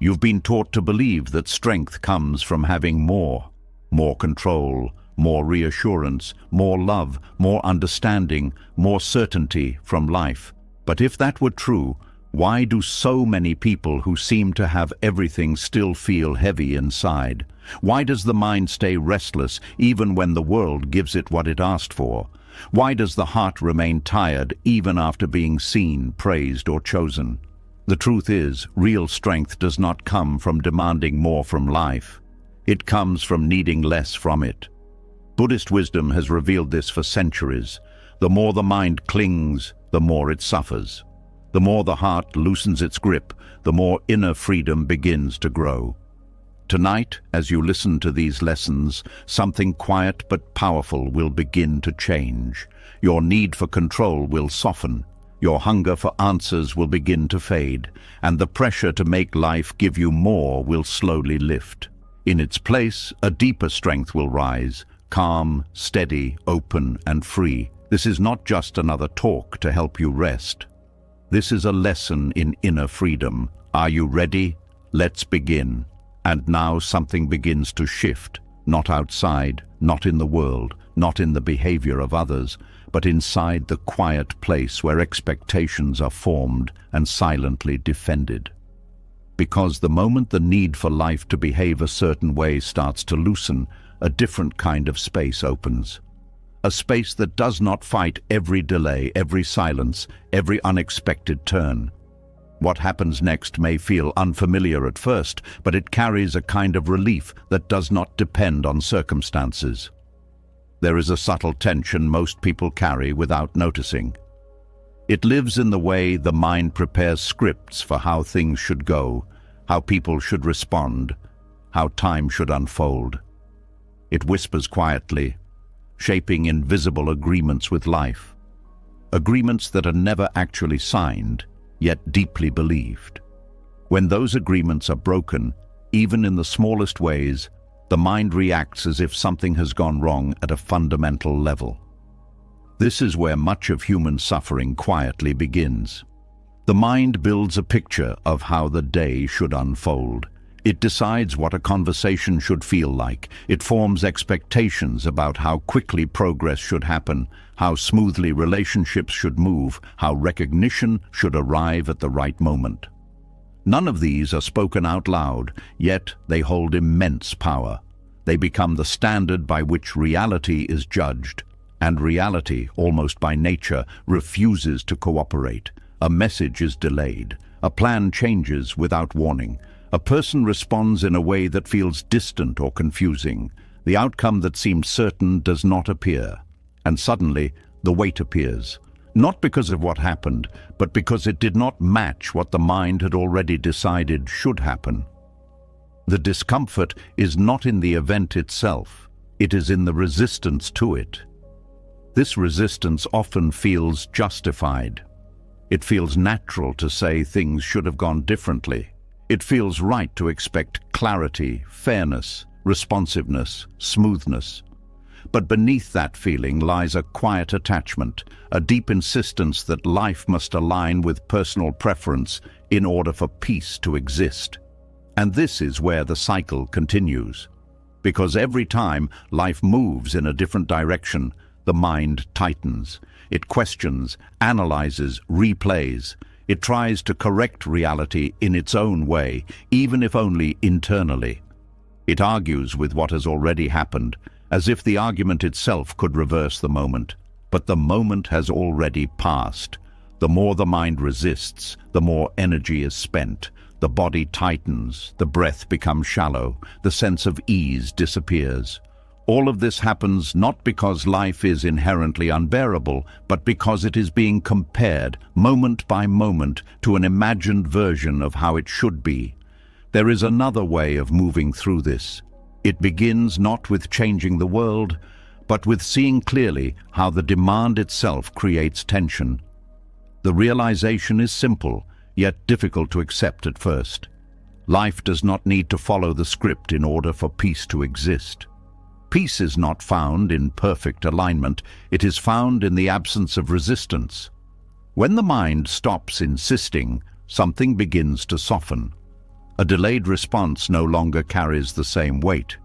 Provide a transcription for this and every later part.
You've been taught to believe that strength comes from having more control, more reassurance, more love, more understanding, more certainty from life. But if that were true, why do so many people who seem to have everything still feel heavy inside? Why does the mind stay restless even when the world gives it what it asked for? Why does the heart remain tired even after being seen, praised, or chosen? The truth is, real strength does not come from demanding more from life. It comes from needing less from it. Buddhist wisdom has revealed this for centuries. The more the mind clings, the more it suffers. The more the heart loosens its grip, the more inner freedom begins to grow. Tonight, as you listen to these lessons, something quiet but powerful will begin to change. Your need for control will soften. Your hunger for answers will begin to fade, and the pressure to make life give you more will slowly lift. In its place, a deeper strength will rise, calm, steady, open, and free. This is not just another talk to help you rest. This is a lesson in inner freedom. Are you ready? Let's begin. And now something begins to shift, not outside, not in the world, not in the behavior of others, but inside the quiet place where expectations are formed and silently defended. Because the moment the need for life to behave a certain way starts to loosen, a different kind of space opens. A space that does not fight every delay, every silence, every unexpected turn. What happens next may feel unfamiliar at first, but it carries a kind of relief that does not depend on circumstances. There is a subtle tension most people carry without noticing. It lives in the way the mind prepares scripts for how things should go, how people should respond, how time should unfold. It whispers quietly, shaping invisible agreements with life. Agreements that are never actually signed, yet deeply believed. When those agreements are broken, even in the smallest ways, the mind reacts as if something has gone wrong at a fundamental level. This is where much of human suffering quietly begins. The mind builds a picture of how the day should unfold. It decides what a conversation should feel like. It forms expectations about how quickly progress should happen, how smoothly relationships should move, how recognition should arrive at the right moment. None of these are spoken out loud, yet they hold immense power. They become the standard by which reality is judged, and reality, almost by nature, refuses to cooperate. A message is delayed. A plan changes without warning. A person responds in a way that feels distant or confusing. The outcome that seemed certain does not appear. And suddenly, the weight appears. Not because of what happened, but because it did not match what the mind had already decided should happen. The discomfort is not in the event itself. It is in the resistance to it. This resistance often feels justified. It feels natural to say things should have gone differently. It feels right to expect clarity, fairness, responsiveness, smoothness. But beneath that feeling lies a quiet attachment, a deep insistence that life must align with personal preference in order for peace to exist. And this is where the cycle continues. Because every time life moves in a different direction, the mind tightens. It questions, analyzes, replays. It tries to correct reality in its own way, even if only internally. It argues with what has already happened, as if the argument itself could reverse the moment. But the moment has already passed. The more the mind resists, the more energy is spent. The body tightens, the breath becomes shallow, the sense of ease disappears. All of this happens not because life is inherently unbearable, but because it is being compared, moment by moment, to an imagined version of how it should be. There is another way of moving through this. It begins not with changing the world, but with seeing clearly how the demand itself creates tension. The realization is simple, yet difficult to accept at first. Life does not need to follow the script in order for peace to exist. Peace is not found in perfect alignment, it is found in the absence of resistance. When the mind stops insisting, something begins to soften. A delayed response no longer carries the same weight.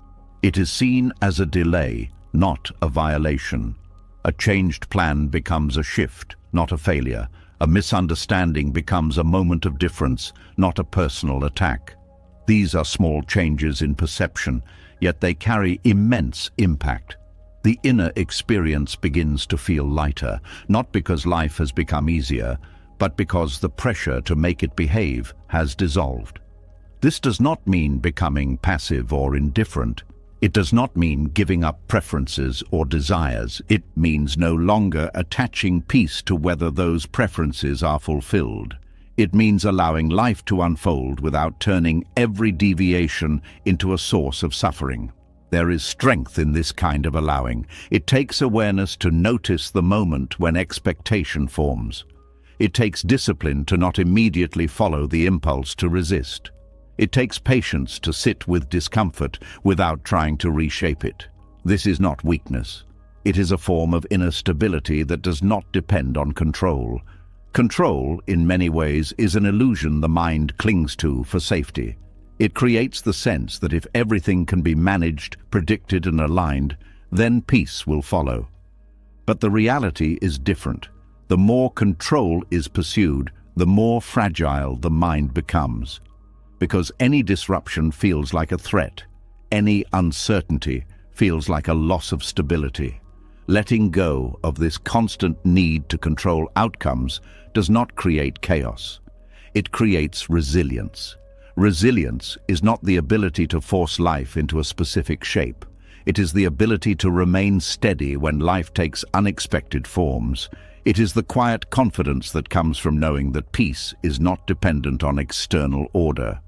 It is seen as a delay, not a violation. A changed plan becomes a shift, not a failure. A misunderstanding becomes a moment of difference, not a personal attack. These are small changes in perception, yet they carry immense impact. The inner experience begins to feel lighter, not because life has become easier, but because the pressure to make it behave has dissolved. This does not mean becoming passive or indifferent. It does not mean giving up preferences or desires. It means no longer attaching peace to whether those preferences are fulfilled. It means allowing life to unfold without turning every deviation into a source of suffering. There is strength in this kind of allowing. It takes awareness to notice the moment when expectation forms. It takes discipline to not immediately follow the impulse to resist. It takes patience to sit with discomfort without trying to reshape it. This is not weakness. It is a form of inner stability that does not depend on control. Control, in many ways, is an illusion the mind clings to for safety. It creates the sense that if everything can be managed, predicted, and aligned, then peace will follow. But the reality is different. The more control is pursued, the more fragile the mind becomes. Because any disruption feels like a threat. Any uncertainty feels like a loss of stability. Letting go of this constant need to control outcomes does not create chaos. It creates resilience. Resilience is not the ability to force life into a specific shape. It is the ability to remain steady when life takes unexpected forms. It is the quiet confidence that comes from knowing that peace is not dependent on external order.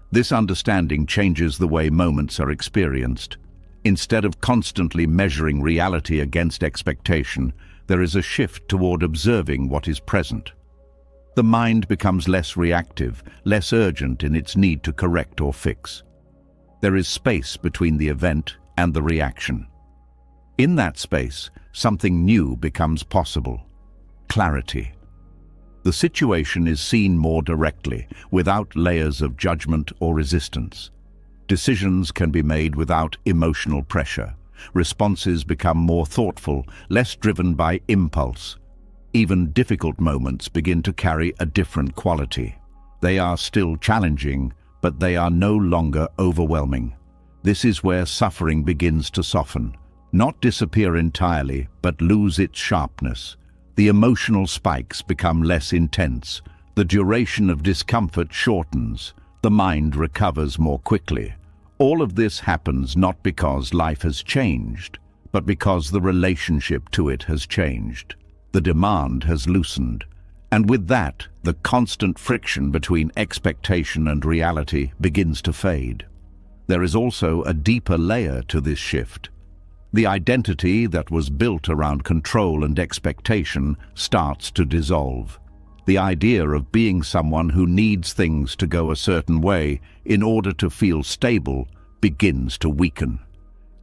This understanding changes the way moments are experienced. Instead of constantly measuring reality against expectation, there is a shift toward observing what is present. The mind becomes less reactive, less urgent in its need to correct or fix. There is space between the event and the reaction. In that space, something new becomes possible: clarity. The situation is seen more directly, without layers of judgment or resistance. Decisions can be made without emotional pressure. Responses become more thoughtful, less driven by impulse. Even difficult moments begin to carry a different quality. They are still challenging, but they are no longer overwhelming. This is where suffering begins to soften, not disappear entirely, but lose its sharpness. The emotional spikes become less intense. The duration of discomfort shortens. The mind recovers more quickly. All of this happens not because life has changed, but because the relationship to it has changed. The demand has loosened. And with that, the constant friction between expectation and reality begins to fade. There is also a deeper layer to this shift. The identity that was built around control and expectation starts to dissolve. The idea of being someone who needs things to go a certain way in order to feel stable begins to weaken.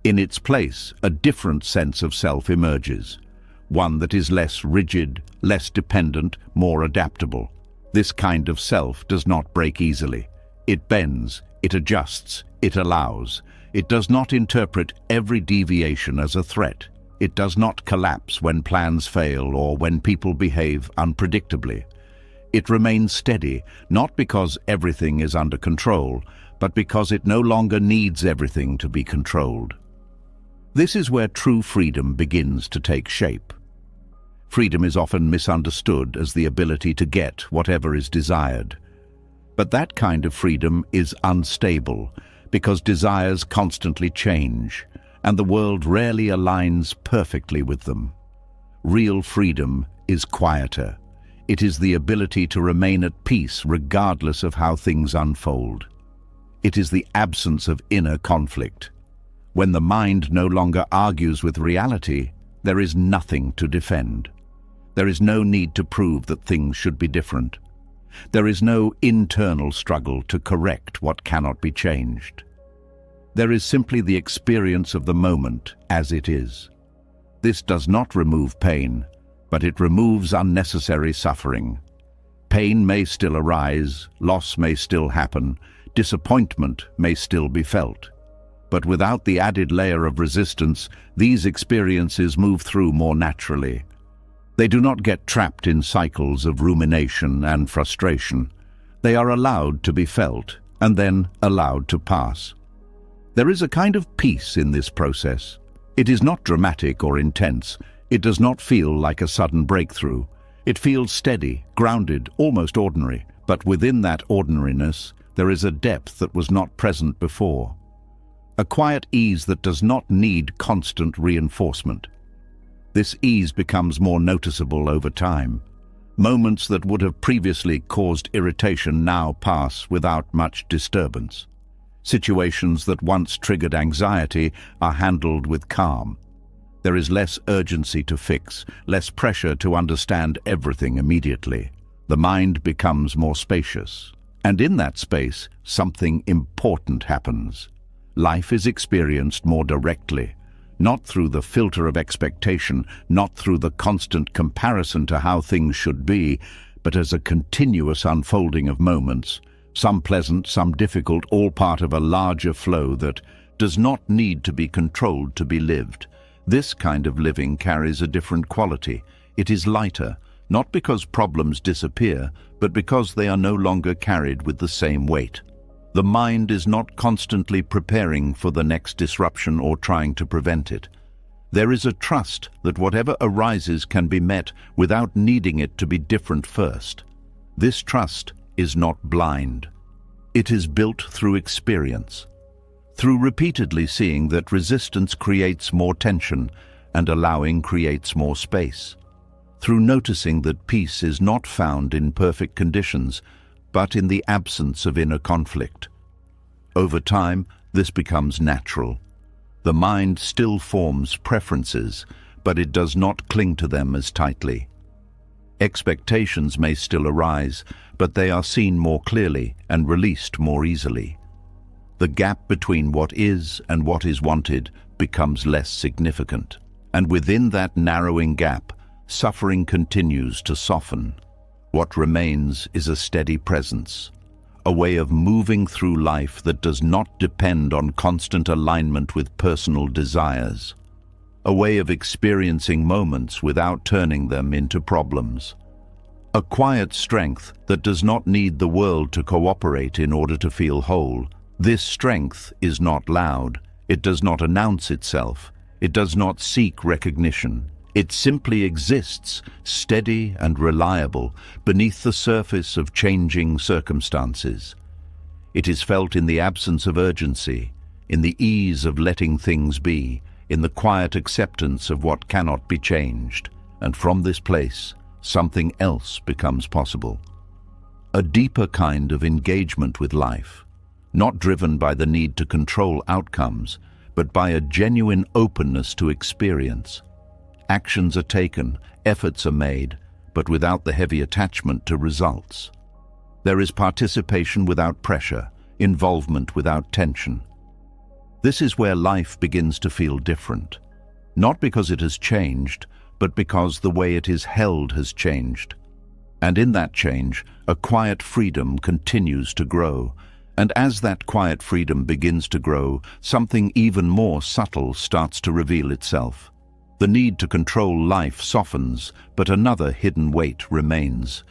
In its place, a different sense of self emerges, one that is less rigid, less dependent, more adaptable. This kind of self does not break easily. It bends, it adjusts, it allows. It does not interpret every deviation as a threat. It does not collapse when plans fail or when people behave unpredictably. It remains steady, not because everything is under control, but because it no longer needs everything to be controlled. This is where true freedom begins to take shape. Freedom is often misunderstood as the ability to get whatever is desired. But that kind of freedom is unstable, because desires constantly change, and the world rarely aligns perfectly with them. Real freedom is quieter. It is the ability to remain at peace regardless of how things unfold. It is the absence of inner conflict. When the mind no longer argues with reality, there is nothing to defend. There is no need to prove that things should be different. There is no internal struggle to correct what cannot be changed. There is simply the experience of the moment as it is. This does not remove pain, but it removes unnecessary suffering. Pain may still arise, loss may still happen, Disappointment may still be felt. But without the added layer of resistance, these experiences move through more naturally. They do not get trapped in cycles of rumination and frustration. They are allowed to be felt and then allowed to pass. There is a kind of peace in this process. It is not dramatic or intense. It does not feel like a sudden breakthrough. It feels steady, grounded, almost ordinary. But within that ordinariness, there is a depth that was not present before. A quiet ease that does not need constant reinforcement. This ease becomes more noticeable over time. Moments that would have previously caused irritation now pass without much disturbance. Situations that once triggered anxiety are handled with calm. There is less urgency to fix, less pressure to understand everything immediately. The mind becomes more spacious. And in that space, something important happens. Life is experienced more directly, not through the filter of expectation, not through the constant comparison to how things should be, but as a continuous unfolding of moments, some pleasant, some difficult, all part of a larger flow that does not need to be controlled to be lived. This kind of living carries a different quality. It is lighter, not because problems disappear, but because they are no longer carried with the same weight. The mind is not constantly preparing for the next disruption or trying to prevent it. There is a trust that whatever arises can be met without needing it to be different first. This trust is not blind. It is built through experience, through repeatedly seeing that resistance creates more tension and allowing creates more space, through noticing that peace is not found in perfect conditions, but in the absence of inner conflict. Over time, this becomes natural. The mind still forms preferences, but it does not cling to them as tightly. Expectations may still arise, but they are seen more clearly and released more easily. The gap between what is and what is wanted becomes less significant. And within that narrowing gap, suffering continues to soften. What remains is a steady presence, a way of moving through life that does not depend on constant alignment with personal desires, a way of experiencing moments without turning them into problems, a quiet strength that does not need the world to cooperate in order to feel whole. This strength is not loud, it does not announce itself, it does not seek recognition. It simply exists, steady and reliable, beneath the surface of changing circumstances. It is felt in the absence of urgency, in the ease of letting things be, in the quiet acceptance of what cannot be changed. And from this place, something else becomes possible. A deeper kind of engagement with life, not driven by the need to control outcomes, but by a genuine openness to experience. Actions are taken, efforts are made, but without the heavy attachment to results. There is participation without pressure, involvement without tension. This is where life begins to feel different, not because it has changed, but because the way it is held has changed. And in that change, a quiet freedom continues to grow. And as that quiet freedom begins to grow, something even more subtle starts to reveal itself. The need to control life softens, but another hidden weight remains.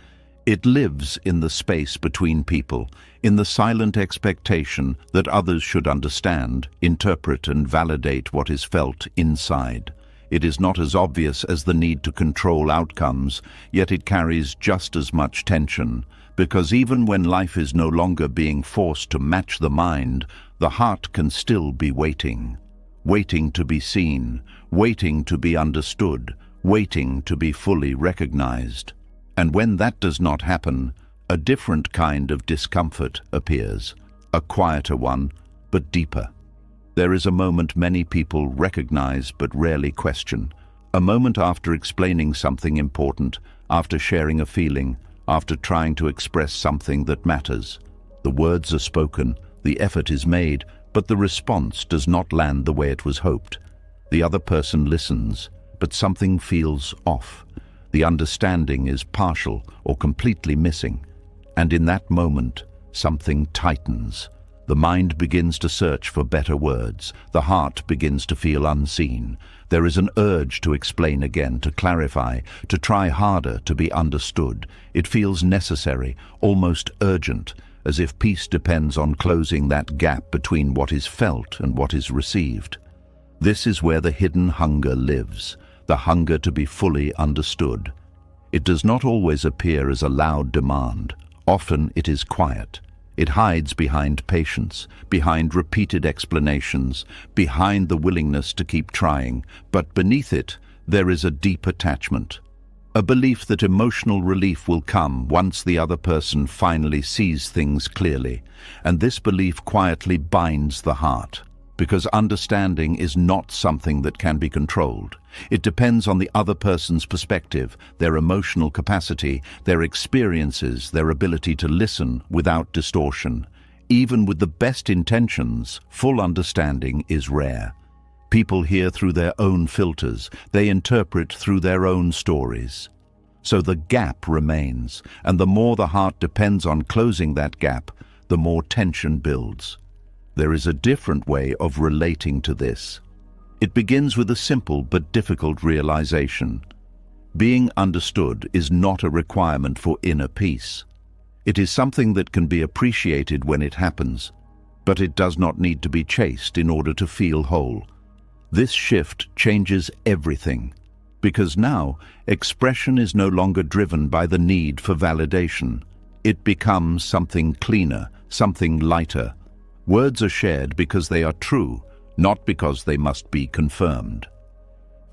It lives in the space between people, in the silent expectation that others should understand, interpret and validate what is felt inside. It is not as obvious as the need to control outcomes, yet it carries just as much tension, because even when life is no longer being forced to match the mind, the heart can still be waiting. Waiting to be seen, waiting to be understood, waiting to be fully recognized. And when that does not happen, a different kind of discomfort appears, a quieter one, but deeper. There is a moment many people recognize but rarely question, a moment after explaining something important, after sharing a feeling, after trying to express something that matters. The words are spoken, the effort is made, but the response does not land the way it was hoped. The other person listens, but something feels off. The understanding is partial or completely missing. And in that moment, something tightens. The mind begins to search for better words. The heart begins to feel unseen. There is an urge to explain again, to clarify, to try harder to be understood. It feels necessary, almost urgent, as if peace depends on closing that gap between what is felt and what is received. This is where the hidden hunger lives, the hunger to be fully understood. It does not always appear as a loud demand. Often it is quiet. It hides behind patience, behind repeated explanations, behind the willingness to keep trying, but beneath it there is a deep attachment. A belief that emotional relief will come once the other person finally sees things clearly, and this belief quietly binds the heart, because understanding is not something that can be controlled. It depends on the other person's perspective, their emotional capacity, their experiences, their ability to listen without distortion. Even with the best intentions, full understanding is rare. People hear through their own filters, they interpret through their own stories. So the gap remains, and the more the heart depends on closing that gap, the more tension builds. There is a different way of relating to this. It begins with a simple but difficult realization. Being understood is not a requirement for inner peace. It is something that can be appreciated when it happens, but it does not need to be chased in order to feel whole. This shift changes everything, because now expression is no longer driven by the need for validation. It becomes something cleaner, something lighter. Words are shared because they are true, not because they must be confirmed.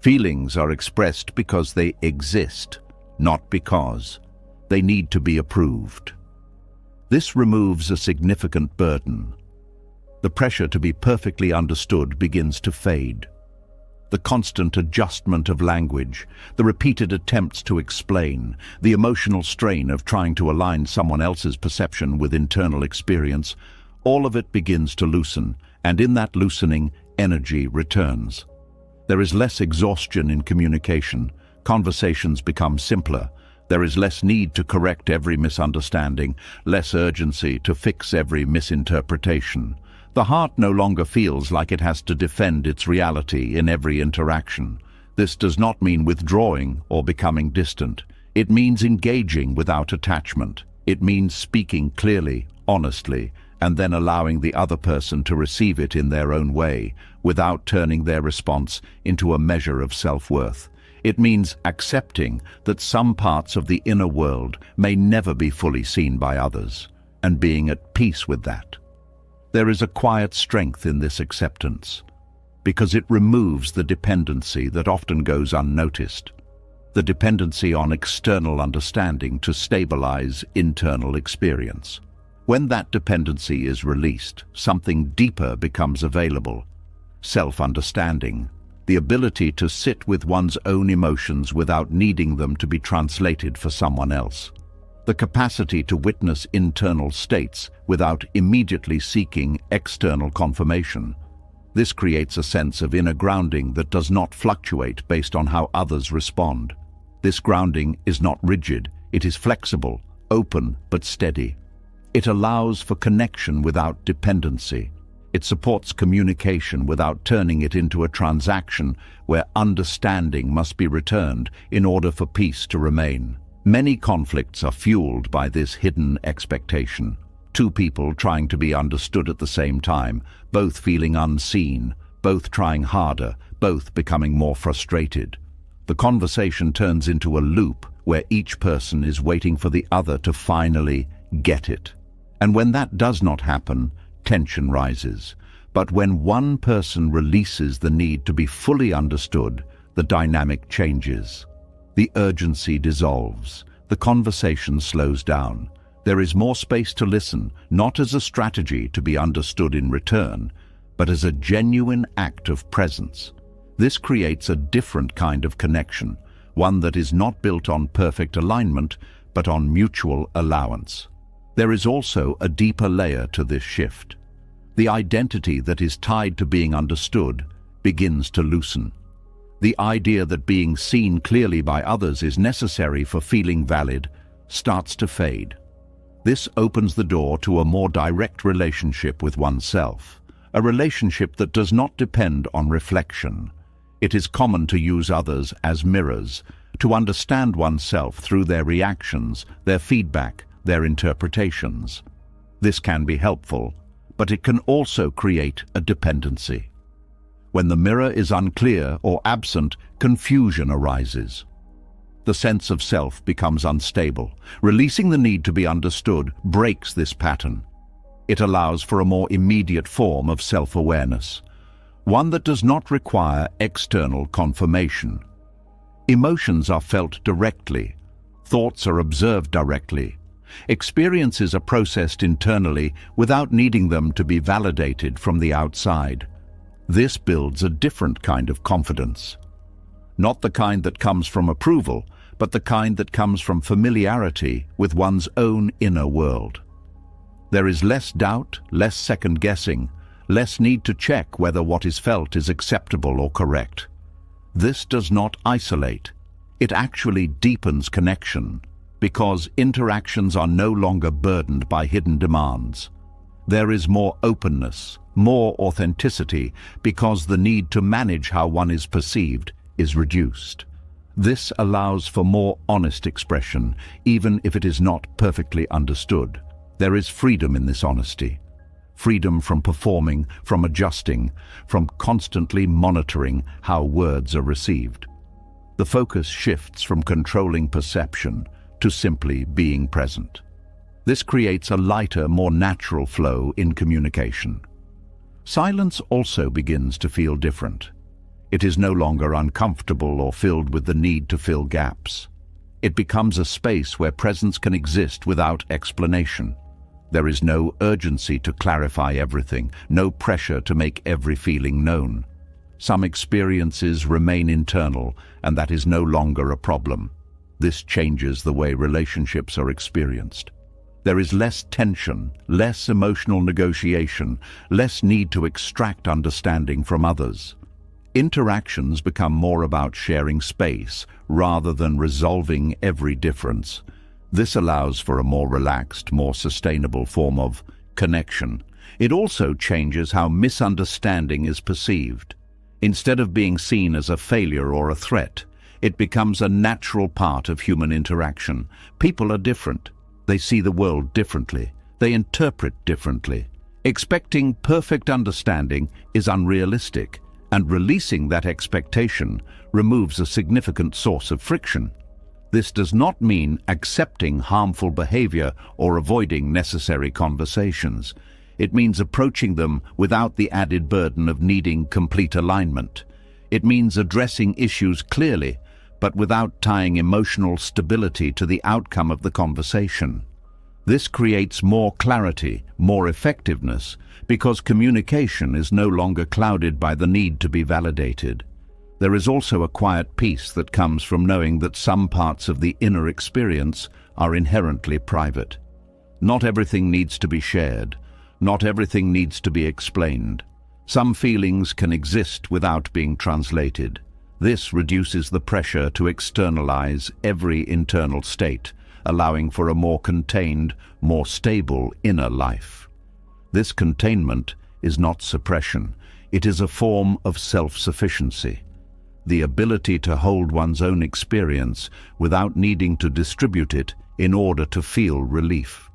Feelings are expressed because they exist, not because they need to be approved. This removes a significant burden. The pressure to be perfectly understood begins to fade. The constant adjustment of language, the repeated attempts to explain, the emotional strain of trying to align someone else's perception with internal experience, all of it begins to loosen, and in that loosening, energy returns. There is less exhaustion in communication. Conversations become simpler. There is less need to correct every misunderstanding, less urgency to fix every misinterpretation. The heart no longer feels like it has to defend its reality in every interaction. This does not mean withdrawing or becoming distant. It means engaging without attachment. It means speaking clearly, honestly, and then allowing the other person to receive it in their own way, without turning their response into a measure of self-worth. It means accepting that some parts of the inner world may never be fully seen by others, and being at peace with that. There is a quiet strength in this acceptance, because it removes the dependency that often goes unnoticed, the dependency on external understanding to stabilize internal experience. When that dependency is released, something deeper becomes available: self-understanding, the ability to sit with one's own emotions without needing them to be translated for someone else. The capacity to witness internal states without immediately seeking external confirmation. This creates a sense of inner grounding that does not fluctuate based on how others respond. This grounding is not rigid, it is flexible, open but steady. It allows for connection without dependency. It supports communication without turning it into a transaction where understanding must be returned in order for peace to remain. Many conflicts are fueled by this hidden expectation. Two people trying to be understood at the same time, both feeling unseen, both trying harder, both becoming more frustrated. The conversation turns into a loop where each person is waiting for the other to finally get it. And when that does not happen, tension rises. But when one person releases the need to be fully understood, the dynamic changes. The urgency dissolves. The conversation slows down. There is more space to listen, not as a strategy to be understood in return, but as a genuine act of presence. This creates a different kind of connection, one that is not built on perfect alignment, but on mutual allowance. There is also a deeper layer to this shift. The identity that is tied to being understood begins to loosen. The idea that being seen clearly by others is necessary for feeling valid starts to fade. This opens the door to a more direct relationship with oneself, a relationship that does not depend on reflection. It is common to use others as mirrors, to understand oneself through their reactions, their feedback, their interpretations. This can be helpful, but it can also create a dependency. When the mirror is unclear or absent, confusion arises. The sense of self becomes unstable. Releasing the need to be understood breaks this pattern. It allows for a more immediate form of self-awareness, one that does not require external confirmation. Emotions are felt directly. Thoughts are observed directly. Experiences are processed internally without needing them to be validated from the outside. This builds a different kind of confidence. Not the kind that comes from approval, but the kind that comes from familiarity with one's own inner world. There is less doubt, less second-guessing, less need to check whether what is felt is acceptable or correct. This does not isolate. It actually deepens connection, because interactions are no longer burdened by hidden demands. There is more openness, more authenticity, because the need to manage how one is perceived is reduced. This allows for more honest expression, even if it is not perfectly understood. There is freedom in this honesty. Freedom from performing, from adjusting, from constantly monitoring how words are received. The focus shifts from controlling perception to simply being present. This creates a lighter, more natural flow in communication. Silence also begins to feel different. It is no longer uncomfortable or filled with the need to fill gaps. It becomes a space where presence can exist without explanation. There is no urgency to clarify everything, no pressure to make every feeling known. Some experiences remain internal, and that is no longer a problem. This changes the way relationships are experienced. There is less tension, less emotional negotiation, less need to extract understanding from others. Interactions become more about sharing space rather than resolving every difference. This allows for a more relaxed, more sustainable form of connection. It also changes how misunderstanding is perceived. Instead of being seen as a failure or a threat, it becomes a natural part of human interaction. People are different. They see the world differently. They interpret differently. Expecting perfect understanding is unrealistic, and releasing that expectation removes a significant source of friction. This does not mean accepting harmful behavior or avoiding necessary conversations. It means approaching them without the added burden of needing complete alignment. It means addressing issues clearly, but without tying emotional stability to the outcome of the conversation. This creates more clarity, more effectiveness, because communication is no longer clouded by the need to be validated. There is also a quiet peace that comes from knowing that some parts of the inner experience are inherently private. Not everything needs to be shared. Not everything needs to be explained. Some feelings can exist without being translated. This reduces the pressure to externalize every internal state, allowing for a more contained, more stable inner life. This containment is not suppression. It is a form of self-sufficiency. The ability to hold one's own experience without needing to distribute it in order to feel relief.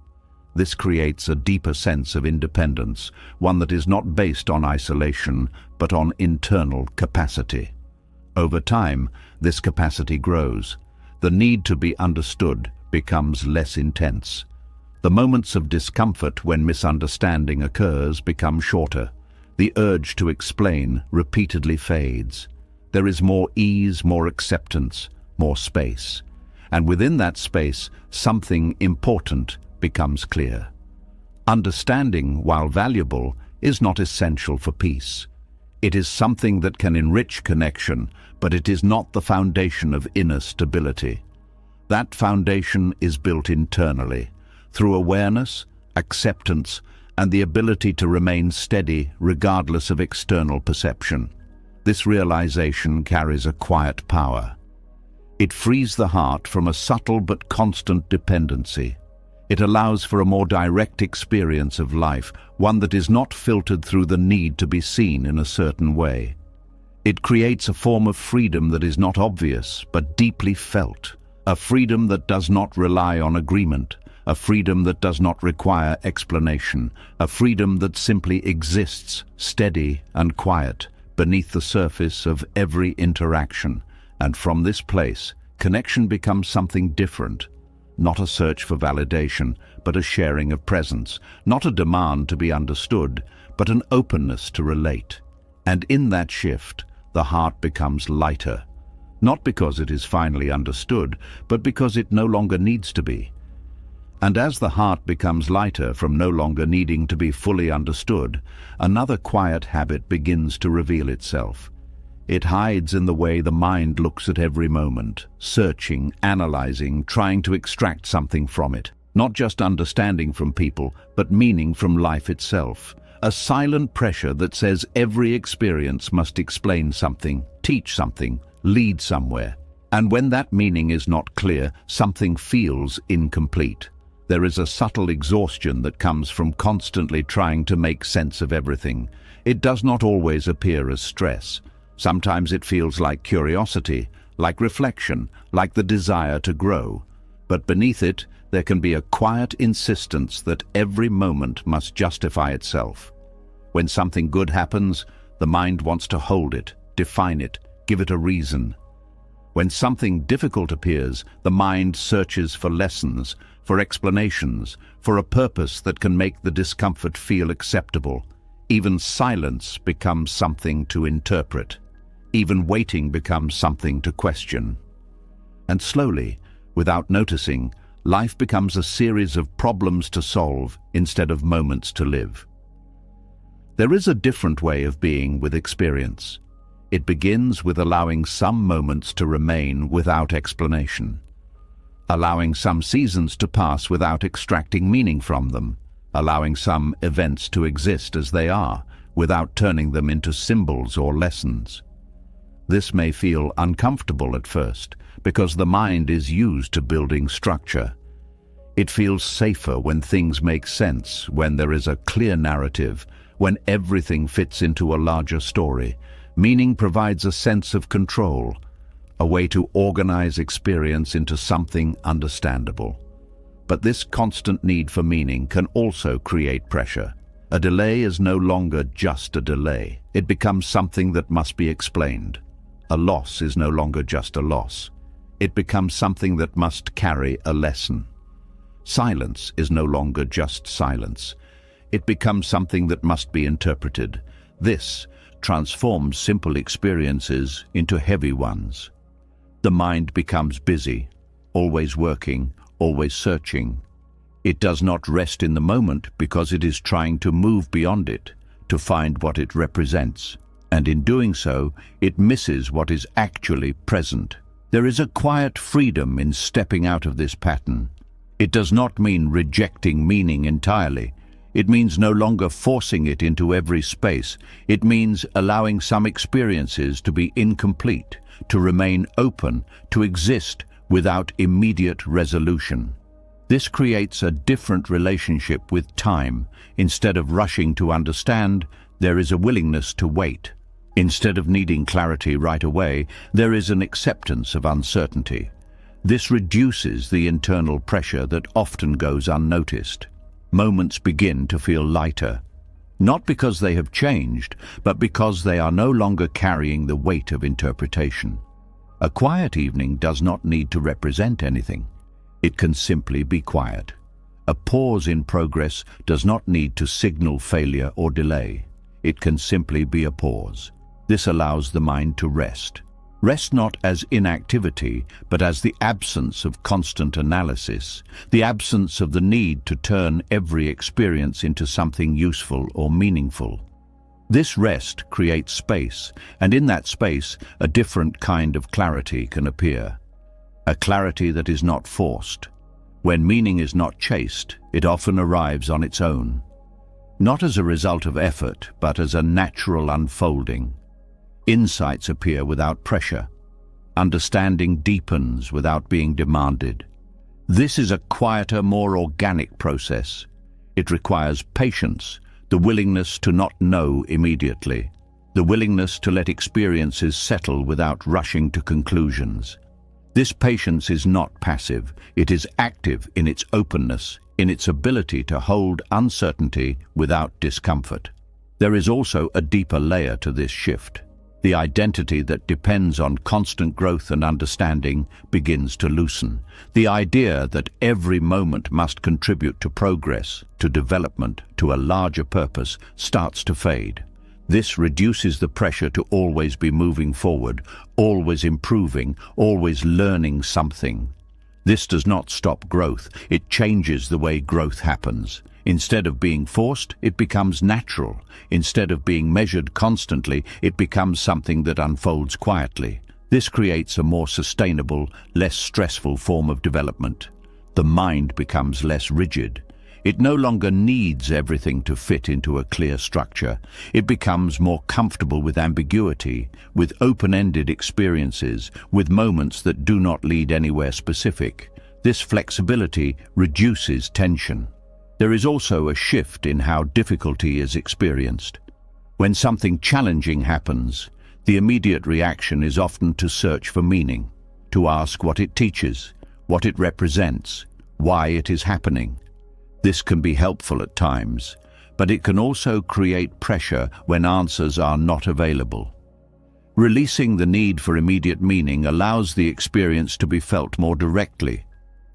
This creates a deeper sense of independence, one that is not based on isolation, but on internal capacity. Over time, this capacity grows. The need to be understood becomes less intense. The moments of discomfort when misunderstanding occurs become shorter. The urge to explain repeatedly fades. There is more ease, more acceptance, more space. And within that space, something important becomes clear. Understanding, while valuable, is not essential for peace. It is something that can enrich connection, but it is not the foundation of inner stability. That foundation is built internally, through awareness, acceptance, and the ability to remain steady regardless of external perception. This realization carries a quiet power. It frees the heart from a subtle but constant dependency. It allows for a more direct experience of life, one that is not filtered through the need to be seen in a certain way. It creates a form of freedom that is not obvious, but deeply felt. A freedom that does not rely on agreement. A freedom that does not require explanation. A freedom that simply exists, steady and quiet, beneath the surface of every interaction. And from this place, connection becomes something different. Not a search for validation, but a sharing of presence. Not a demand to be understood, but an openness to relate. And in that shift, the heart becomes lighter. Not because it is finally understood, but because it no longer needs to be. And as the heart becomes lighter from no longer needing to be fully understood, another quiet habit begins to reveal itself. It hides in the way the mind looks at every moment, searching, analyzing, trying to extract something from it. Not just understanding from people, but meaning from life itself. A silent pressure that says every experience must explain something, teach something, lead somewhere. And when that meaning is not clear, something feels incomplete. There is a subtle exhaustion that comes from constantly trying to make sense of everything. It does not always appear as stress. Sometimes it feels like curiosity, like reflection, like the desire to grow. But beneath it, there can be a quiet insistence that every moment must justify itself. When something good happens, the mind wants to hold it, define it, give it a reason. When something difficult appears, the mind searches for lessons, for explanations, for a purpose that can make the discomfort feel acceptable. Even silence becomes something to interpret. Even waiting becomes something to question. And slowly, without noticing, life becomes a series of problems to solve instead of moments to live. There is a different way of being with experience. It begins with allowing some moments to remain without explanation. Allowing some seasons to pass without extracting meaning from them. Allowing some events to exist as they are, without turning them into symbols or lessons. This may feel uncomfortable at first, because the mind is used to building structure. It feels safer when things make sense, when there is a clear narrative, when everything fits into a larger story. Meaning provides a sense of control, a way to organize experience into something understandable. But this constant need for meaning can also create pressure. A delay is no longer just a delay. It becomes something that must be explained. A loss is no longer just a loss. It becomes something that must carry a lesson. Silence is no longer just silence. It becomes something that must be interpreted. This transforms simple experiences into heavy ones. The mind becomes busy, always working, always searching. It does not rest in the moment because it is trying to move beyond it, to find what it represents. And in doing so, it misses what is actually present. There is a quiet freedom in stepping out of this pattern. It does not mean rejecting meaning entirely. It means no longer forcing it into every space. It means allowing some experiences to be incomplete, to remain open, to exist without immediate resolution. This creates a different relationship with time. Instead of rushing to understand, there is a willingness to wait. Instead of needing clarity right away, there is an acceptance of uncertainty. This reduces the internal pressure that often goes unnoticed. Moments begin to feel lighter, not because they have changed, but because they are no longer carrying the weight of interpretation. A quiet evening does not need to represent anything. It can simply be quiet. A pause in progress does not need to signal failure or delay. It can simply be a pause. This allows the mind to rest. Rest not as inactivity, but as the absence of constant analysis, the absence of the need to turn every experience into something useful or meaningful. This rest creates space, and in that space, a different kind of clarity can appear. A clarity that is not forced. When meaning is not chased, it often arrives on its own. Not as a result of effort, but as a natural unfolding. Insights appear without pressure. Understanding deepens without being demanded. This is a quieter, more organic process. It requires patience, the willingness to not know immediately, the willingness to let experiences settle without rushing to conclusions. This patience is not passive, it is active in its openness, in its ability to hold uncertainty without discomfort. There is also a deeper layer to this shift. The identity that depends on constant growth and understanding begins to loosen. The idea that every moment must contribute to progress, to development, to a larger purpose starts to fade. This reduces the pressure to always be moving forward, always improving, always learning something. This does not stop growth, it changes the way growth happens. Instead of being forced, it becomes natural. Instead of being measured constantly, it becomes something that unfolds quietly. This creates a more sustainable, less stressful form of development. The mind becomes less rigid. It no longer needs everything to fit into a clear structure. It becomes more comfortable with ambiguity, with open-ended experiences, with moments that do not lead anywhere specific. This flexibility reduces tension. There is also a shift in how difficulty is experienced. When something challenging happens, the immediate reaction is often to search for meaning, to ask what it teaches, what it represents, why it is happening. This can be helpful at times, but it can also create pressure when answers are not available. Releasing the need for immediate meaning allows the experience to be felt more directly.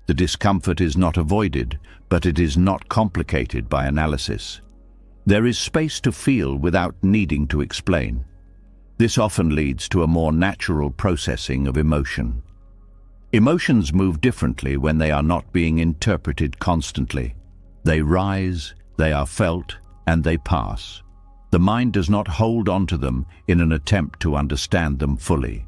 The discomfort is not avoided, but it is not complicated by analysis. There is space to feel without needing to explain. This often leads to a more natural processing of emotion. Emotions move differently when they are not being interpreted constantly. They rise, they are felt, and they pass. The mind does not hold on to them in an attempt to understand them fully.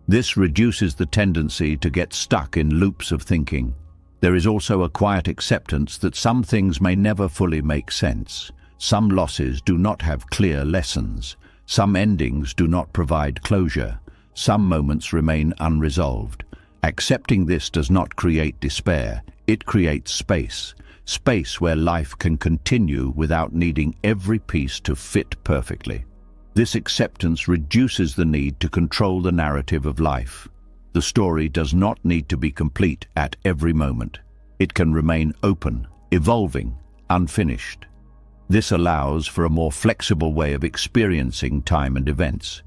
This reduces the tendency to get stuck in loops of thinking. There is also a quiet acceptance that some things may never fully make sense. Some losses do not have clear lessons. Some endings do not provide closure. Some moments remain unresolved. Accepting this does not create despair. It creates space. Space where life can continue without needing every piece to fit perfectly. This acceptance reduces the need to control the narrative of life. The story does not need to be complete at every moment. It can remain open, evolving, unfinished. This allows for a more flexible way of experiencing time and events.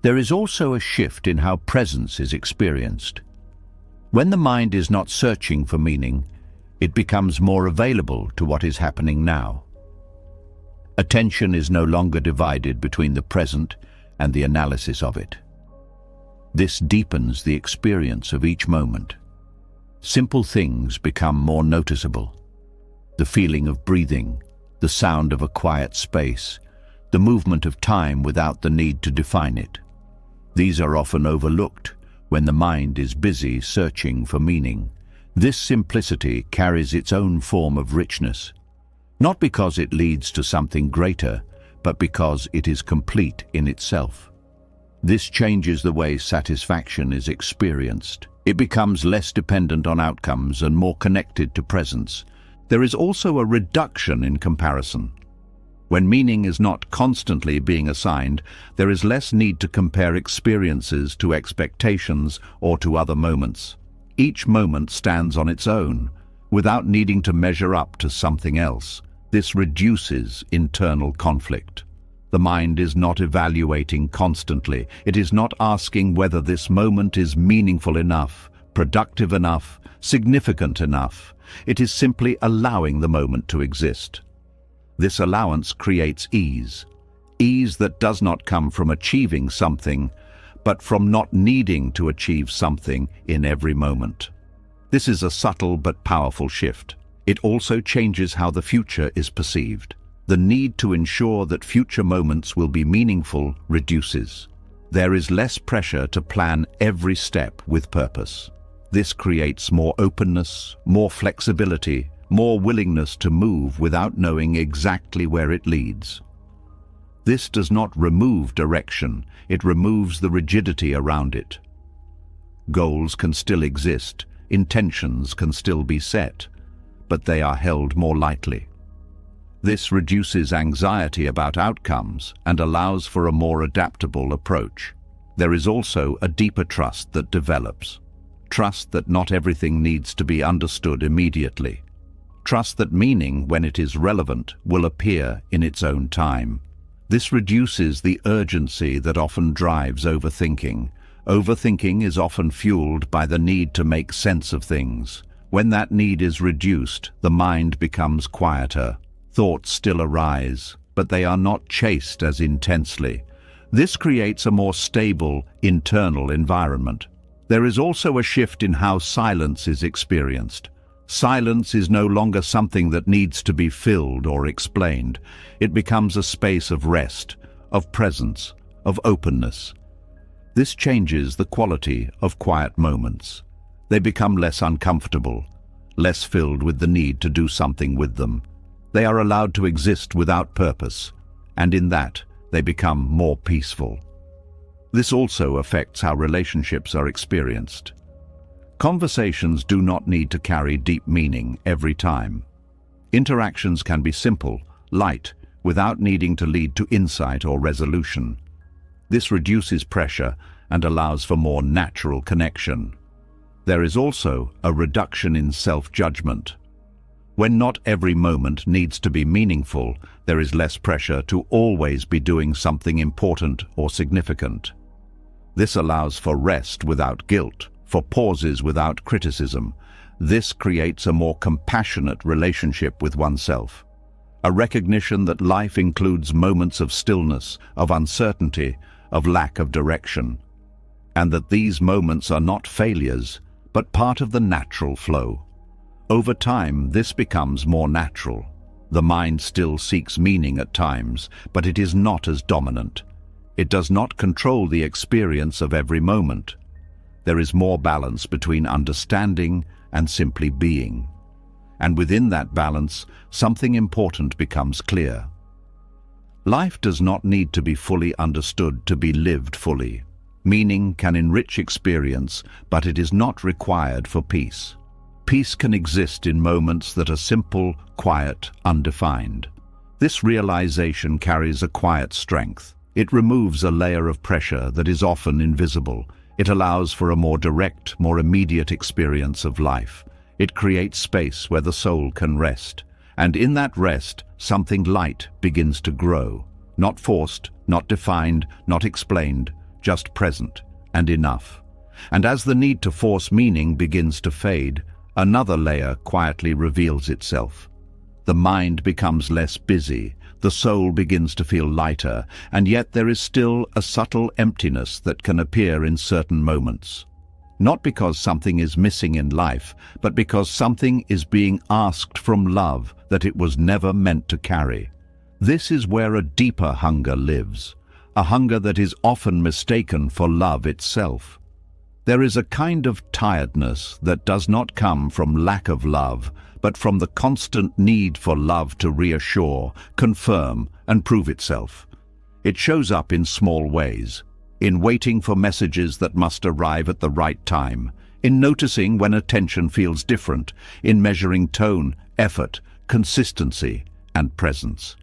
There is also a shift in how presence is experienced. When the mind is not searching for meaning, it becomes more available to what is happening now. Attention is no longer divided between the present and the analysis of it. This deepens the experience of each moment. Simple things become more noticeable. The feeling of breathing, the sound of a quiet space, the movement of time without the need to define it. These are often overlooked when the mind is busy searching for meaning. This simplicity carries its own form of richness, not because it leads to something greater, but because it is complete in itself. This changes the way satisfaction is experienced. It becomes less dependent on outcomes and more connected to presence. There is also a reduction in comparison. When meaning is not constantly being assigned, there is less need to compare experiences to expectations or to other moments. Each moment stands on its own, without needing to measure up to something else. This reduces internal conflict. The mind is not evaluating constantly. It is not asking whether this moment is meaningful enough, productive enough, significant enough. It is simply allowing the moment to exist. This allowance creates ease. Ease that does not come from achieving something, but from not needing to achieve something in every moment. This is a subtle but powerful shift. It also changes how the future is perceived. The need to ensure that future moments will be meaningful reduces. There is less pressure to plan every step with purpose. This creates more openness, more flexibility, more willingness to move without knowing exactly where it leads. This does not remove direction, it removes the rigidity around it. Goals can still exist, intentions can still be set, but they are held more lightly. This reduces anxiety about outcomes and allows for a more adaptable approach. There is also a deeper trust that develops. Trust that not everything needs to be understood immediately. Trust that meaning, when it is relevant, will appear in its own time. This reduces the urgency that often drives overthinking. Overthinking is often fueled by the need to make sense of things. When that need is reduced, the mind becomes quieter. Thoughts still arise, but they are not chased as intensely. This creates a more stable, internal environment. There is also a shift in how silence is experienced. Silence is no longer something that needs to be filled or explained. It becomes a space of rest, of presence, of openness. This changes the quality of quiet moments. They become less uncomfortable, less filled with the need to do something with them. They are allowed to exist without purpose, and in that, they become more peaceful. This also affects how relationships are experienced. Conversations do not need to carry deep meaning every time. Interactions can be simple, light, without needing to lead to insight or resolution. This reduces pressure and allows for more natural connection. There is also a reduction in self-judgment. When not every moment needs to be meaningful, there is less pressure to always be doing something important or significant. This allows for rest without guilt, for pauses without criticism. This creates a more compassionate relationship with oneself. A recognition that life includes moments of stillness, of uncertainty, of lack of direction, and that these moments are not failures, but part of the natural flow. Over time, this becomes more natural. The mind still seeks meaning at times, but it is not as dominant. It does not control the experience of every moment. There is more balance between understanding and simply being. And within that balance, something important becomes clear. Life does not need to be fully understood to be lived fully. Meaning can enrich experience, but it is not required for peace. Peace can exist in moments that are simple, quiet, undefined. This realization carries a quiet strength. It removes a layer of pressure that is often invisible. It allows for a more direct, more immediate experience of life. It creates space where the soul can rest. And in that rest, something light begins to grow. Not forced, not defined, not explained, just present and enough. And as the need to force meaning begins to fade, another layer quietly reveals itself. The mind becomes less busy, the soul begins to feel lighter, and yet there is still a subtle emptiness that can appear in certain moments. Not because something is missing in life, but because something is being asked from love that it was never meant to carry. This is where a deeper hunger lives, a hunger that is often mistaken for love itself. There is a kind of tiredness that does not come from lack of love, but from the constant need for love to reassure, confirm, and prove itself. It shows up in small ways, in waiting for messages that must arrive at the right time, in noticing when attention feels different, in measuring tone, effort, consistency, and presence.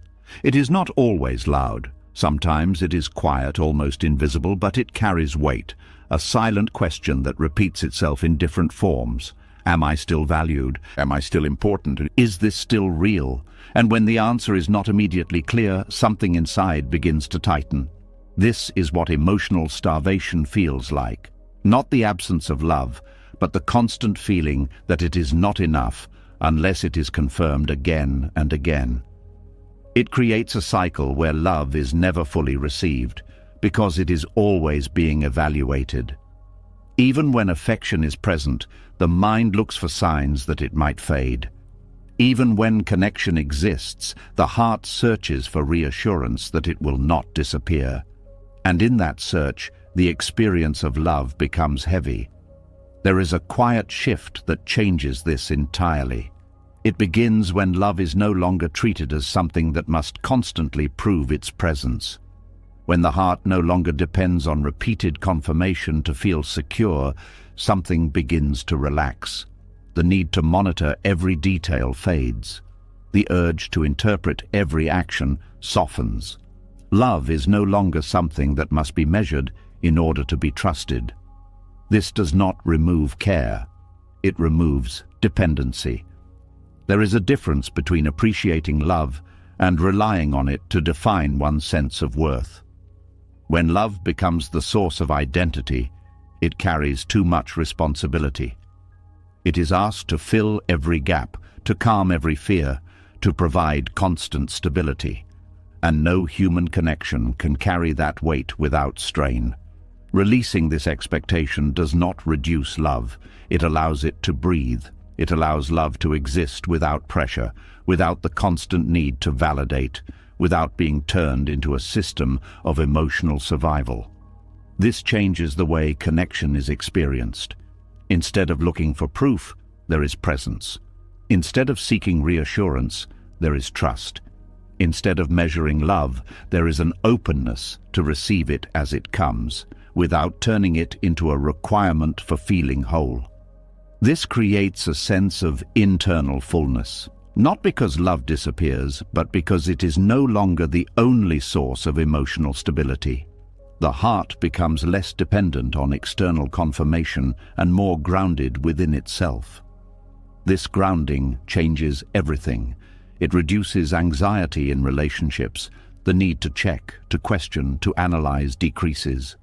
It is not always loud. Sometimes it is quiet, almost invisible, but it carries weight, a silent question that repeats itself in different forms. Am I still valued? Am I still important? Is this still real? And when the answer is not immediately clear, something inside begins to tighten. This is what emotional starvation feels like. Not the absence of love, but the constant feeling that it is not enough unless it is confirmed again and again. It creates a cycle where love is never fully received, because it is always being evaluated. Even when affection is present, the mind looks for signs that it might fade. Even when connection exists, the heart searches for reassurance that it will not disappear. And in that search, the experience of love becomes heavy. There is a quiet shift that changes this entirely. It begins when love is no longer treated as something that must constantly prove its presence. When the heart no longer depends on repeated confirmation to feel secure, something begins to relax. The need to monitor every detail fades. The urge to interpret every action softens. Love is no longer something that must be measured in order to be trusted. This does not remove care. It removes dependency. There is a difference between appreciating love and relying on it to define one's sense of worth. When love becomes the source of identity, it carries too much responsibility. It is asked to fill every gap, to calm every fear, to provide constant stability. And no human connection can carry that weight without strain. Releasing this expectation does not reduce love. It allows it to breathe. It allows love to exist without pressure, without the constant need to validate, without being turned into a system of emotional survival. This changes the way connection is experienced. Instead of looking for proof, there is presence. Instead of seeking reassurance, there is trust. Instead of measuring love, there is an openness to receive it as it comes, without turning it into a requirement for feeling whole. This creates a sense of internal fullness, not because love disappears, but because it is no longer the only source of emotional stability. The heart becomes less dependent on external confirmation and more grounded within itself. This grounding changes everything. It reduces anxiety in relationships. The need to check, to question, to analyze decreases.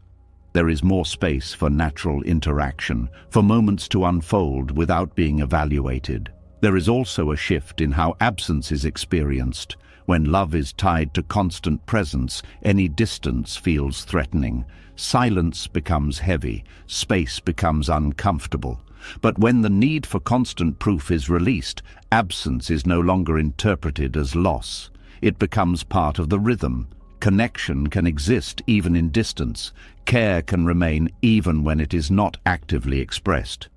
There is more space for natural interaction, for moments to unfold without being evaluated. There is also a shift in how absence is experienced. When love is tied to constant presence, any distance feels threatening. Silence becomes heavy. Space becomes uncomfortable. But when the need for constant proof is released, absence is no longer interpreted as loss. It becomes part of the rhythm. Connection can exist even in distance. Care can remain even when it is not actively expressed.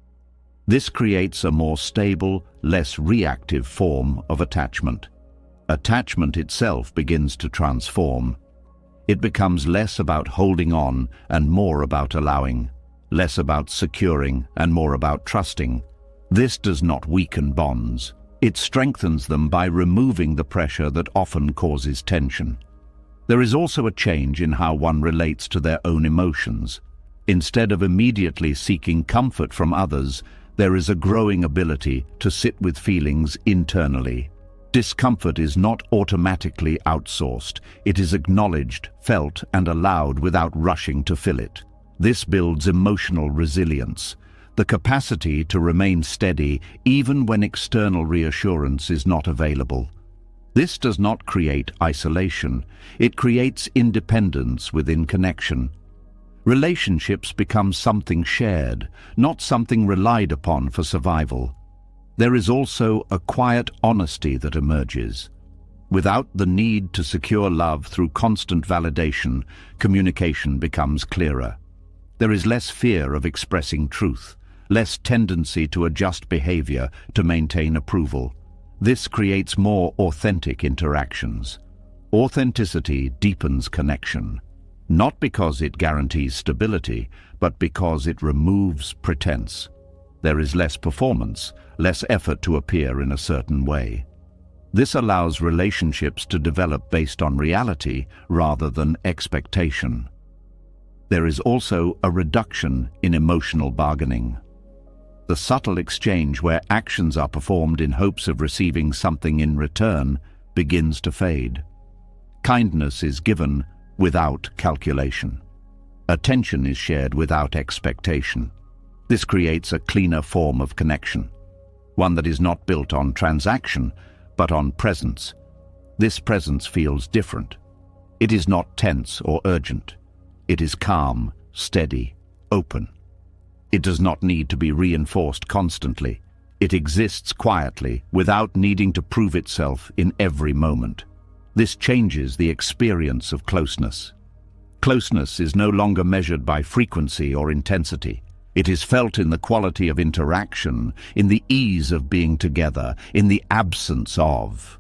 This creates a more stable, less reactive form of attachment. Attachment itself begins to transform. It becomes less about holding on and more about allowing, less about securing and more about trusting. This does not weaken bonds. It strengthens them by removing the pressure that often causes tension. There is also a change in how one relates to their own emotions. Instead of immediately seeking comfort from others, there is a growing ability to sit with feelings internally. Discomfort is not automatically outsourced. It is acknowledged, felt, and allowed without rushing to fill it. This builds emotional resilience, the capacity to remain steady even when external reassurance is not available. This does not create isolation. It creates independence within connection. Relationships become something shared, not something relied upon for survival. There is also a quiet honesty that emerges. Without the need to secure love through constant validation, communication becomes clearer. There is less fear of expressing truth, less tendency to adjust behavior to maintain approval. This creates more authentic interactions. Authenticity deepens connection, not because it guarantees stability, but because it removes pretense. There is less performance, less effort to appear in a certain way. This allows relationships to develop based on reality rather than expectation. There is also a reduction in emotional bargaining. The subtle exchange where actions are performed in hopes of receiving something in return begins to fade. Kindness is given without calculation. Attention is shared without expectation. This creates a cleaner form of connection, one that is not built on transaction, but on presence. This presence feels different. It is not tense or urgent. It is calm, steady, open. It does not need to be reinforced constantly. It exists quietly, without needing to prove itself in every moment. This changes the experience of closeness. Closeness is no longer measured by frequency or intensity. It is felt in the quality of interaction, in the ease of being together, in the absence of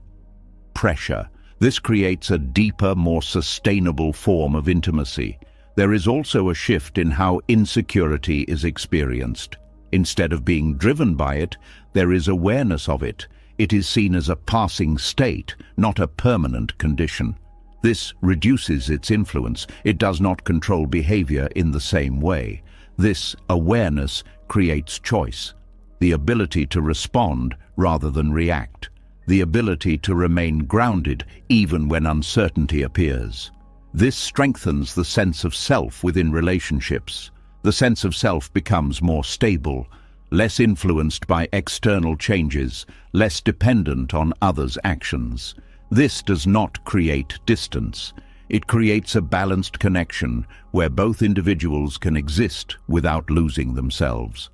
pressure. This creates a deeper, more sustainable form of intimacy. There is also a shift in how insecurity is experienced. Instead of being driven by it, there is awareness of it. It is seen as a passing state, not a permanent condition. This reduces its influence. It does not control behavior in the same way. This awareness creates choice, the ability to respond rather than react, the ability to remain grounded even when uncertainty appears. This strengthens the sense of self within relationships. The sense of self becomes more stable, less influenced by external changes, less dependent on others' actions. This does not create distance. It creates a balanced connection where both individuals can exist without losing themselves.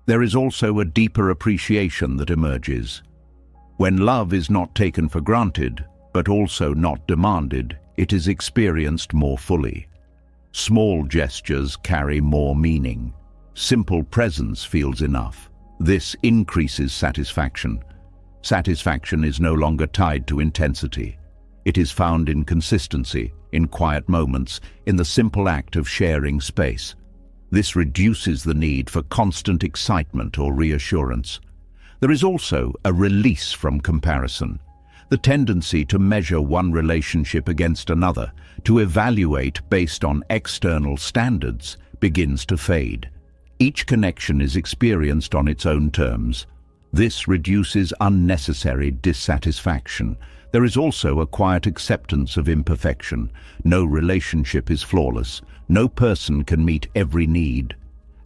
There is also a deeper appreciation that emerges. When love is not taken for granted, but also not demanded, it is experienced more fully. Small gestures carry more meaning. Simple presence feels enough. This increases satisfaction. Satisfaction is no longer tied to intensity. It is found in consistency, in quiet moments, in the simple act of sharing space. This reduces the need for constant excitement or reassurance. There is also a release from comparison. The tendency to measure one relationship against another, to evaluate based on external standards, begins to fade. Each connection is experienced on its own terms. This reduces unnecessary dissatisfaction. There is also a quiet acceptance of imperfection. No relationship is flawless. No person can meet every need.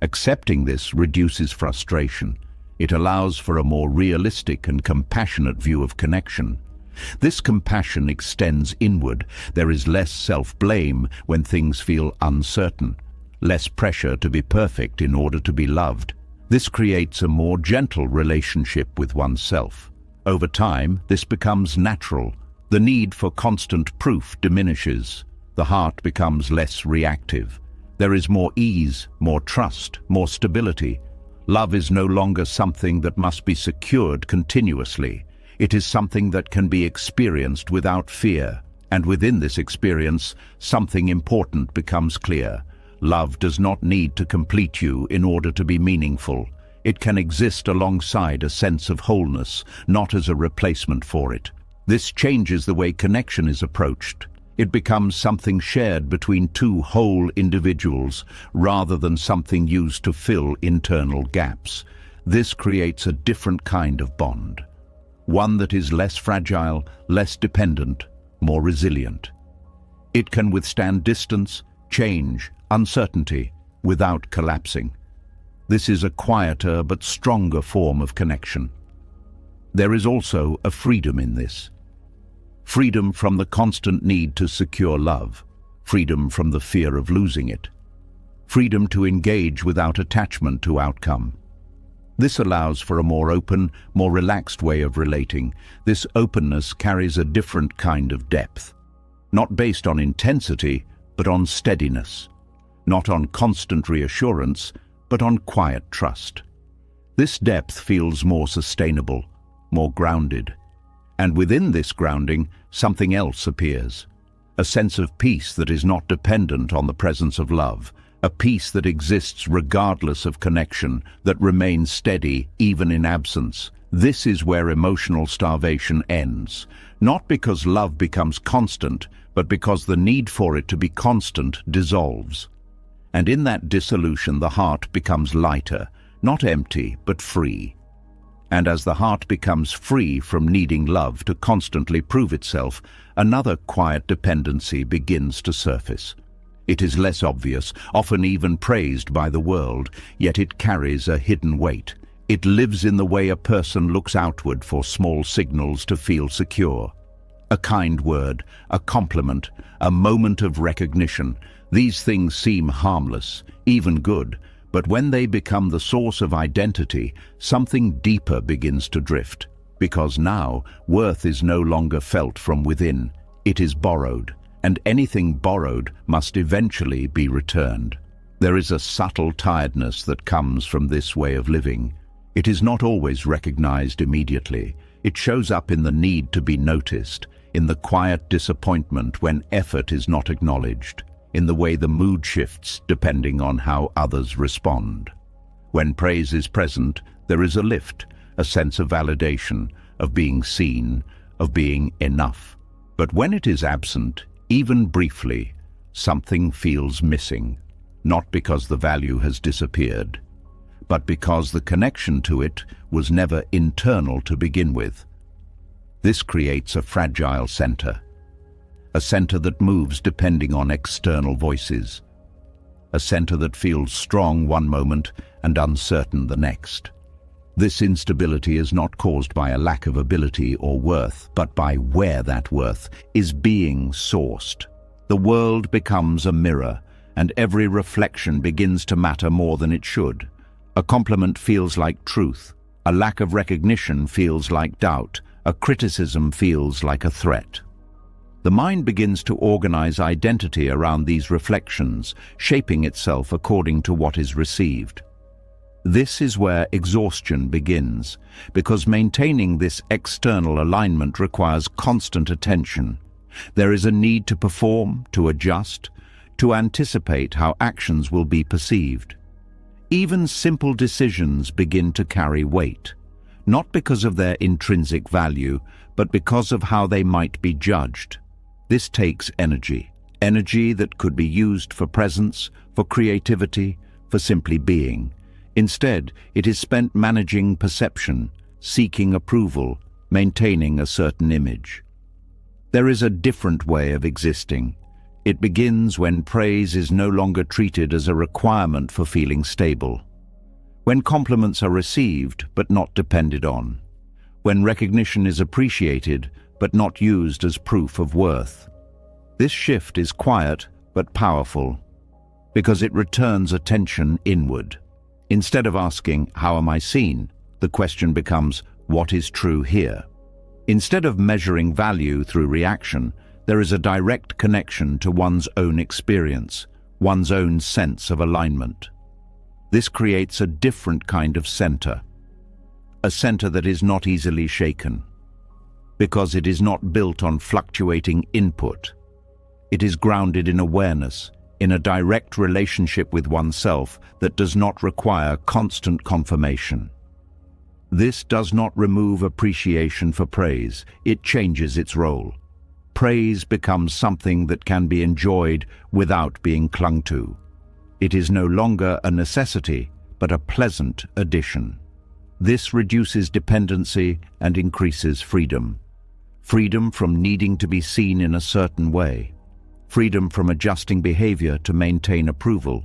Accepting this reduces frustration. It allows for a more realistic and compassionate view of connection. This compassion extends inward. There is less self-blame when things feel uncertain, less pressure to be perfect in order to be loved. This creates a more gentle relationship with oneself. Over time, this becomes natural. The need for constant proof diminishes. The heart becomes less reactive. There is more ease, more trust, more stability. Love is no longer something that must be secured continuously. It is something that can be experienced without fear. And within this experience, something important becomes clear. Love does not need to complete you in order to be meaningful. It can exist alongside a sense of wholeness, not as a replacement for it. This changes the way connection is approached. It becomes something shared between two whole individuals, rather than something used to fill internal gaps. This creates a different kind of bond. One that is less fragile, less dependent, more resilient. It can withstand distance, change, uncertainty, without collapsing. This is a quieter but stronger form of connection. There is also a freedom in this. Freedom from the constant need to secure love. Freedom from the fear of losing it. Freedom to engage without attachment to outcome. This allows for a more open, more relaxed way of relating. This openness carries a different kind of depth. Not based on intensity, but on steadiness. Not on constant reassurance, but on quiet trust. This depth feels more sustainable, more grounded. And within this grounding, something else appears. A sense of peace that is not dependent on the presence of love. A peace that exists regardless of connection, that remains steady even in absence. This is where emotional starvation ends. Not because love becomes constant, but because the need for it to be constant dissolves. And in that dissolution, the heart becomes lighter, not empty, but free. And as the heart becomes free from needing love to constantly prove itself, another quiet dependency begins to surface. It is less obvious, often even praised by the world, yet it carries a hidden weight. It lives in the way a person looks outward for small signals to feel secure. A kind word, a compliment, a moment of recognition. These things seem harmless, even good, but when they become the source of identity, something deeper begins to drift. Because now, worth is no longer felt from within. It is borrowed, and anything borrowed must eventually be returned. There is a subtle tiredness that comes from this way of living. It is not always recognized immediately. It shows up in the need to be noticed, in the quiet disappointment when effort is not acknowledged. in the way the mood shifts depending on how others respond. When praise is present, there is a lift, a sense of validation, of being seen, of being enough. But when it is absent, even briefly, something feels missing, not because the value has disappeared, but because the connection to it was never internal to begin with. This creates a fragile center, a center that moves depending on external voices, a center that feels strong one moment and uncertain the next. This instability is not caused by a lack of ability or worth, but by where that worth is being sourced. The world becomes a mirror, and every reflection begins to matter more than it should. A compliment feels like truth, a lack of recognition feels like doubt, a criticism feels like a threat. The mind begins to organize identity around these reflections, shaping itself according to what is received. This is where exhaustion begins, because maintaining this external alignment requires constant attention. There is a need to perform, to adjust, to anticipate how actions will be perceived. Even simple decisions begin to carry weight, not because of their intrinsic value, but because of how they might be judged. This takes energy that could be used for presence, for creativity, for simply being. Instead, it is spent managing perception, seeking approval, maintaining a certain image. There is a different way of existing. It begins when praise is no longer treated as a requirement for feeling stable. When compliments are received but not depended on. When recognition is appreciated but not used as proof of worth. This shift is quiet but powerful because it returns attention inward. Instead of asking, "How am I seen?" the question becomes, "What is true here?" Instead of measuring value through reaction, there is a direct connection to one's own experience, one's own sense of alignment. This creates a different kind of center, a center that is not easily shaken, because it is not built on fluctuating input. It is grounded in awareness, in a direct relationship with oneself that does not require constant confirmation. This does not remove appreciation for praise, it changes its role. Praise becomes something that can be enjoyed without being clung to. It is no longer a necessity, but a pleasant addition. This reduces dependency and increases freedom. Freedom from needing to be seen in a certain way. Freedom from adjusting behavior to maintain approval.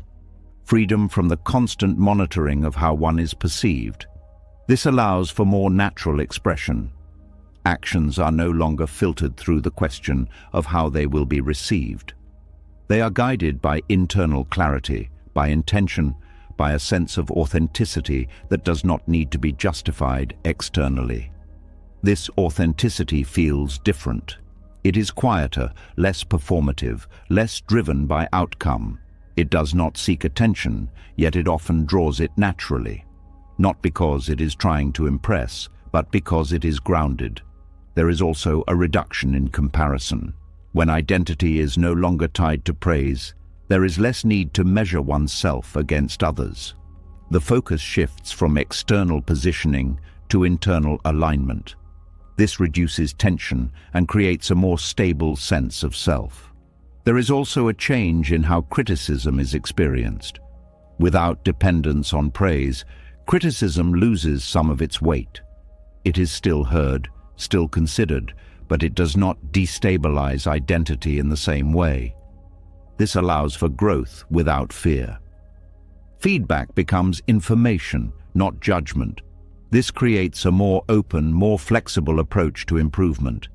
Freedom from the constant monitoring of how one is perceived. This allows for more natural expression. Actions are no longer filtered through the question of how they will be received. They are guided by internal clarity, by intention, by a sense of authenticity that does not need to be justified externally. This authenticity feels different. It is quieter, less performative, less driven by outcome. It does not seek attention, yet it often draws it naturally. Not because it is trying to impress, but because it is grounded. There is also a reduction in comparison. When identity is no longer tied to praise, there is less need to measure oneself against others. The focus shifts from external positioning to internal alignment. This reduces tension and creates a more stable sense of self. There is also a change in how criticism is experienced. Without dependence on praise, criticism loses some of its weight. It is still heard, still considered, but it does not destabilize identity in the same way. This allows for growth without fear. Feedback becomes information, not judgment. This creates a more open, more flexible approach to improvement.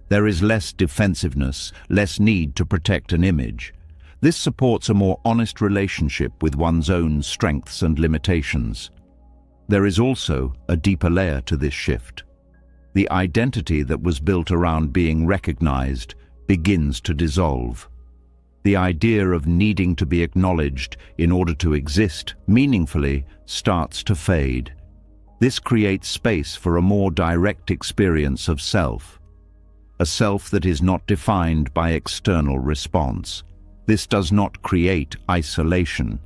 There is less defensiveness, less need to protect an image. This supports a more honest relationship with one's own strengths and limitations. There is also a deeper layer to this shift. The identity that was built around being recognized begins to dissolve. The idea of needing to be acknowledged in order to exist meaningfully starts to fade. This creates space for a more direct experience of self, a self that is not defined by external response. This does not create isolation.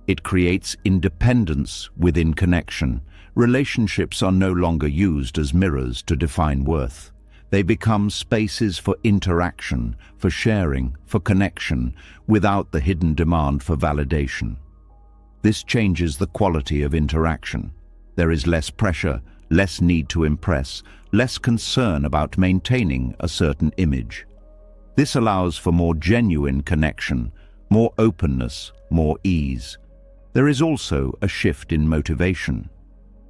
It creates independence within connection. Relationships are no longer used as mirrors to define worth. They become spaces for interaction, for sharing, for connection, without the hidden demand for validation. This changes the quality of interaction. There is less pressure, less need to impress, less concern about maintaining a certain image. This allows for more genuine connection, more openness, more ease. There is also a shift in motivation.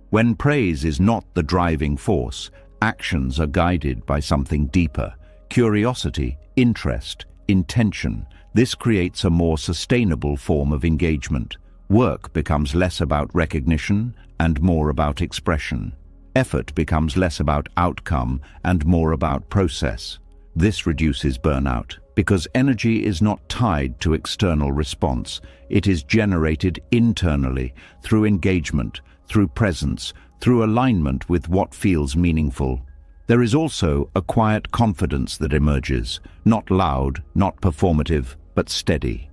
When praise is not the driving force, actions are guided by something deeper: curiosity, interest, intention. This creates a more sustainable form of engagement. Work becomes less about recognition and more about expression. Effort becomes less about outcome and more about process. This reduces burnout because energy is not tied to external response. It is generated internally through engagement, through presence, through alignment with what feels meaningful. There is also a quiet confidence that emerges, not loud, not performative, but steady.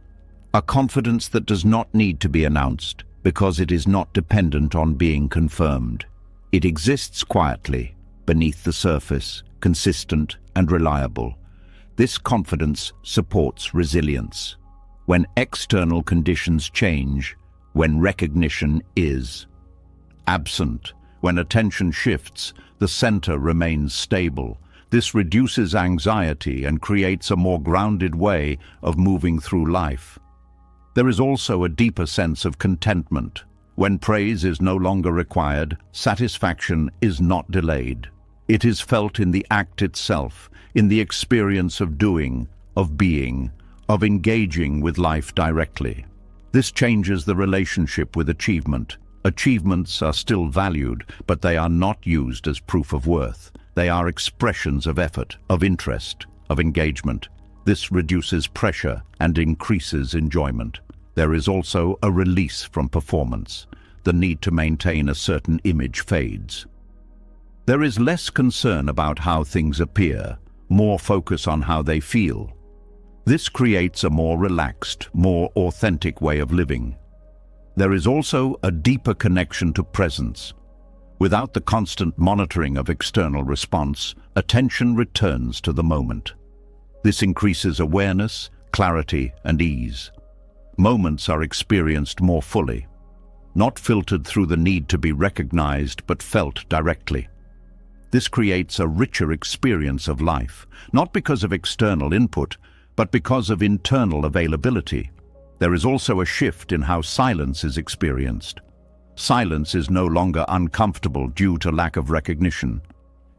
A confidence that does not need to be announced because it is not dependent on being confirmed. It exists quietly, beneath the surface, consistent and reliable. This confidence supports resilience. When external conditions change, when recognition is absent, when attention shifts, the center remains stable. This reduces anxiety and creates a more grounded way of moving through life. There is also a deeper sense of contentment. When praise is no longer required, satisfaction is not delayed. It is felt in the act itself, in the experience of doing, of being, of engaging with life directly. This changes the relationship with achievement. Achievements are still valued, but they are not used as proof of worth. They are expressions of effort, of interest, of engagement. This reduces pressure and increases enjoyment. There is also a release from performance. The need to maintain a certain image fades. There is less concern about how things appear, more focus on how they feel. This creates a more relaxed, more authentic way of living. There is also a deeper connection to presence. Without the constant monitoring of external response, attention returns to the moment. This increases awareness, clarity, and ease. Moments are experienced more fully, not filtered through the need to be recognized but felt directly. This creates a richer experience of life, not because of external input, but because of internal availability. There is also a shift in how silence is experienced. Silence is no longer uncomfortable due to lack of recognition.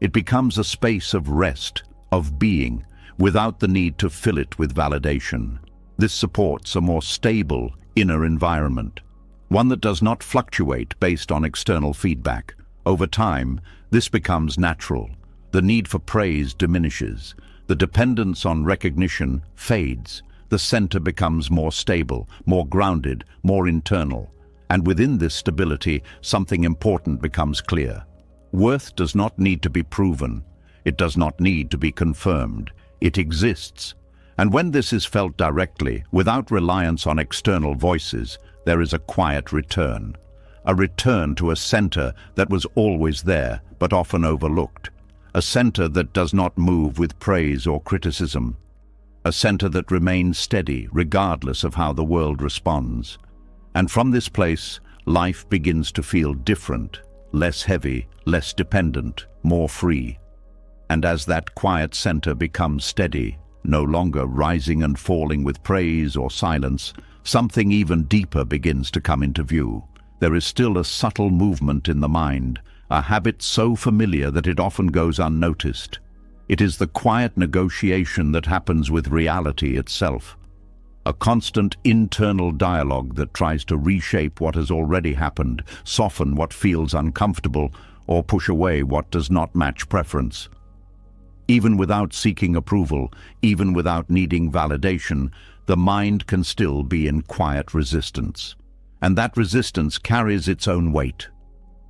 It becomes a space of rest, of being, without the need to fill it with validation. This supports a more stable inner environment, one that does not fluctuate based on external feedback. Over time, this becomes natural. The need for praise diminishes. The dependence on recognition fades. The center becomes more stable, more grounded, more internal. And within this stability, something important becomes clear. Worth does not need to be proven. It does not need to be confirmed. It exists. And when this is felt directly, without reliance on external voices, there is a quiet return. A return to a center that was always there, but often overlooked. A center that does not move with praise or criticism. A center that remains steady, regardless of how the world responds. And from this place, life begins to feel different, less heavy, less dependent, more free. And as that quiet center becomes steady, no longer rising and falling with praise or silence, something even deeper begins to come into view. There is still a subtle movement in the mind, a habit so familiar that it often goes unnoticed. It is the quiet negotiation that happens with reality itself. A constant internal dialogue that tries to reshape what has already happened, soften what feels uncomfortable, or push away what does not match preference. Even without seeking approval, even without needing validation, the mind can still be in quiet resistance. And that resistance carries its own weight.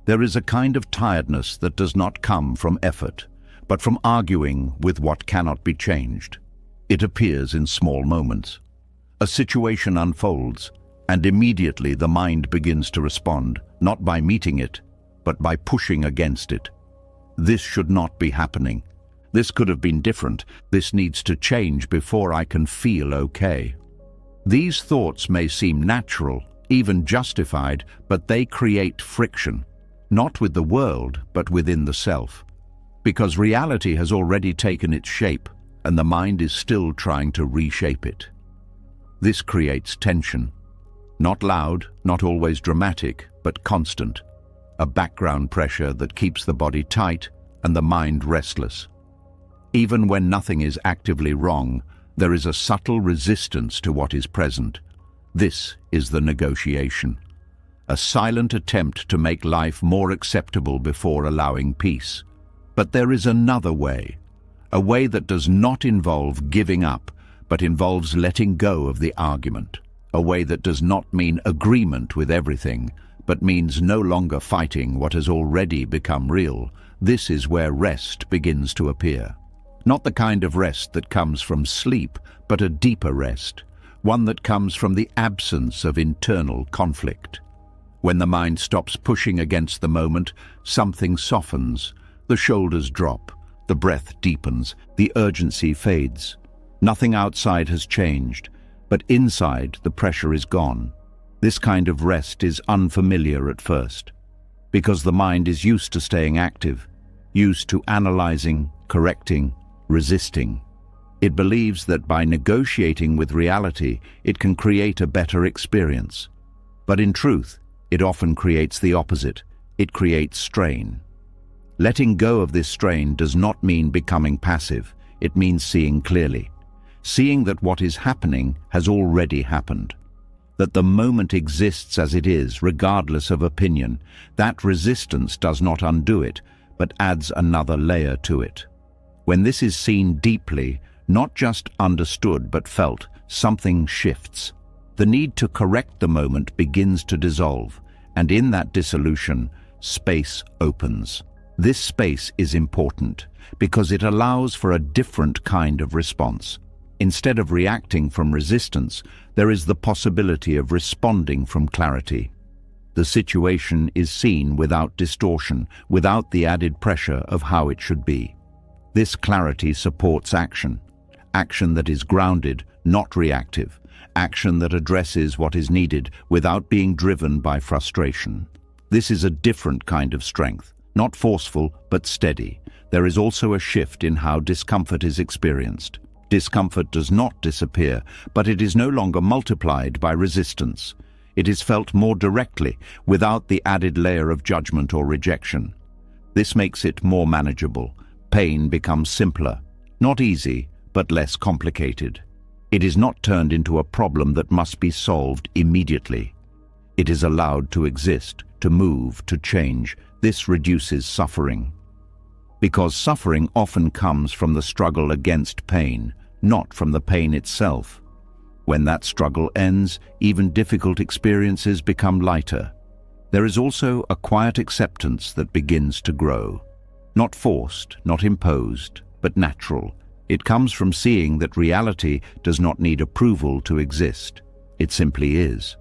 There is a kind of tiredness that does not come from effort, but from arguing with what cannot be changed. It appears in small moments. A situation unfolds, and immediately the mind begins to respond, not by meeting it, but by pushing against it. This should not be happening. This could have been different. This needs to change before I can feel okay. These thoughts may seem natural, even justified, but they create friction, not with the world, but within the self. Because reality has already taken its shape, and the mind is still trying to reshape it. This creates tension. Not loud, not always dramatic, but constant. A background pressure that keeps the body tight and the mind restless. Even when nothing is actively wrong, there is a subtle resistance to what is present. This is the negotiation. A silent attempt to make life more acceptable before allowing peace. But there is another way. A way that does not involve giving up, but involves letting go of the argument. A way that does not mean agreement with everything, but means no longer fighting what has already become real. This is where rest begins to appear. Not the kind of rest that comes from sleep, but a deeper rest, one that comes from the absence of internal conflict. When the mind stops pushing against the moment, something softens, the shoulders drop, the breath deepens, the urgency fades. Nothing outside has changed, but inside the pressure is gone. This kind of rest is unfamiliar at first, because the mind is used to staying active, used to analyzing, correcting, resisting. It believes that by negotiating with reality, it can create a better experience. But in truth, it often creates the opposite. It creates strain. Letting go of this strain does not mean becoming passive. It means seeing clearly. Seeing that what is happening has already happened. That the moment exists as it is, regardless of opinion. That resistance does not undo it, but adds another layer to it. When this is seen deeply, not just understood but felt, something shifts. The need to correct the moment begins to dissolve, and in that dissolution, space opens. This space is important because it allows for a different kind of response. Instead of reacting from resistance, there is the possibility of responding from clarity. The situation is seen without distortion, without the added pressure of how it should be. This clarity supports action. Action that is grounded, not reactive. Action that addresses what is needed without being driven by frustration. This is a different kind of strength, not forceful but steady. There is also a shift in how discomfort is experienced. Discomfort does not disappear, but it is no longer multiplied by resistance. It is felt more directly, without the added layer of judgment or rejection. This makes it more manageable. Pain becomes simpler, not easy, but less complicated. It is not turned into a problem that must be solved immediately. It is allowed to exist, to move, to change. This reduces suffering. Because suffering often comes from the struggle against pain, not from the pain itself. When that struggle ends, even difficult experiences become lighter. There is also a quiet acceptance that begins to grow. Not forced, not imposed, but natural. It comes from seeing that reality does not need approval to exist. It simply is.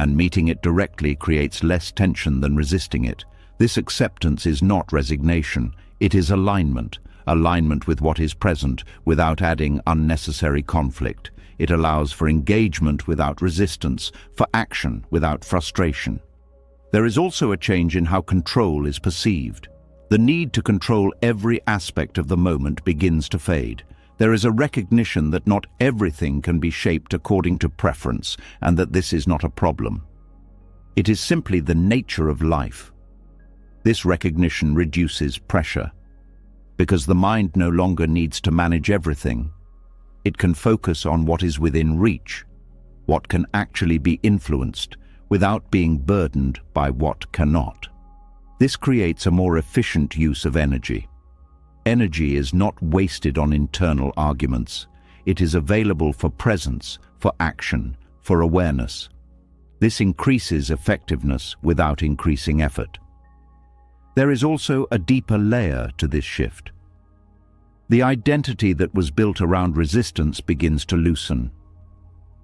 And meeting it directly creates less tension than resisting it. This acceptance is not resignation. It is alignment. Alignment with what is present without adding unnecessary conflict. It allows for engagement without resistance, for action without frustration. There is also a change in how control is perceived. The need to control every aspect of the moment begins to fade. There is a recognition that not everything can be shaped according to preference, and that this is not a problem. It is simply the nature of life. This recognition reduces pressure. Because the mind no longer needs to manage everything. It can focus on what is within reach, what can actually be influenced, without being burdened by what cannot. This creates a more efficient use of energy. Energy is not wasted on internal arguments. It is available for presence, for action, for awareness. This increases effectiveness without increasing effort. There is also a deeper layer to this shift. The identity that was built around resistance begins to loosen.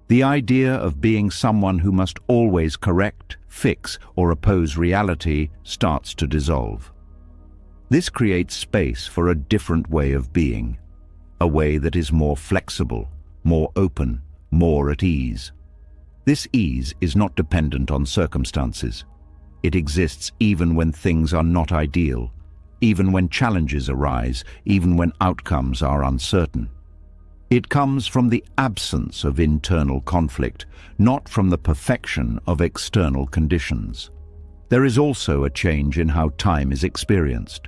The idea of being someone who must always correct, fix, or oppose reality starts to dissolve. This creates space for a different way of being, a way that is more flexible, more open, more at ease. This ease is not dependent on circumstances. It exists even when things are not ideal, even when challenges arise, even when outcomes are uncertain. It comes from the absence of internal conflict, not from the perfection of external conditions. There is also a change in how time is experienced.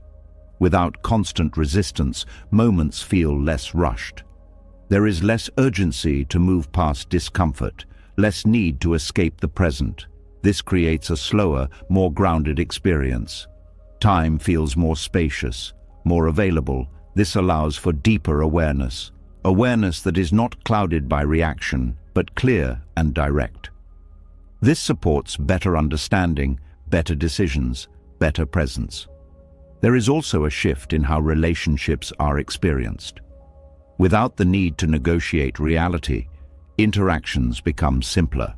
Without constant resistance, moments feel less rushed. There is less urgency to move past discomfort, less need to escape the present. This creates a slower, more grounded experience. Time feels more spacious, more available. This allows for deeper awareness. Awareness that is not clouded by reaction, but clear and direct. This supports better understanding, better decisions, better presence. There is also a shift in how relationships are experienced. Without the need to negotiate reality, interactions become simpler.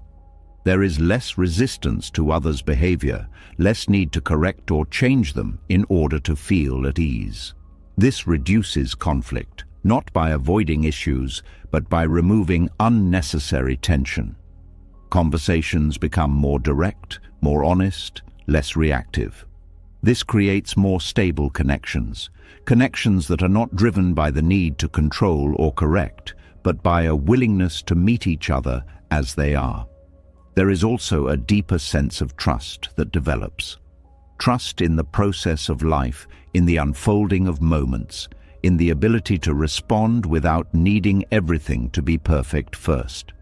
There is less resistance to others' behavior, less need to correct or change them in order to feel at ease. This reduces conflict, not by avoiding issues, but by removing unnecessary tension. Conversations become more direct, more honest, less reactive. This creates more stable connections, connections that are not driven by the need to control or correct, but by a willingness to meet each other as they are. There is also a deeper sense of trust that develops. Trust in the process of life, in the unfolding of moments, in the ability to respond without needing everything to be perfect first.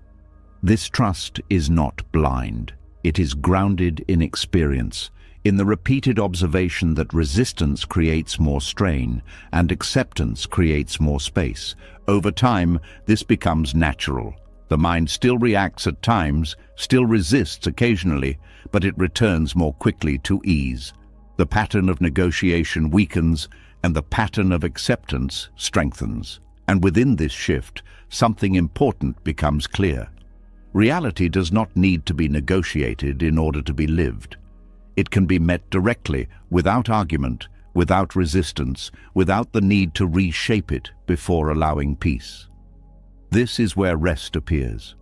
This trust is not blind. It is grounded in experience, in the repeated observation that resistance creates more strain and acceptance creates more space. Over time, this becomes natural. The mind still reacts at times, still resists occasionally, but it returns more quickly to ease. The pattern of negotiation weakens, and the pattern of acceptance strengthens. And within this shift, something important becomes clear. Reality does not need to be negotiated in order to be lived. It can be met directly, without argument, without resistance, without the need to reshape it before allowing peace. This is where rest appears,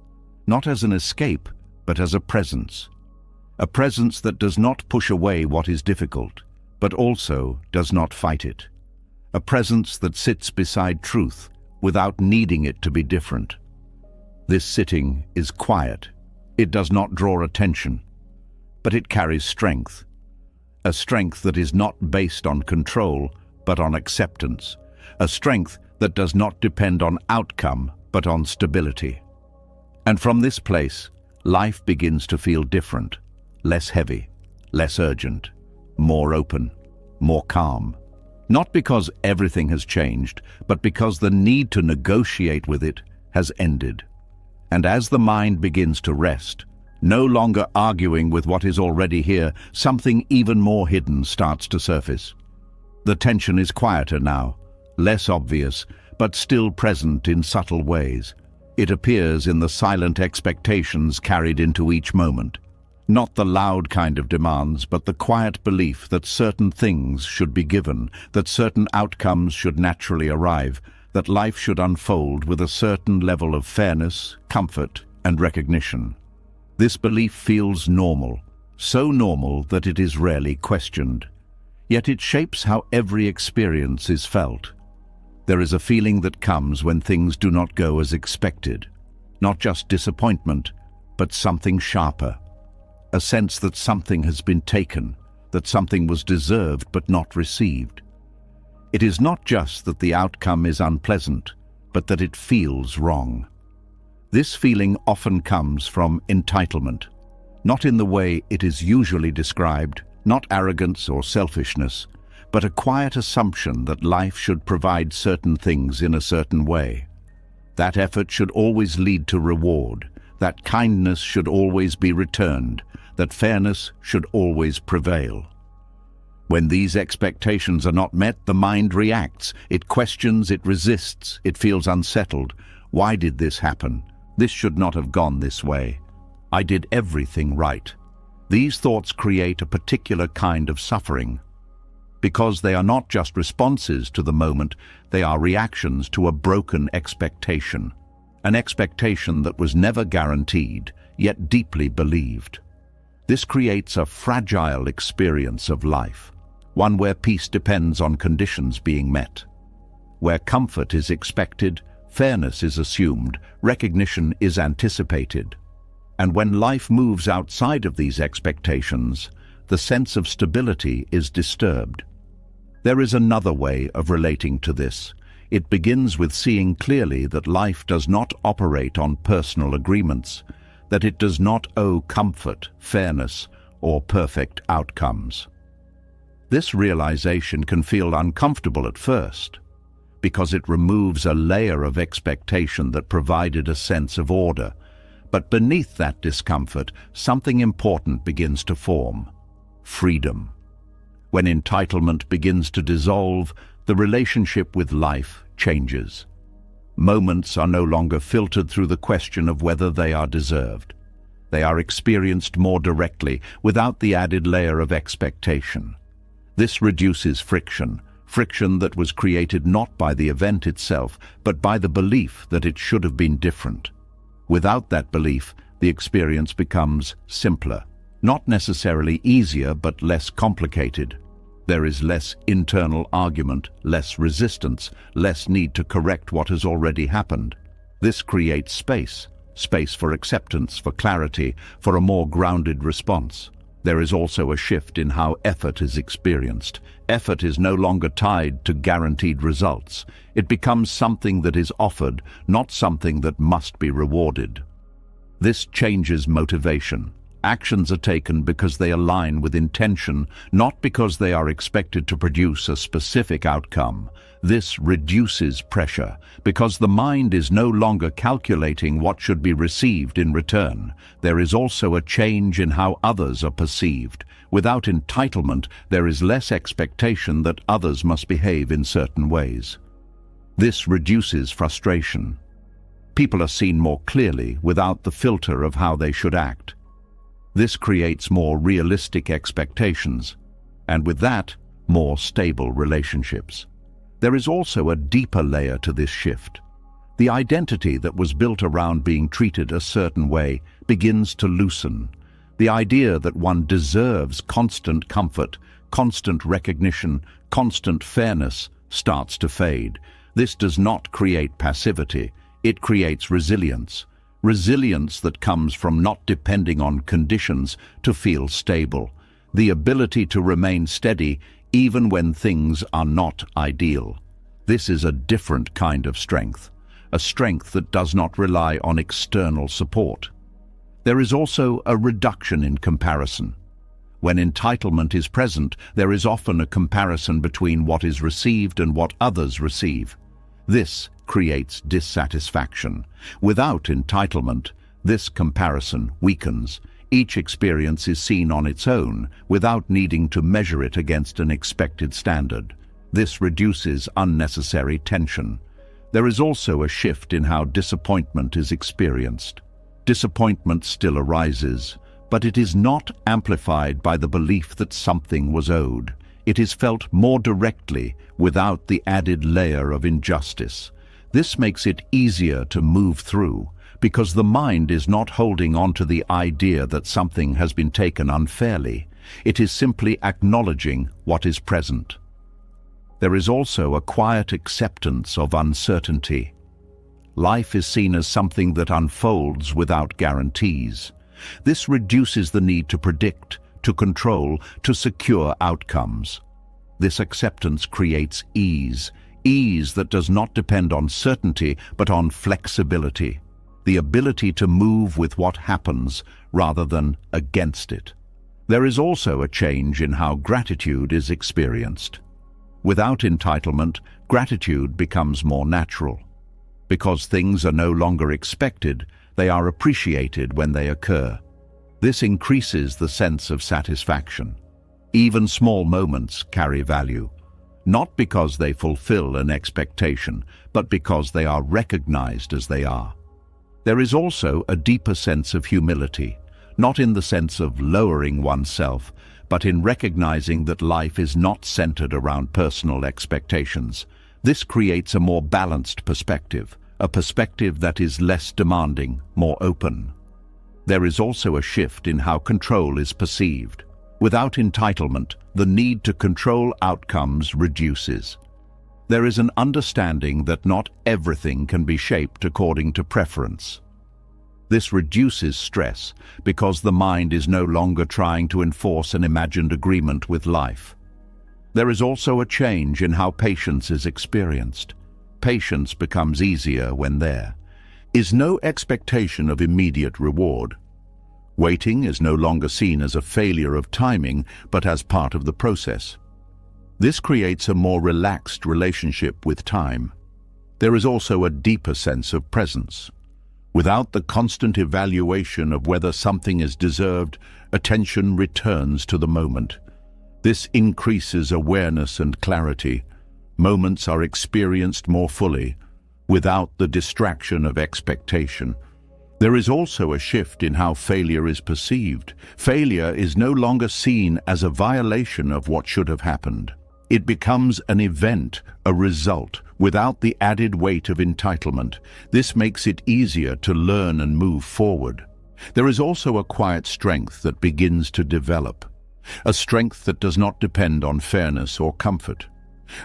not as an escape, but as a presence that does not push away what is difficult, but also does not fight it. A presence that sits beside truth without needing it to be different. This sitting is quiet. It does not draw attention, but it carries strength. A strength that is not based on control, but on acceptance. A strength that does not depend on outcome, but on stability. And from this place, life begins to feel different, less heavy, less urgent, more open, more calm. Not because everything has changed, but because the need to negotiate with it has ended. And as the mind begins to rest, no longer arguing with what is already here, something even more hidden starts to surface. The tension is quieter now, less obvious, but still present in subtle ways. It appears in the silent expectations carried into each moment. Not the loud kind of demands, but the quiet belief that certain things should be given, that certain outcomes should naturally arrive, that life should unfold with a certain level of fairness, comfort, and recognition. This belief feels normal, so normal that it is rarely questioned. Yet it shapes how every experience is felt. There is a feeling that comes when things do not go as expected. Not just disappointment, but something sharper. A sense that something has been taken, that something was deserved but not received. It is not just that the outcome is unpleasant, but that it feels wrong. This feeling often comes from entitlement, not in the way it is usually described, not arrogance or selfishness, but a quiet assumption that life should provide certain things in a certain way. That effort should always lead to reward, that kindness should always be returned, that fairness should always prevail. When these expectations are not met, the mind reacts. It questions, it resists, it feels unsettled. Why did this happen? This should not have gone this way. I did everything right. These thoughts create a particular kind of suffering, because they are not just responses to the moment, they are reactions to a broken expectation, an expectation that was never guaranteed, yet deeply believed. This creates a fragile experience of life, one where peace depends on conditions being met. Where comfort is expected, fairness is assumed, recognition is anticipated. And when life moves outside of these expectations, the sense of stability is disturbed. There is another way of relating to this. It begins with seeing clearly that life does not operate on personal agreements, that it does not owe comfort, fairness, or perfect outcomes. This realization can feel uncomfortable at first, because it removes a layer of expectation that provided a sense of order. But beneath that discomfort, something important begins to form: freedom. When entitlement begins to dissolve, the relationship with life changes. Moments are no longer filtered through the question of whether they are deserved. They are experienced more directly, without the added layer of expectation. This reduces friction that was created not by the event itself, but by the belief that it should have been different. Without that belief, the experience becomes simpler. Not necessarily easier, but less complicated. There is less internal argument, less resistance, less need to correct what has already happened. This creates space for acceptance, for clarity, for a more grounded response. There is also a shift in how effort is experienced. Effort is no longer tied to guaranteed results. It becomes something that is offered, not something that must be rewarded. This changes motivation. Actions are taken because they align with intention, not because they are expected to produce a specific outcome. This reduces pressure, because the mind is no longer calculating what should be received in return. There is also a change in how others are perceived. Without entitlement, there is less expectation that others must behave in certain ways. This reduces frustration. People are seen more clearly without the filter of how they should act. This creates more realistic expectations, and with that, more stable relationships. There is also a deeper layer to this shift. The identity that was built around being treated a certain way begins to loosen. The idea that one deserves constant comfort, constant recognition, constant fairness starts to fade. This does not create passivity, it creates resilience. Resilience that comes from not depending on conditions to feel stable. The ability to remain steady even when things are not ideal. This is a different kind of strength, a strength that does not rely on external support. There is also a reduction in comparison. When entitlement is present, there is often a comparison between what is received and what others receive. This creates dissatisfaction. Without entitlement, this comparison weakens. Each experience is seen on its own, without needing to measure it against an expected standard. This reduces unnecessary tension. There is also a shift in how disappointment is experienced. Disappointment still arises, but it is not amplified by the belief that something was owed. It is felt more directly, without the added layer of injustice. This makes it easier to move through, because the mind is not holding on to the idea that something has been taken unfairly. It is simply acknowledging what is present. There is also a quiet acceptance of uncertainty. Life is seen as something that unfolds without guarantees. This reduces the need to predict, to control, to secure outcomes. This acceptance creates ease that does not depend on certainty but on flexibility, the ability to move with what happens rather than against it. There is also a change in how gratitude is experienced. Without entitlement, gratitude becomes more natural. Because things are no longer expected, they are appreciated when they occur. This increases the sense of satisfaction. Even small moments carry value, not because they fulfill an expectation, but because they are recognized as they are. There is also a deeper sense of humility, not in the sense of lowering oneself, but in recognizing that life is not centered around personal expectations. This creates a more balanced perspective, a perspective that is less demanding, more open. There is also a shift in how control is perceived. Without entitlement, the need to control outcomes reduces. There is an understanding that not everything can be shaped according to preference. This reduces stress because the mind is no longer trying to enforce an imagined agreement with life. There is also a change in how patience is experienced. Patience becomes easier when there is no expectation of immediate reward. Waiting is no longer seen as a failure of timing, but as part of the process. This creates a more relaxed relationship with time. There is also a deeper sense of presence. Without the constant evaluation of whether something is deserved, attention returns to the moment. This increases awareness and clarity. Moments are experienced more fully, without the distraction of expectation. There is also a shift in how failure is perceived. Failure is no longer seen as a violation of what should have happened. It becomes an event, a result, without the added weight of entitlement. This makes it easier to learn and move forward. There is also a quiet strength that begins to develop. A strength that does not depend on fairness or comfort.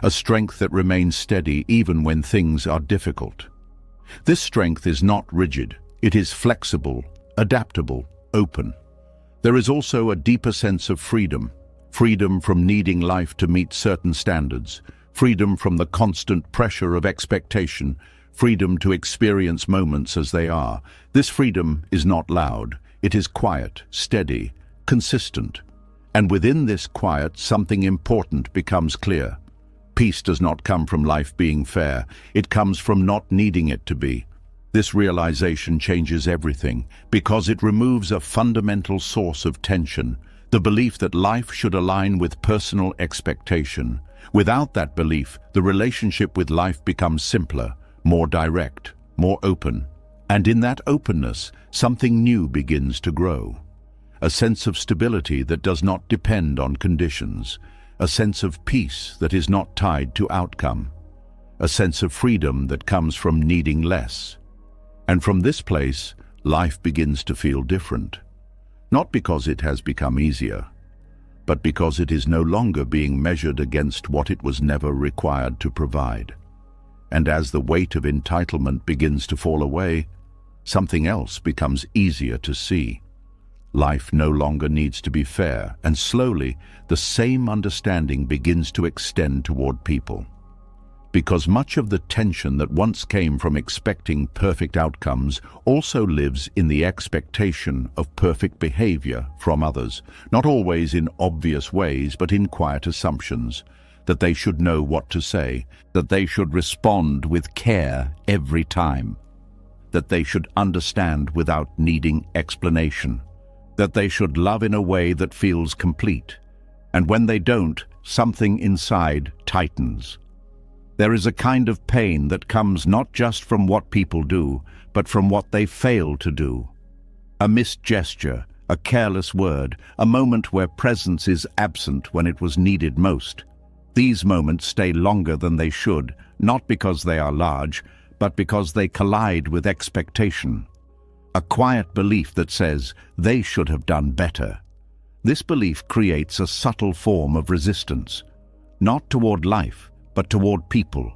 A strength that remains steady even when things are difficult. This strength is not rigid. It is flexible, adaptable, open. There is also a deeper sense of freedom. Freedom from needing life to meet certain standards. Freedom from the constant pressure of expectation. Freedom to experience moments as they are. This freedom is not loud. It is quiet, steady, consistent. And within this quiet, something important becomes clear. Peace does not come from life being fair. It comes from not needing it to be. This realization changes everything because it removes a fundamental source of tension, the belief that life should align with personal expectation. Without that belief, the relationship with life becomes simpler, more direct, more open. And in that openness, something new begins to grow. A sense of stability that does not depend on conditions. A sense of peace that is not tied to outcome. A sense of freedom that comes from needing less. And from this place, life begins to feel different. Not because it has become easier, but because it is no longer being measured against what it was never required to provide. And as the weight of entitlement begins to fall away, something else becomes easier to see. Life no longer needs to be fair, and slowly, the same understanding begins to extend toward people. Because much of the tension that once came from expecting perfect outcomes also lives in the expectation of perfect behavior from others, not always in obvious ways, but in quiet assumptions, that they should know what to say, that they should respond with care every time, that they should understand without needing explanation, that they should love in a way that feels complete, and when they don't, something inside tightens. There is a kind of pain that comes not just from what people do, but from what they fail to do. A missed gesture, a careless word, a moment where presence is absent when it was needed most. These moments stay longer than they should, not because they are large, but because they collide with expectation. A quiet belief that says, they should have done better. This belief creates a subtle form of resistance, not toward life, but toward people.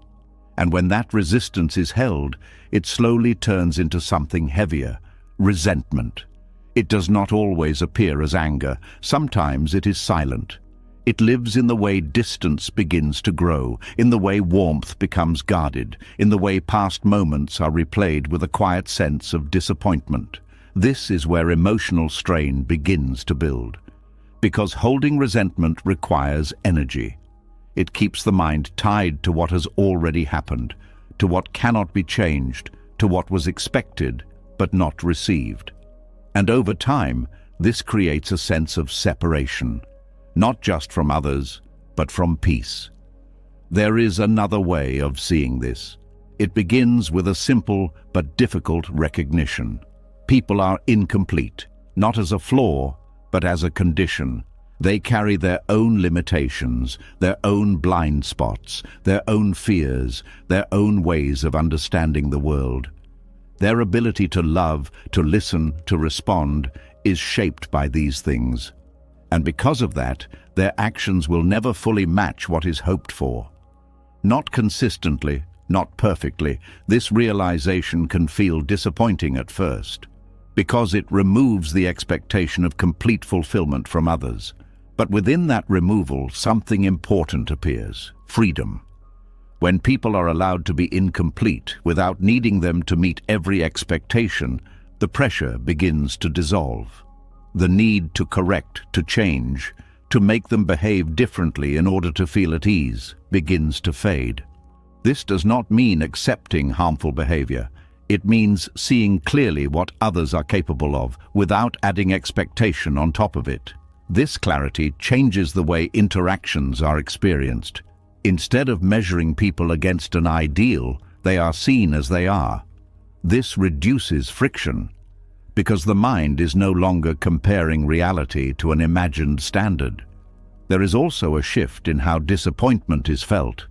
And when that resistance is held, it slowly turns into something heavier, resentment. It does not always appear as anger. Sometimes it is silent. It lives in the way distance begins to grow, in the way warmth becomes guarded, in the way past moments are replayed with a quiet sense of disappointment. This is where emotional strain begins to build. Because holding resentment requires energy. It keeps the mind tied to what has already happened, to what cannot be changed, to what was expected but not received. And over time, this creates a sense of separation, not just from others, but from peace. There is another way of seeing this. It begins with a simple but difficult recognition. People are incomplete, not as a flaw, but as a condition. They carry their own limitations, their own blind spots, their own fears, their own ways of understanding the world. Their ability to love, to listen, to respond, is shaped by these things. And because of that, their actions will never fully match what is hoped for. Not consistently, not perfectly. This realization can feel disappointing at first, because it removes the expectation of complete fulfillment from others. But within that removal, something important appears: freedom. When people are allowed to be incomplete without needing them to meet every expectation, the pressure begins to dissolve. The need to correct, to change, to make them behave differently in order to feel at ease, begins to fade. This does not mean accepting harmful behavior. It means seeing clearly what others are capable of without adding expectation on top of it. This clarity changes the way interactions are experienced. Instead of measuring people against an ideal, they are seen as they are. This reduces friction, because the mind is no longer comparing reality to an imagined standard. There is also a shift in how disappointment is felt.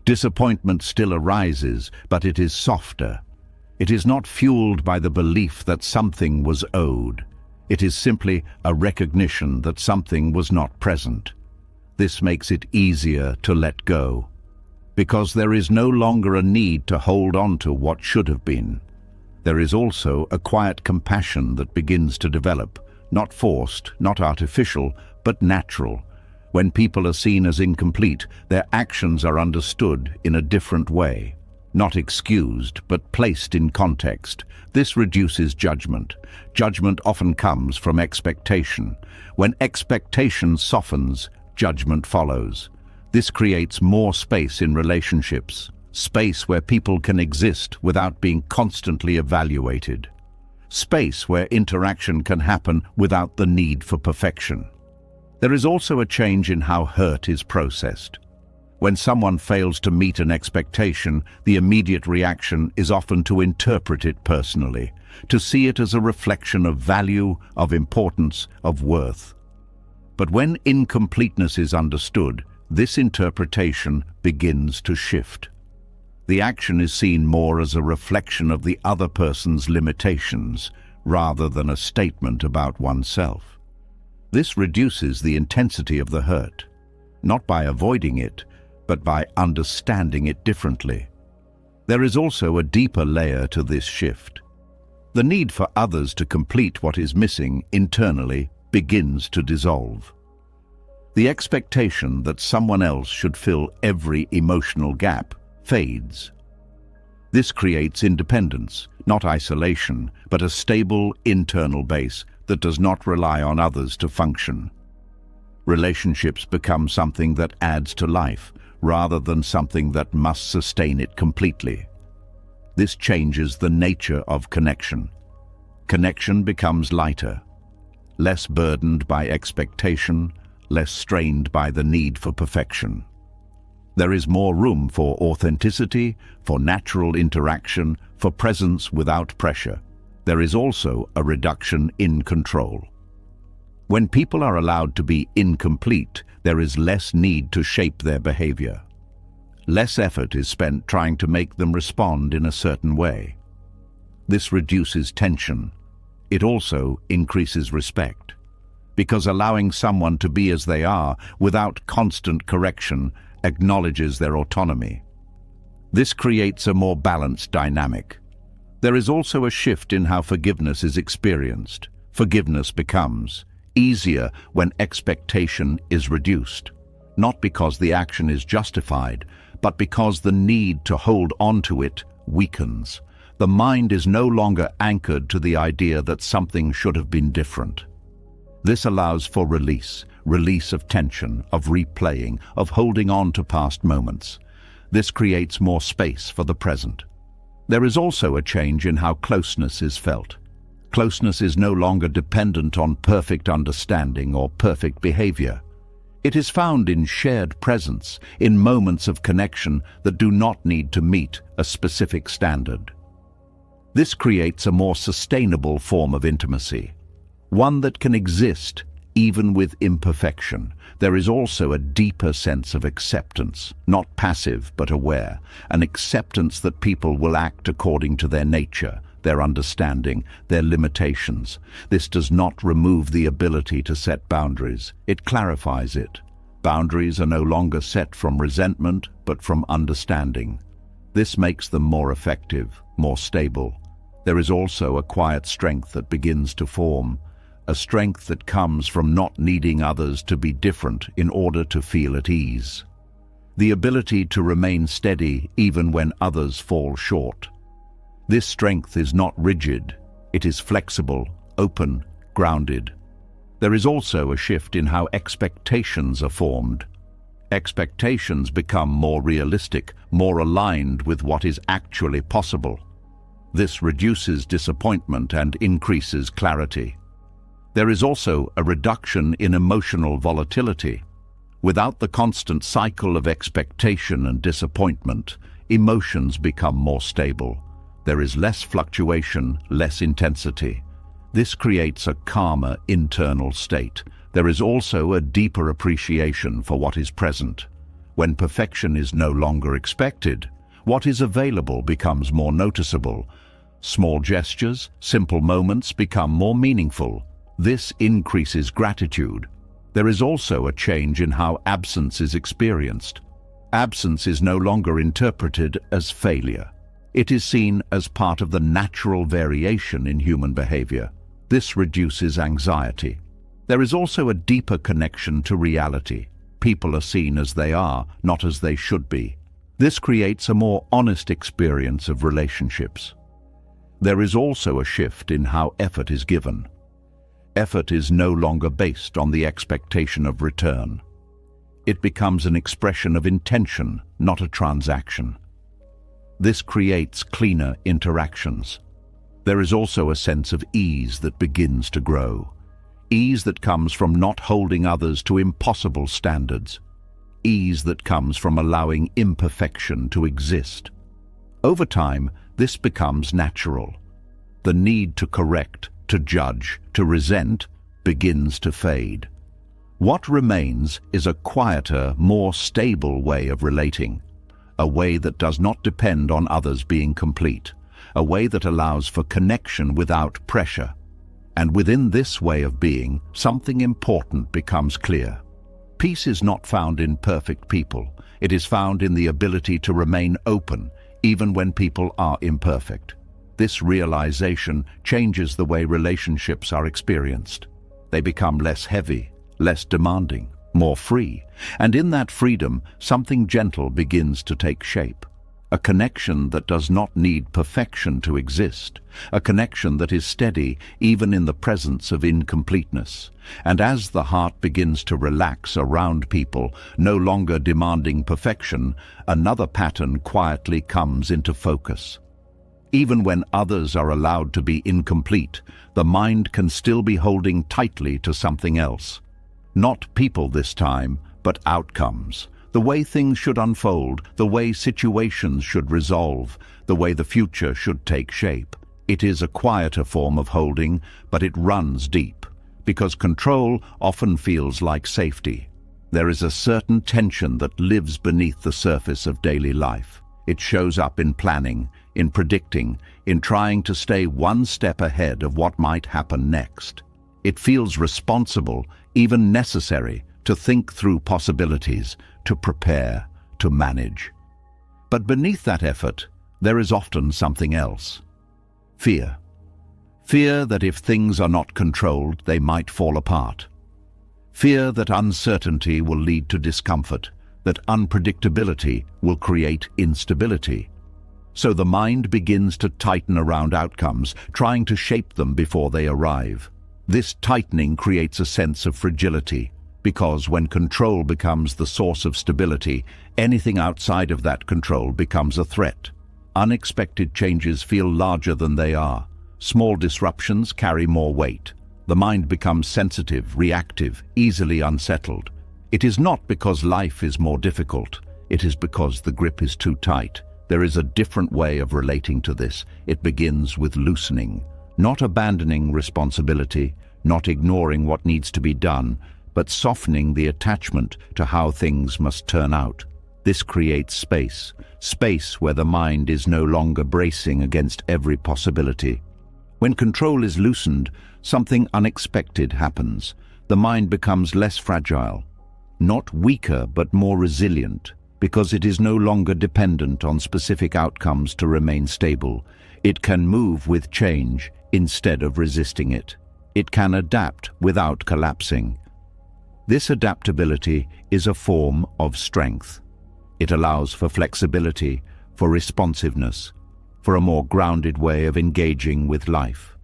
Disappointment still arises, but it is softer. It is not fueled by the belief that something was owed. It is simply a recognition that something was not present. This makes it easier to let go, because there is no longer a need to hold on to what should have been. There is also a quiet compassion that begins to develop, not forced, not artificial, but natural. When people are seen as incomplete, their actions are understood in a different way. Not excused, but placed in context. This reduces judgment. Judgment often comes from expectation. When expectation softens, judgment follows. This creates more space in relationships, space where people can exist without being constantly evaluated, space where interaction can happen without the need for perfection. There is also a change in how hurt is processed. When someone fails to meet an expectation, the immediate reaction is often to interpret it personally, to see it as a reflection of value, of importance, of worth. But when incompleteness is understood, this interpretation begins to shift. The action is seen more as a reflection of the other person's limitations, rather than a statement about oneself. This reduces the intensity of the hurt, not by avoiding it, but by understanding it differently. There is also a deeper layer to this shift. The need for others to complete what is missing internally begins to dissolve. The expectation that someone else should fill every emotional gap fades. This creates independence, not isolation, but a stable internal base that does not rely on others to function. Relationships become something that adds to life, rather than something that must sustain it completely. This changes the nature of connection. Connection becomes lighter, less burdened by expectation, less strained by the need for perfection. There is more room for authenticity, for natural interaction, for presence without pressure. There is also a reduction in control. When people are allowed to be incomplete, there is less need to shape their behavior. Less effort is spent trying to make them respond in a certain way. This reduces tension. It also increases respect, because allowing someone to be as they are without constant correction acknowledges their autonomy. This creates a more balanced dynamic. There is also a shift in how forgiveness is experienced. Forgiveness becomes easier when expectation is reduced, not because the action is justified, but because the need to hold on to it weakens. The mind is no longer anchored to the idea that something should have been different. This allows for release of tension, of replaying, of holding on to past moments. This creates more space for the present. There is also a change in how closeness is felt. Closeness is no longer dependent on perfect understanding or perfect behavior. It is found in shared presence, in moments of connection that do not need to meet a specific standard. This creates a more sustainable form of intimacy, one that can exist even with imperfection. There is also a deeper sense of acceptance, not passive but aware, an acceptance that people will act according to their nature, their understanding, their limitations. This does not remove the ability to set boundaries. It clarifies it. Boundaries are no longer set from resentment, but from understanding. This makes them more effective, more stable. There is also a quiet strength that begins to form, a strength that comes from not needing others to be different in order to feel at ease. The ability to remain steady even when others fall short. This strength is not rigid, it is flexible, open, grounded. There is also a shift in how expectations are formed. Expectations become more realistic, more aligned with what is actually possible. This reduces disappointment and increases clarity. There is also a reduction in emotional volatility. Without the constant cycle of expectation and disappointment, emotions become more stable. There is less fluctuation, less intensity. This creates a calmer internal state. There is also a deeper appreciation for what is present. When perfection is no longer expected, what is available becomes more noticeable. Small gestures, simple moments become more meaningful. This increases gratitude. There is also a change in how absence is experienced. Absence is no longer interpreted as failure. It is seen as part of the natural variation in human behavior. This reduces anxiety. There is also a deeper connection to reality. People are seen as they are, not as they should be. This creates a more honest experience of relationships. There is also a shift in how effort is given. Effort is no longer based on the expectation of return. It becomes an expression of intention, not a transaction. This creates cleaner interactions. There is also a sense of ease that begins to grow. Ease that comes from not holding others to impossible standards. Ease that comes from allowing imperfection to exist. Over time, this becomes natural. The need to correct, to judge, to resent begins to fade. What remains is a quieter, more stable way of relating, a way that does not depend on others being complete, a way that allows for connection without pressure. And within this way of being, something important becomes clear. Peace is not found in perfect people. It is found in the ability to remain open, even when people are imperfect. This realization changes the way relationships are experienced. They become less heavy, less demanding, more free. And in that freedom, something gentle begins to take shape. A connection that does not need perfection to exist. A connection that is steady even in the presence of incompleteness. And as the heart begins to relax around people, no longer demanding perfection, another pattern quietly comes into focus. Even when others are allowed to be incomplete, the mind can still be holding tightly to something else. Not people this time, but outcomes. The way things should unfold, the way situations should resolve, the way the future should take shape. It is a quieter form of holding, but it runs deep, because control often feels like safety. There is a certain tension that lives beneath the surface of daily life. It shows up in planning, in predicting, in trying to stay one step ahead of what might happen next. It feels responsible, even necessary, to think through possibilities, to prepare, to manage. But beneath that effort, there is often something else. Fear. Fear that if things are not controlled, they might fall apart. Fear that uncertainty will lead to discomfort, that unpredictability will create instability. So the mind begins to tighten around outcomes, trying to shape them before they arrive. This tightening creates a sense of fragility, because when control becomes the source of stability, anything outside of that control becomes a threat. Unexpected changes feel larger than they are. Small disruptions carry more weight. The mind becomes sensitive, reactive, easily unsettled. It is not because life is more difficult. It is because the grip is too tight. There is a different way of relating to this. It begins with loosening, not abandoning responsibility, not ignoring what needs to be done, but softening the attachment to how things must turn out. This creates space, space where the mind is no longer bracing against every possibility. When control is loosened, something unexpected happens. The mind becomes less fragile, not weaker but more resilient, because it is no longer dependent on specific outcomes to remain stable. It can move with change instead of resisting it. It can adapt without collapsing. This adaptability is a form of strength. It allows for flexibility, for responsiveness, for a more grounded way of engaging with life.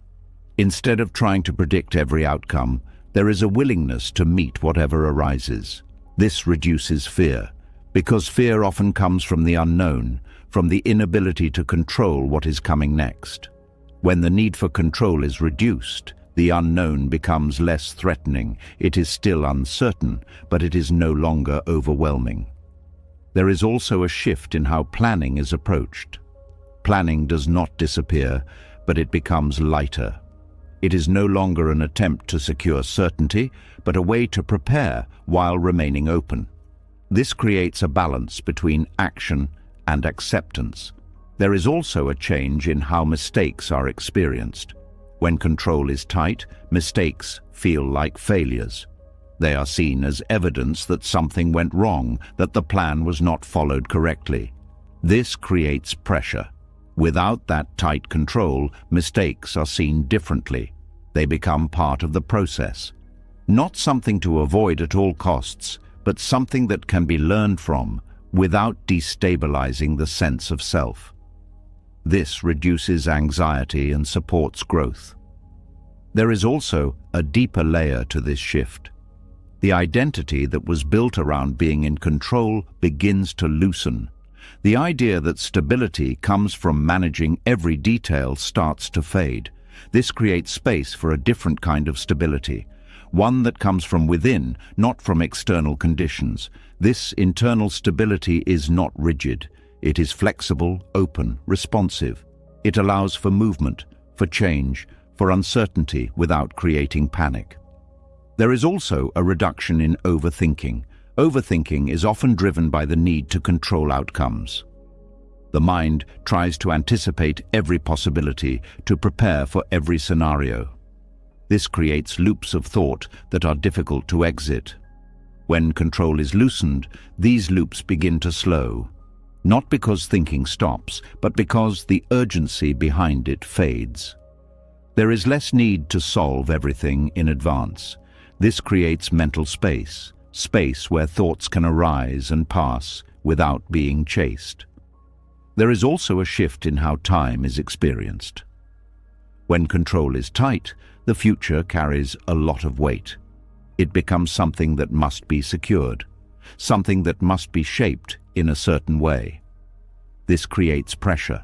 Instead of trying to predict every outcome, there is a willingness to meet whatever arises. This reduces fear, because fear often comes from the unknown, from the inability to control what is coming next. When the need for control is reduced, the unknown becomes less threatening. It is still uncertain, but it is no longer overwhelming. There is also a shift in how planning is approached. Planning does not disappear, but it becomes lighter. It is no longer an attempt to secure certainty, but a way to prepare while remaining open. This creates a balance between action and acceptance. There is also a change in how mistakes are experienced. When control is tight, mistakes feel like failures. They are seen as evidence that something went wrong, that the plan was not followed correctly. This creates pressure. Without that tight control, mistakes are seen differently. They become part of the process. Not something to avoid at all costs, but something that can be learned from without destabilizing the sense of self. This reduces anxiety and supports growth. There is also a deeper layer to this shift. The identity that was built around being in control begins to loosen. The idea that stability comes from managing every detail starts to fade. This creates space for a different kind of stability, one that comes from within, not from external conditions. This internal stability is not rigid. It is flexible, open, responsive. It allows for movement, for change, for uncertainty without creating panic. There is also a reduction in overthinking. Overthinking is often driven by the need to control outcomes. The mind tries to anticipate every possibility, to prepare for every scenario. This creates loops of thought that are difficult to exit. When control is loosened, these loops begin to slow, not because thinking stops, but because the urgency behind it fades. There is less need to solve everything in advance. This creates mental space, space where thoughts can arise and pass without being chased. There is also a shift in how time is experienced. When control is tight, the future carries a lot of weight. It becomes something that must be secured, something that must be shaped in a certain way. This creates pressure.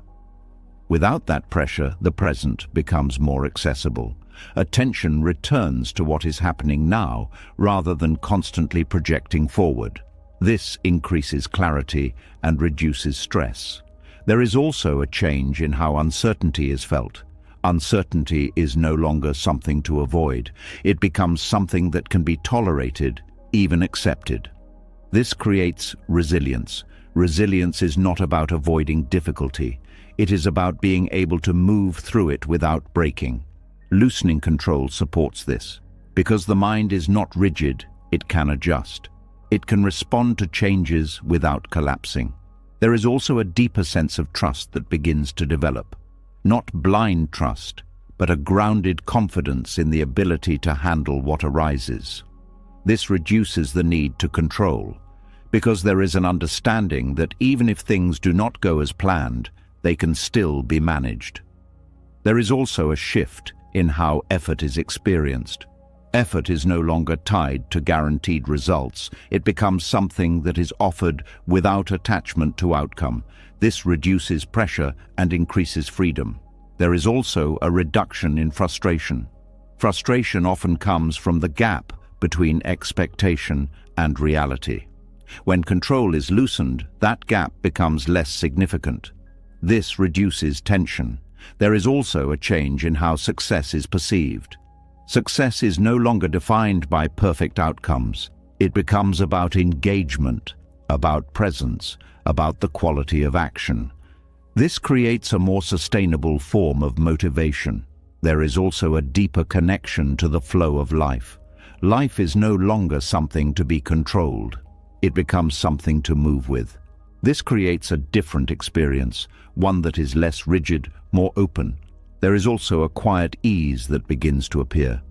Without that pressure, the present becomes more accessible. Attention returns to what is happening now rather than constantly projecting forward. This increases clarity and reduces stress. There is also a change in how uncertainty is felt. Uncertainty is no longer something to avoid. It becomes something that can be tolerated, even accepted. This creates resilience. Resilience is not about avoiding difficulty. It is about being able to move through it without breaking. Loosening control supports this. Because the mind is not rigid, it can adjust. It can respond to changes without collapsing. There is also a deeper sense of trust that begins to develop. Not blind trust, but a grounded confidence in the ability to handle what arises. This reduces the need to control, because there is an understanding that even if things do not go as planned, they can still be managed. There is also a shift in how effort is experienced. Effort is no longer tied to guaranteed results. It becomes something that is offered without attachment to outcome. This reduces pressure and increases freedom. There is also a reduction in frustration. Frustration often comes from the gap between expectation and reality. When control is loosened, that gap becomes less significant. This reduces tension. There is also a change in how success is perceived. Success is no longer defined by perfect outcomes. It becomes about engagement, about presence, about the quality of action. This creates a more sustainable form of motivation. There is also a deeper connection to the flow of life. Life is no longer something to be controlled. It becomes something to move with. This creates a different experience, one that is less rigid, more open. There is also a quiet ease that begins to appear.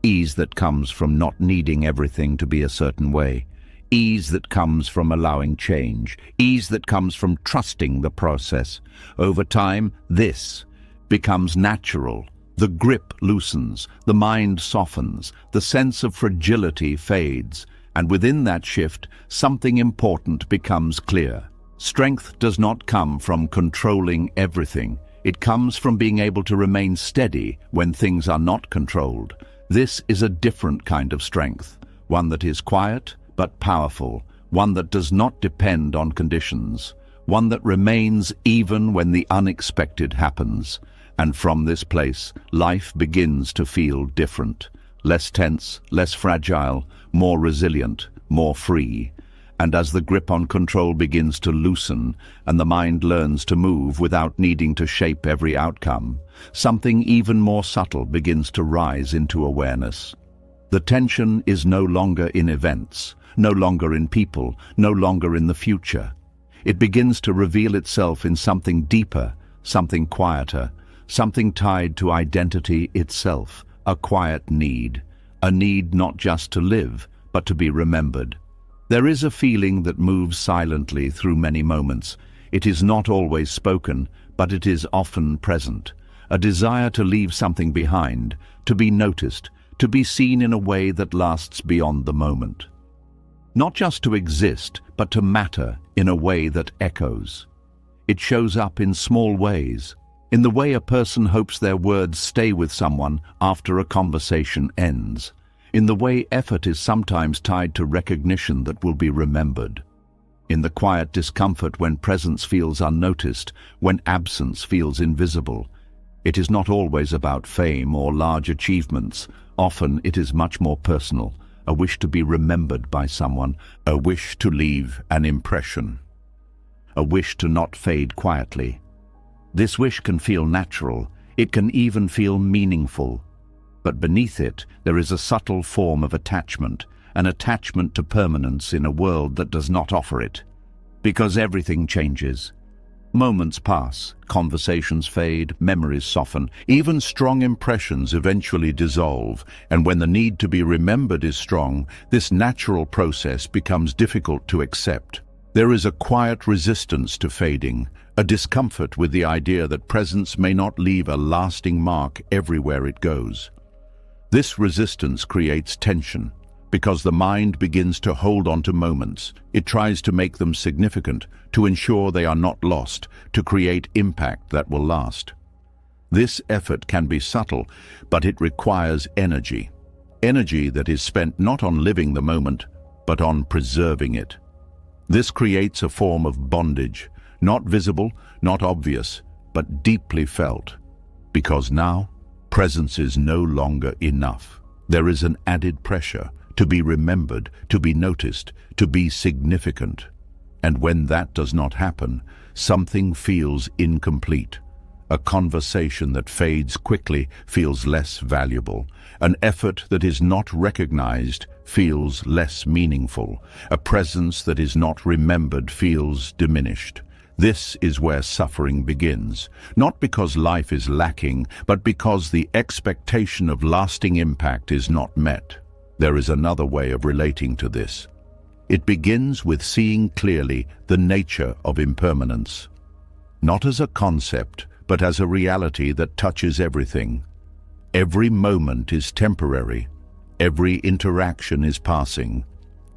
Ease that comes from not needing everything to be a certain way. Ease that comes from allowing change. Ease that comes from trusting the process. Over time, this becomes natural. The grip loosens, the mind softens, the sense of fragility fades, and within that shift, something important becomes clear. Strength does not come from controlling everything. It comes from being able to remain steady when things are not controlled. This is a different kind of strength, one that is quiet but powerful, one that does not depend on conditions, one that remains even when the unexpected happens. And from this place, life begins to feel different, less tense, less fragile, more resilient, more free. And as the grip on control begins to loosen and the mind learns to move without needing to shape every outcome, something even more subtle begins to rise into awareness. The tension is no longer in events, no longer in people, no longer in the future. It begins to reveal itself in something deeper, something quieter, something tied to identity itself, a quiet need, a need not just to live, but to be remembered. There is a feeling that moves silently through many moments. It is not always spoken, but it is often present. A desire to leave something behind, to be noticed, to be seen in a way that lasts beyond the moment. Not just to exist, but to matter in a way that echoes. It shows up in small ways, in the way a person hopes their words stay with someone after a conversation ends, in the way effort is sometimes tied to recognition that will be remembered, in the quiet discomfort when presence feels unnoticed, when absence feels invisible. It is not always about fame or large achievements. Often it is much more personal, a wish to be remembered by someone, a wish to leave an impression, a wish to not fade quietly. This wish can feel natural, it can even feel meaningful. But beneath it, there is a subtle form of attachment, an attachment to permanence in a world that does not offer it. Because everything changes. Moments pass, conversations fade, memories soften, even strong impressions eventually dissolve, and when the need to be remembered is strong, this natural process becomes difficult to accept. There is a quiet resistance to fading, a discomfort with the idea that presence may not leave a lasting mark everywhere it goes. This resistance creates tension, because the mind begins to hold on to moments. It tries to make them significant, to ensure they are not lost, to create impact that will last. This effort can be subtle, but it requires energy. Energy that is spent not on living the moment, but on preserving it. This creates a form of bondage, not visible, not obvious, but deeply felt. Because now, presence is no longer enough. There is an added pressure to be remembered, to be noticed, to be significant. And when that does not happen, something feels incomplete. A conversation that fades quickly feels less valuable. An effort that is not recognized feels less meaningful. A presence that is not remembered feels diminished. This is where suffering begins, not because life is lacking, but because the expectation of lasting impact is not met. There is another way of relating to this. It begins with seeing clearly the nature of impermanence, not as a concept, but as a reality that touches everything. Every moment is temporary. Every interaction is passing.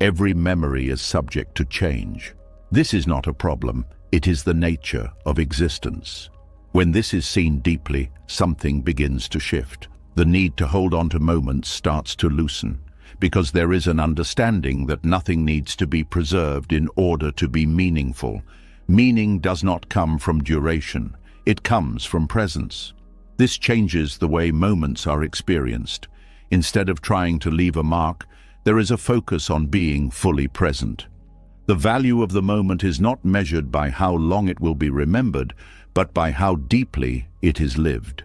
Every memory is subject to change. This is not a problem. It is the nature of existence. When this is seen deeply, something begins to shift. The need to hold on to moments starts to loosen. because there is an understanding that nothing needs to be preserved in order to be meaningful. Meaning does not come from duration, it comes from presence. This changes the way moments are experienced. Instead of trying to leave a mark, there is a focus on being fully present. The value of the moment is not measured by how long it will be remembered, but by how deeply it is lived.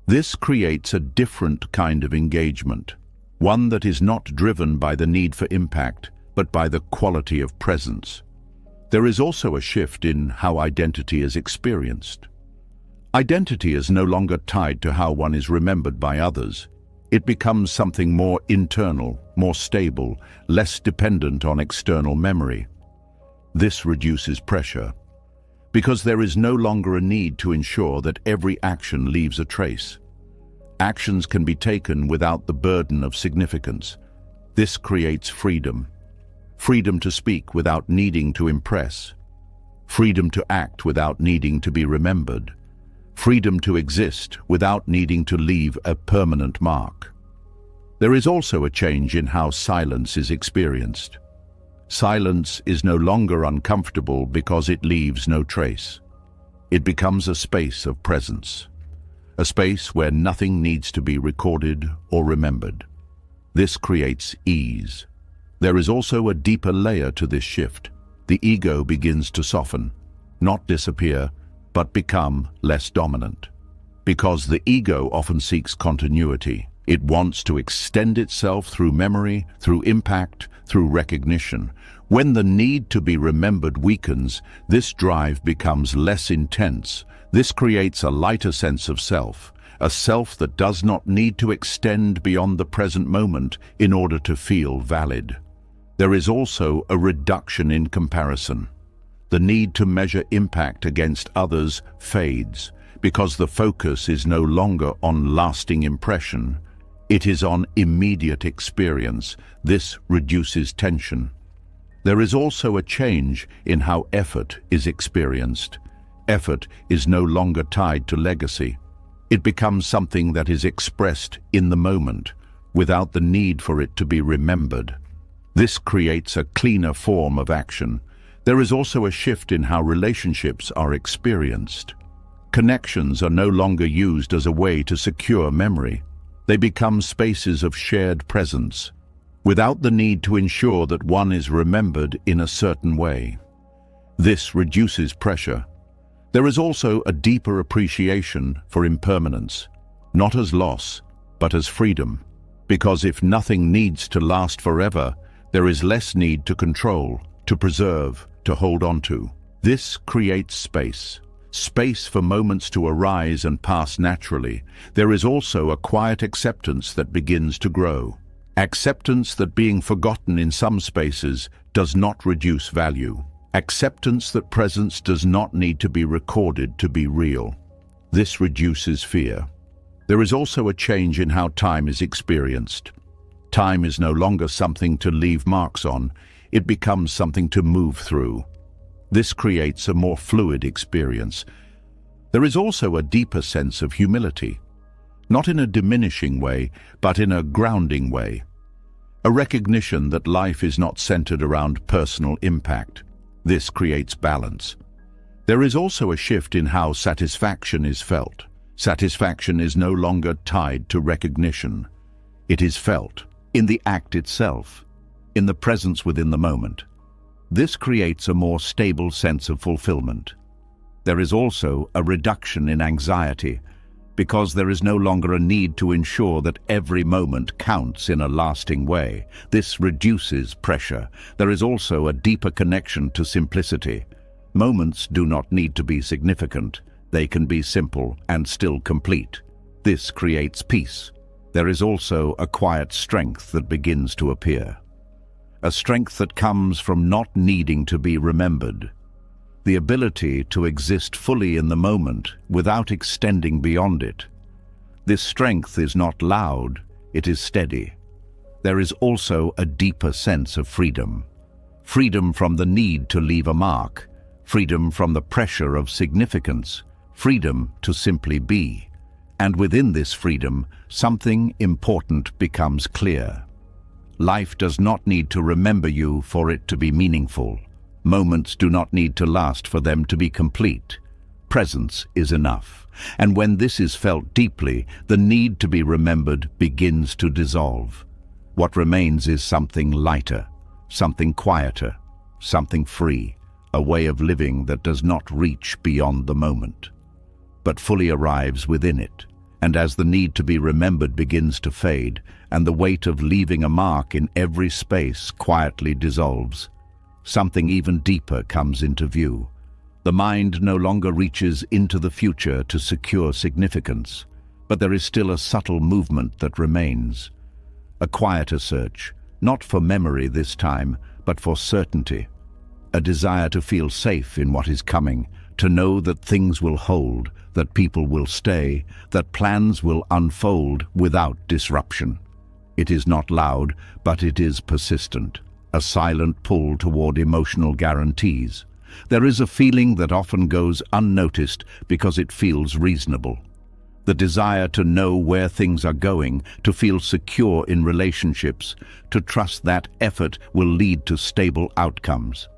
This creates a different kind of engagement, one that is not driven by the need for impact, but by the quality of presence. There is also a shift in how identity is experienced. Identity is no longer tied to how one is remembered by others. It becomes something more internal, more stable, less dependent on external memory. This reduces pressure, because there is no longer a need to ensure that every action leaves a trace. Actions can be taken without the burden of significance. This creates freedom. Freedom to speak without needing to impress. Freedom to act without needing to be remembered. Freedom to exist without needing to leave a permanent mark. There is also a change in how silence is experienced. Silence is no longer uncomfortable because it leaves no trace. It becomes a space of presence, a space where nothing needs to be recorded or remembered. This creates ease. There is also a deeper layer to this shift. The ego begins to soften, not disappear, but become less dominant. Because the ego often seeks continuity. It wants to extend itself through memory, through impact, through recognition. When the need to be remembered weakens, this drive becomes less intense. This creates a lighter sense of self, a self that does not need to extend beyond the present moment in order to feel valid. There is also a reduction in comparison. The need to measure impact against others fades, because the focus is no longer on lasting impression. It is on immediate experience. This reduces tension. There is also a change in how effort is experienced. Effort is no longer tied to legacy. It becomes something that is expressed in the moment, without the need for it to be remembered. This creates a cleaner form of action. There is also a shift in how relationships are experienced. Connections are no longer used as a way to secure memory. They become spaces of shared presence, without the need to ensure that one is remembered in a certain way. This reduces pressure. There is also a deeper appreciation for impermanence, not as loss, but as freedom. Because if nothing needs to last forever, there is less need to control, to preserve, to hold on to. This creates space. Space for moments to arise and pass naturally. There is also a quiet acceptance that begins to grow. Acceptance that being forgotten in some spaces does not reduce value. Acceptance that presence does not need to be recorded to be real. This reduces fear. There is also a change in how time is experienced. Time is no longer something to leave marks on. It becomes something to move through. This creates a more fluid experience. There is also a deeper sense of humility, not in a diminishing way, but in a grounding way. A recognition that life is not centered around personal impact. This creates balance. There is also a shift in how satisfaction is felt. Satisfaction is no longer tied to recognition. It is felt in the act itself, in the presence within the moment. This creates a more stable sense of fulfillment. There is also a reduction in anxiety, because there is no longer a need to ensure that every moment counts in a lasting way. This reduces pressure. There is also a deeper connection to simplicity. Moments do not need to be significant. They can be simple and still complete. This creates peace. There is also a quiet strength that begins to appear. A strength that comes from not needing to be remembered. The ability to exist fully in the moment without extending beyond it. This strength is not loud, it is steady. There is also a deeper sense of freedom. Freedom from the need to leave a mark. Freedom from the pressure of significance. Freedom to simply be. And within this freedom, something important becomes clear. Life does not need to remember you for it to be meaningful. Moments do not need to last for them to be complete. Presence is enough. And when this is felt deeply, the need to be remembered begins to dissolve. What remains is something lighter, something quieter, something free, a way of living that does not reach beyond the moment, but fully arrives within it. And as the need to be remembered begins to fade, and the weight of leaving a mark in every space quietly dissolves, something even deeper comes into view. The mind no longer reaches into the future to secure significance, but there is still a subtle movement that remains. A quieter search, not for memory this time, but for certainty. A desire to feel safe in what is coming, to know that things will hold, that people will stay, that plans will unfold without disruption. It is not loud, but it is persistent, a silent pull toward emotional guarantees. There is a feeling that often goes unnoticed because it feels reasonable. The desire to know where things are going, to feel secure in relationships, to trust that effort will lead to stable outcomes.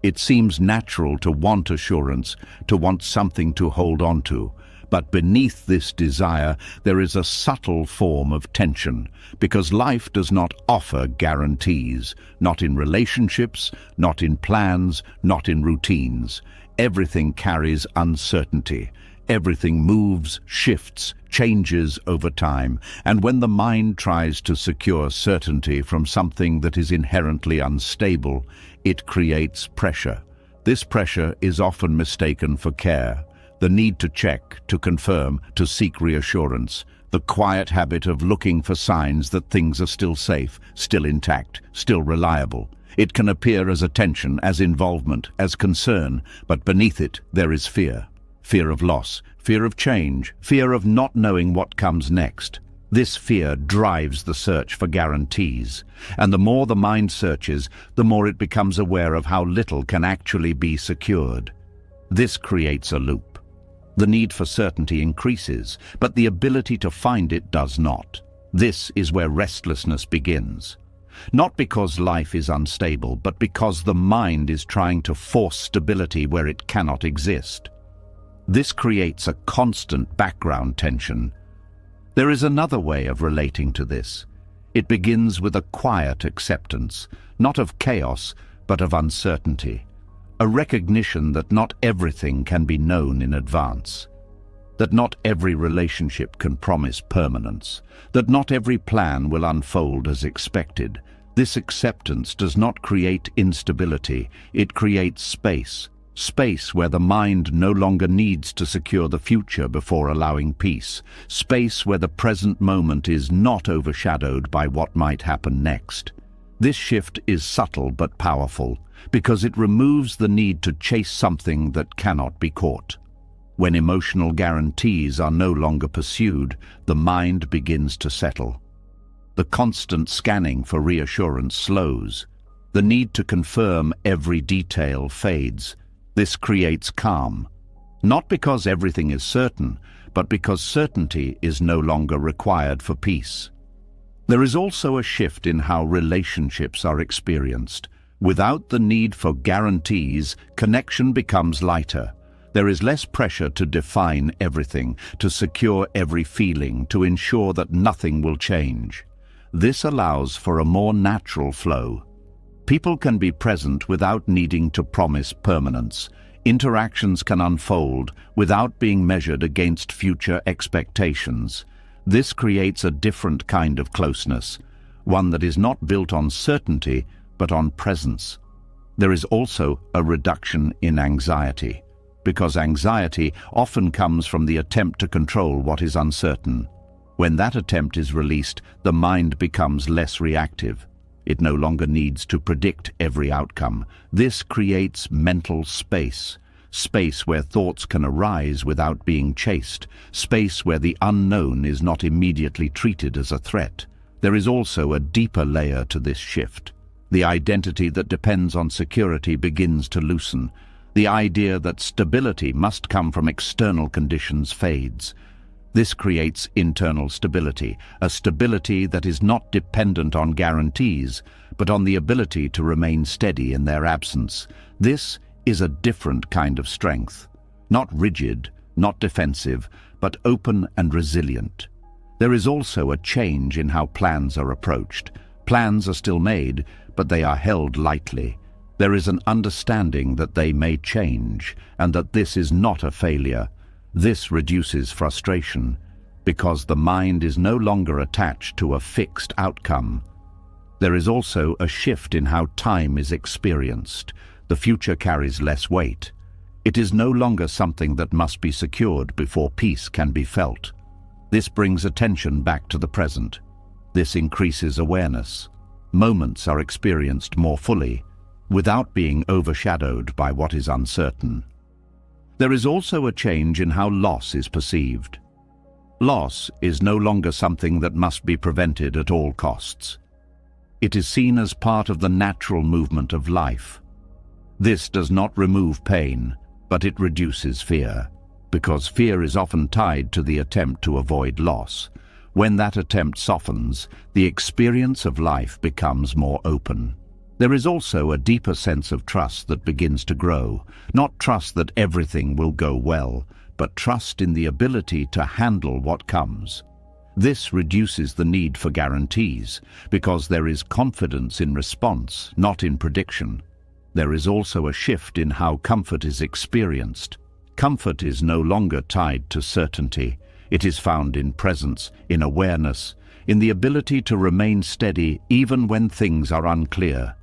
It seems natural to want assurance, to want something to hold on to. But beneath this desire, there is a subtle form of tension, because life does not offer guarantees, not in relationships, not in plans, not in routines. Everything carries uncertainty. Everything moves, shifts, changes over time. And when the mind tries to secure certainty from something that is inherently unstable, it creates pressure. This pressure is often mistaken for care. The need to check, to confirm, to seek reassurance. The quiet habit of looking for signs that things are still safe, still intact, still reliable. It can appear as attention, as involvement, as concern, but beneath it there is fear. Fear of loss, fear of change, fear of not knowing what comes next. This fear drives the search for guarantees, and the more the mind searches, the more it becomes aware of how little can actually be secured. This creates a loop. The need for certainty increases, but the ability to find it does not. This is where restlessness begins. Not because life is unstable, but because the mind is trying to force stability where it cannot exist. This creates a constant background tension. There is another way of relating to this. It begins with a quiet acceptance, not of chaos, but of uncertainty. A recognition that not everything can be known in advance, that not every relationship can promise permanence, that not every plan will unfold as expected. This acceptance does not create instability, it creates space. Space where the mind no longer needs to secure the future before allowing peace. Space where the present moment is not overshadowed by what might happen next. This shift is subtle but powerful, because it removes the need to chase something that cannot be caught. When emotional guarantees are no longer pursued, the mind begins to settle. The constant scanning for reassurance slows. The need to confirm every detail fades. This creates calm, not because everything is certain, but because certainty is no longer required for peace. There is also a shift in how relationships are experienced. Without the need for guarantees, connection becomes lighter. There is less pressure to define everything, to secure every feeling, to ensure that nothing will change. This allows for a more natural flow. People can be present without needing to promise permanence. Interactions can unfold without being measured against future expectations. This creates a different kind of closeness, one that is not built on certainty, but on presence. There is also a reduction in anxiety, because anxiety often comes from the attempt to control what is uncertain. When that attempt is released, the mind becomes less reactive. It no longer needs to predict every outcome. This creates mental space, space where thoughts can arise without being chased, space where the unknown is not immediately treated as a threat. There is also a deeper layer to this shift. The identity that depends on security begins to loosen. The idea that stability must come from external conditions fades. This creates internal stability, a stability that is not dependent on guarantees, but on the ability to remain steady in their absence. This is a different kind of strength. Not rigid, not defensive, but open and resilient. There is also a change in how plans are approached. Plans are still made, but they are held lightly. There is an understanding that they may change, and that this is not a failure. This reduces frustration, because the mind is no longer attached to a fixed outcome. There is also a shift in how time is experienced. The future carries less weight. It is no longer something that must be secured before peace can be felt. This brings attention back to the present. This increases awareness. Moments are experienced more fully, without being overshadowed by what is uncertain. There is also a change in how loss is perceived. Loss is no longer something that must be prevented at all costs. It is seen as part of the natural movement of life. This does not remove pain, but it reduces fear, because fear is often tied to the attempt to avoid loss. When that attempt softens, the experience of life becomes more open. There is also a deeper sense of trust that begins to grow, not trust that everything will go well, but trust in the ability to handle what comes. This reduces the need for guarantees, because there is confidence in response, not in prediction. There is also a shift in how comfort is experienced. Comfort is no longer tied to certainty. It is found in presence, in awareness, in the ability to remain steady even when things are unclear.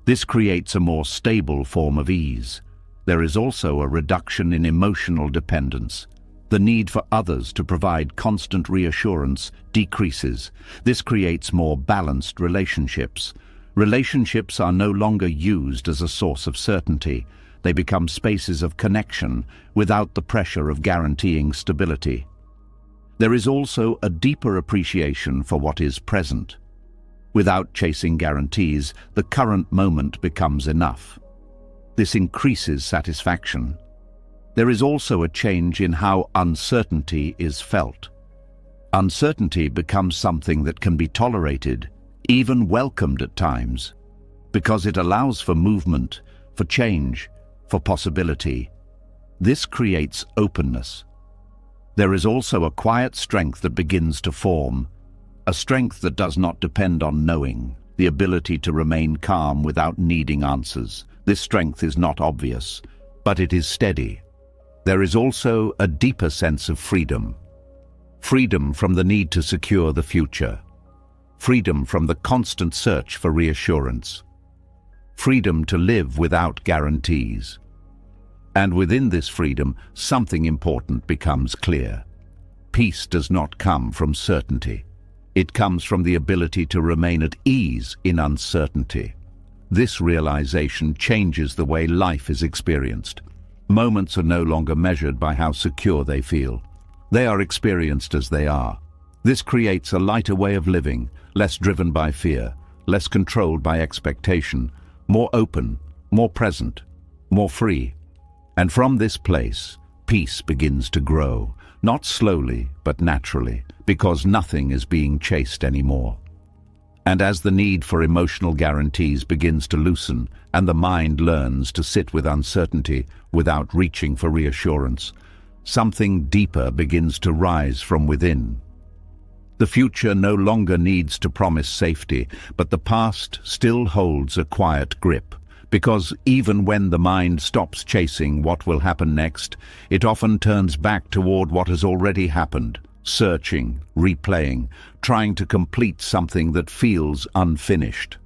This creates a more stable form of ease. There is also a reduction in emotional dependence. The need for others to provide constant reassurance decreases. This creates more balanced relationships. Relationships are no longer used as a source of certainty. They become spaces of connection without the pressure of guaranteeing stability. There is also a deeper appreciation for what is present. Without chasing guarantees, the current moment becomes enough. This increases satisfaction. There is also a change in how uncertainty is felt. Uncertainty becomes something that can be tolerated, even welcomed at times, because it allows for movement, for change, for possibility. This creates openness. There is also a quiet strength that begins to form, a strength that does not depend on knowing, the ability to remain calm without needing answers. This strength is not obvious, but it is steady. There is also a deeper sense of freedom. Freedom from the need to secure the future. Freedom from the constant search for reassurance. Freedom to live without guarantees. And within this freedom, something important becomes clear. Peace does not come from certainty. It comes from the ability to remain at ease in uncertainty. This realization changes the way life is experienced. Moments are no longer measured by how secure they feel. They are experienced as they are. This creates a lighter way of living, less driven by fear, less controlled by expectation, more open, more present, more free. And from this place, peace begins to grow, not slowly, but naturally, because nothing is being chased anymore. And as the need for emotional guarantees begins to loosen, and the mind learns to sit with uncertainty without reaching for reassurance, something deeper begins to rise from within. The future no longer needs to promise safety, but the past still holds a quiet grip. Because even when the mind stops chasing what will happen next, it often turns back toward what has already happened, searching, replaying, trying to complete something that feels unfinished.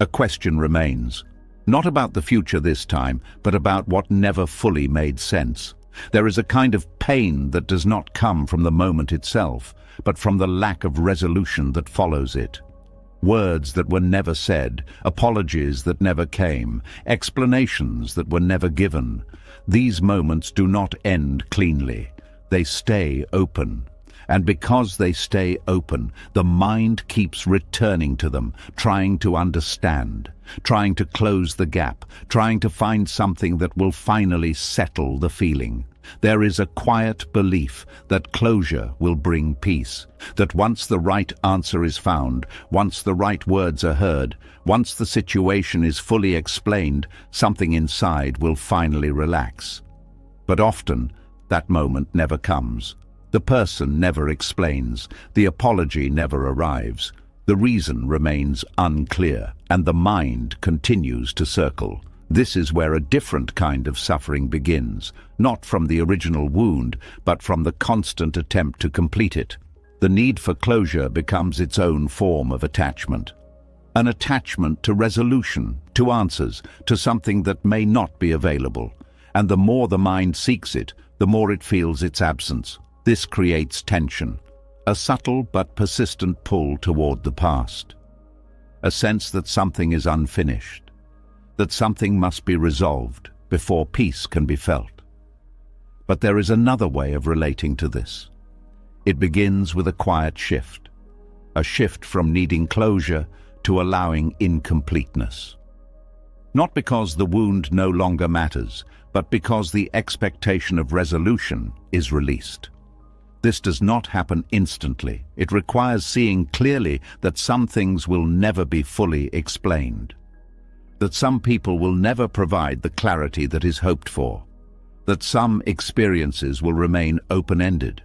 A question remains, not about the future this time, but about what never fully made sense. There is a kind of pain that does not come from the moment itself, but from the lack of resolution that follows it. Words that were never said, apologies that never came, explanations that were never given. These moments do not end cleanly. They stay open. And because they stay open, the mind keeps returning to them, trying to understand, trying to close the gap, trying to find something that will finally settle the feeling. There is a quiet belief that closure will bring peace, that once the right answer is found, once the right words are heard, once the situation is fully explained, something inside will finally relax. But often, that moment never comes. The person never explains, the apology never arrives, the reason remains unclear, and the mind continues to circle. This is where a different kind of suffering begins, not from the original wound, but from the constant attempt to complete it. The need for closure becomes its own form of attachment. An attachment to resolution, to answers, to something that may not be available. And the more the mind seeks it, the more it feels its absence. This creates tension, a subtle but persistent pull toward the past. A sense that something is unfinished, that something must be resolved before peace can be felt. But there is another way of relating to this. It begins with a quiet shift, a shift from needing closure to allowing incompleteness. Not because the wound no longer matters, but because the expectation of resolution is released. This does not happen instantly. It requires seeing clearly that some things will never be fully explained, that some people will never provide the clarity that is hoped for, that some experiences will remain open-ended.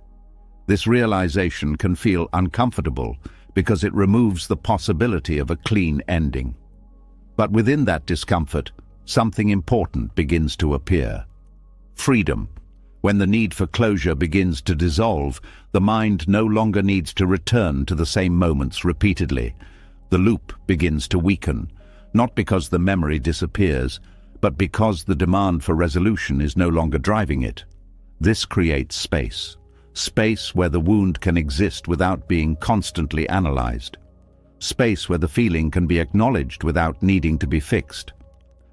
This realization can feel uncomfortable because it removes the possibility of a clean ending. But within that discomfort, something important begins to appear. Freedom. When the need for closure begins to dissolve, the mind no longer needs to return to the same moments repeatedly. The loop begins to weaken, not because the memory disappears, but because the demand for resolution is no longer driving it. This creates space. Space where the wound can exist without being constantly analyzed. Space where the feeling can be acknowledged without needing to be fixed.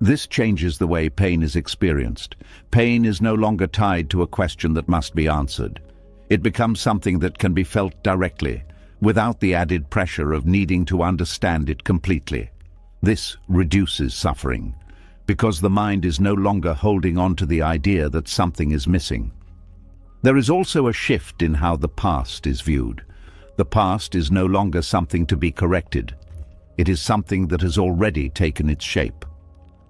This changes the way pain is experienced. Pain is no longer tied to a question that must be answered. It becomes something that can be felt directly, without the added pressure of needing to understand it completely. This reduces suffering, because the mind is no longer holding on to the idea that something is missing. There is also a shift in how the past is viewed. The past is no longer something to be corrected. It is something that has already taken its shape.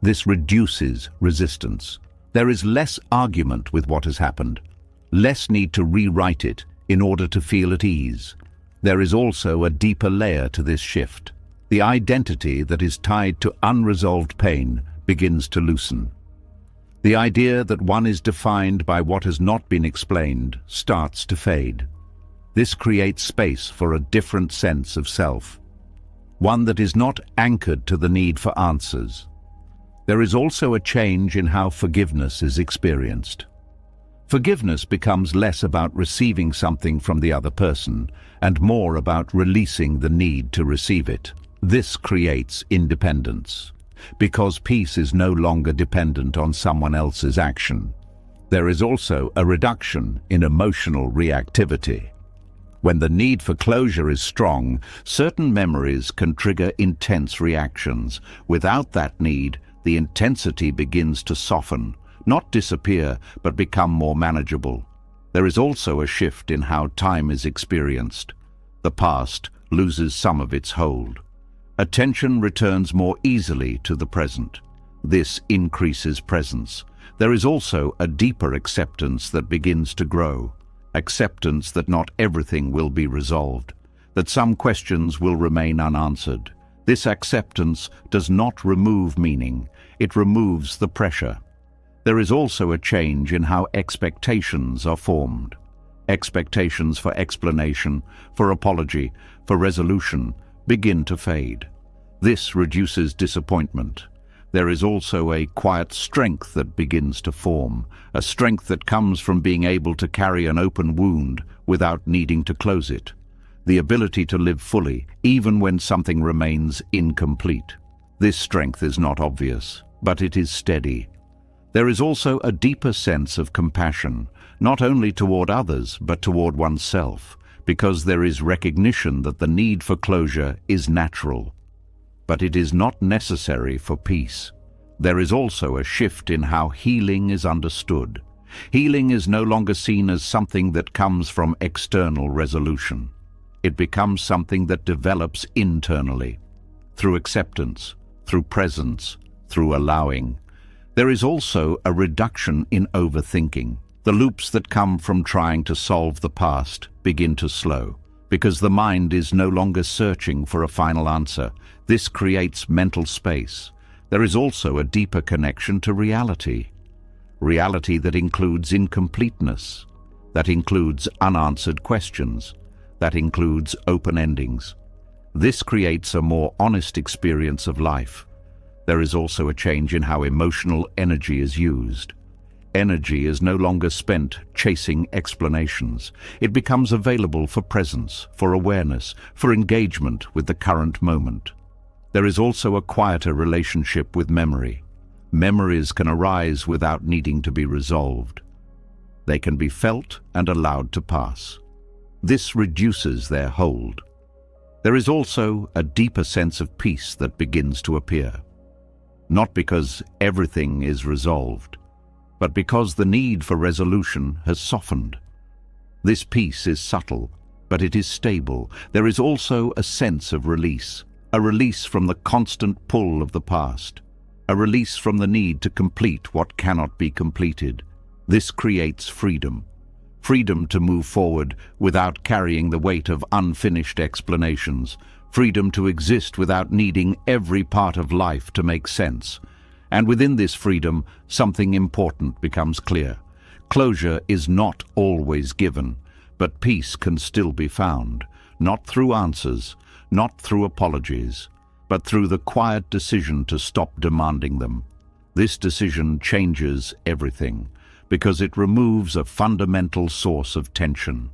This reduces resistance. There is less argument with what has happened, less need to rewrite it in order to feel at ease. There is also a deeper layer to this shift. The identity that is tied to unresolved pain begins to loosen. The idea that one is defined by what has not been explained starts to fade. This creates space for a different sense of self, one that is not anchored to the need for answers. There is also a change in how forgiveness is experienced. Forgiveness becomes less about receiving something from the other person and more about releasing the need to receive it. This creates independence, because peace is no longer dependent on someone else's action. There is also a reduction in emotional reactivity. When the need for closure is strong, certain memories can trigger intense reactions. Without that need, the intensity begins to soften, not disappear, but become more manageable. There is also a shift in how time is experienced. The past loses some of its hold. Attention returns more easily to the present. This increases presence. There is also a deeper acceptance that begins to grow. Acceptance that not everything will be resolved, that some questions will remain unanswered. This acceptance does not remove meaning, it removes the pressure. There is also a change in how expectations are formed. Expectations for explanation, for apology, for resolution begin to fade. This reduces disappointment. There is also a quiet strength that begins to form, a strength that comes from being able to carry an open wound without needing to close it. The ability to live fully, even when something remains incomplete. This strength is not obvious, but it is steady. There is also a deeper sense of compassion, not only toward others, but toward oneself, because there is recognition that the need for closure is natural, but it is not necessary for peace. There is also a shift in how healing is understood. Healing is no longer seen as something that comes from external resolution. It becomes something that develops internally, through acceptance, through presence, through allowing. There is also a reduction in overthinking. The loops that come from trying to solve the past begin to slow, because the mind is no longer searching for a final answer. This creates mental space. There is also a deeper connection to reality. Reality that includes incompleteness, that includes unanswered questions, that includes open endings. This creates a more honest experience of life. There is also a change in how emotional energy is used. Energy is no longer spent chasing explanations. It becomes available for presence, for awareness, for engagement with the current moment. There is also a quieter relationship with memory. Memories can arise without needing to be resolved. They can be felt and allowed to pass. This reduces their hold. There is also a deeper sense of peace that begins to appear. Not because everything is resolved, but because the need for resolution has softened. This peace is subtle, but it is stable. There is also a sense of release, a release from the constant pull of the past, a release from the need to complete what cannot be completed. This creates freedom. Freedom to move forward without carrying the weight of unfinished explanations. Freedom to exist without needing every part of life to make sense. And within this freedom, something important becomes clear. Closure is not always given, but peace can still be found, not through answers, not through apologies, but through the quiet decision to stop demanding them. This decision changes everything, because it removes a fundamental source of tension,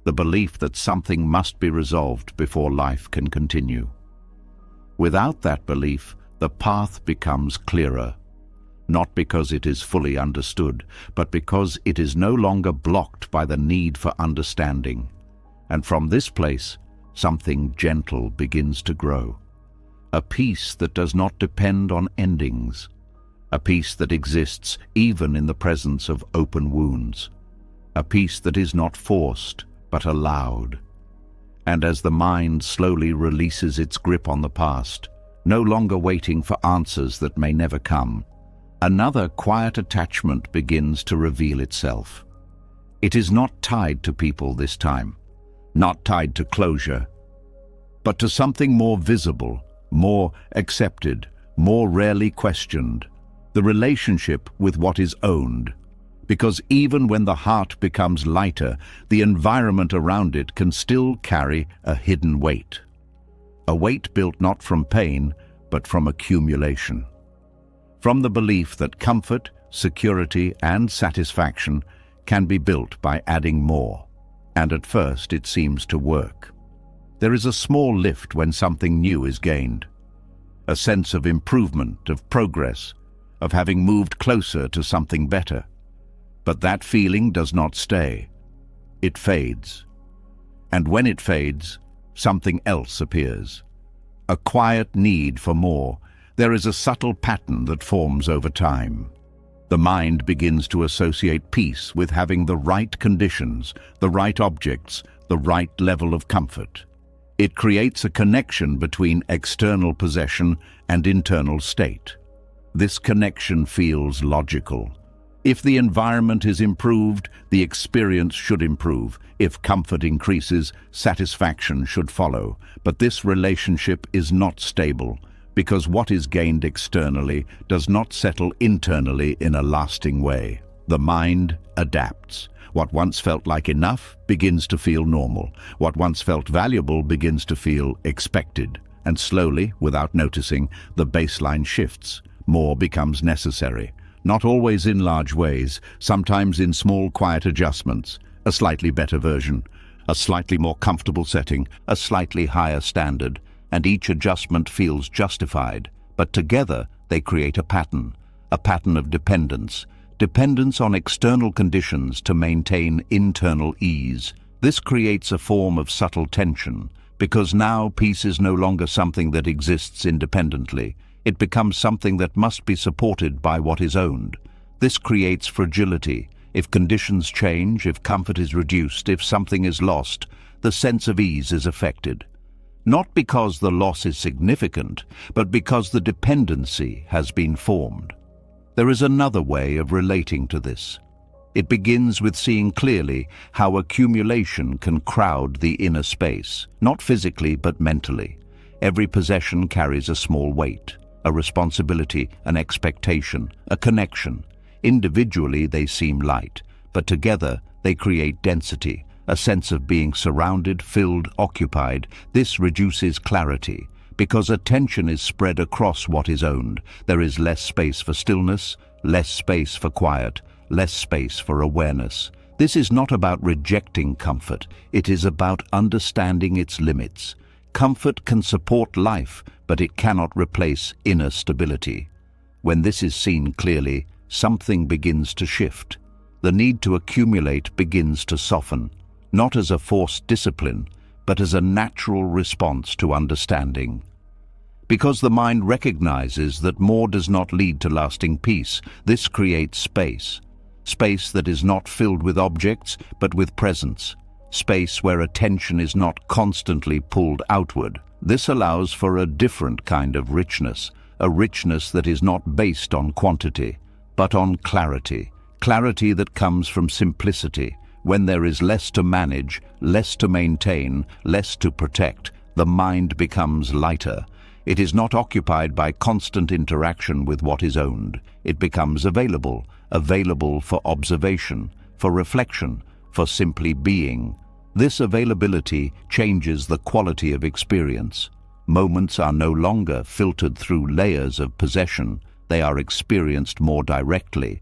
the belief that something must be resolved before life can continue. Without that belief, the path becomes clearer, not because it is fully understood, but because it is no longer blocked by the need for understanding. And from this place, something gentle begins to grow. A peace that does not depend on endings. A peace that exists even in the presence of open wounds. A peace that is not forced, but allowed. And as the mind slowly releases its grip on the past, no longer waiting for answers that may never come, another quiet attachment begins to reveal itself. It is not tied to people this time, not tied to closure, but to something more visible, more accepted, more rarely questioned, the relationship with what is owned. Because even when the heart becomes lighter, the environment around it can still carry a hidden weight. A weight built not from pain, but from accumulation. From the belief that comfort, security, and satisfaction can be built by adding more. And at first it seems to work. There is a small lift when something new is gained. A sense of improvement, of progress, of having moved closer to something better. But that feeling does not stay. It fades. And when it fades, something else appears. A quiet need for more. There is a subtle pattern that forms over time. The mind begins to associate peace with having the right conditions, the right objects, the right level of comfort. It creates a connection between external possession and internal state. This connection feels logical. If the environment is improved, the experience should improve. If comfort increases, satisfaction should follow. But this relationship is not stable, because what is gained externally does not settle internally in a lasting way. The mind adapts. What once felt like enough begins to feel normal. What once felt valuable begins to feel expected. And slowly, without noticing, the baseline shifts. More becomes necessary. Not always in large ways, sometimes in small, quiet adjustments. A slightly better version, a slightly more comfortable setting, a slightly higher standard, and each adjustment feels justified. But together, they create a pattern of dependence. Dependence on external conditions to maintain internal ease. This creates a form of subtle tension, because now peace is no longer something that exists independently. It becomes something that must be supported by what is owned. This creates fragility. If conditions change, if comfort is reduced, if something is lost, the sense of ease is affected. Not because the loss is significant, but because the dependency has been formed. There is another way of relating to this. It begins with seeing clearly how accumulation can crowd the inner space, not physically but mentally. Every possession carries a small weight, a responsibility, an expectation, a connection. Individually they seem light, but together they create density, a sense of being surrounded, filled, occupied. This reduces clarity, because attention is spread across what is owned. There is less space for stillness, less space for quiet, less space for awareness. This is not about rejecting comfort, it is about understanding its limits. Comfort can support life, but it cannot replace inner stability. When this is seen clearly, something begins to shift. The need to accumulate begins to soften, not as a forced discipline, but as a natural response to understanding. Because the mind recognizes that more does not lead to lasting peace, this creates space. Space that is not filled with objects, but with presence. Space where attention is not constantly pulled outward. This allows for a different kind of richness, a richness that is not based on quantity, but on clarity. Clarity that comes from simplicity. When there is less to manage, less to maintain, less to protect, the mind becomes lighter. It is not occupied by constant interaction with what is owned. It becomes available for observation, for reflection, for simply being. This availability changes the quality of experience. Moments are no longer filtered through layers of possession. They are experienced more directly.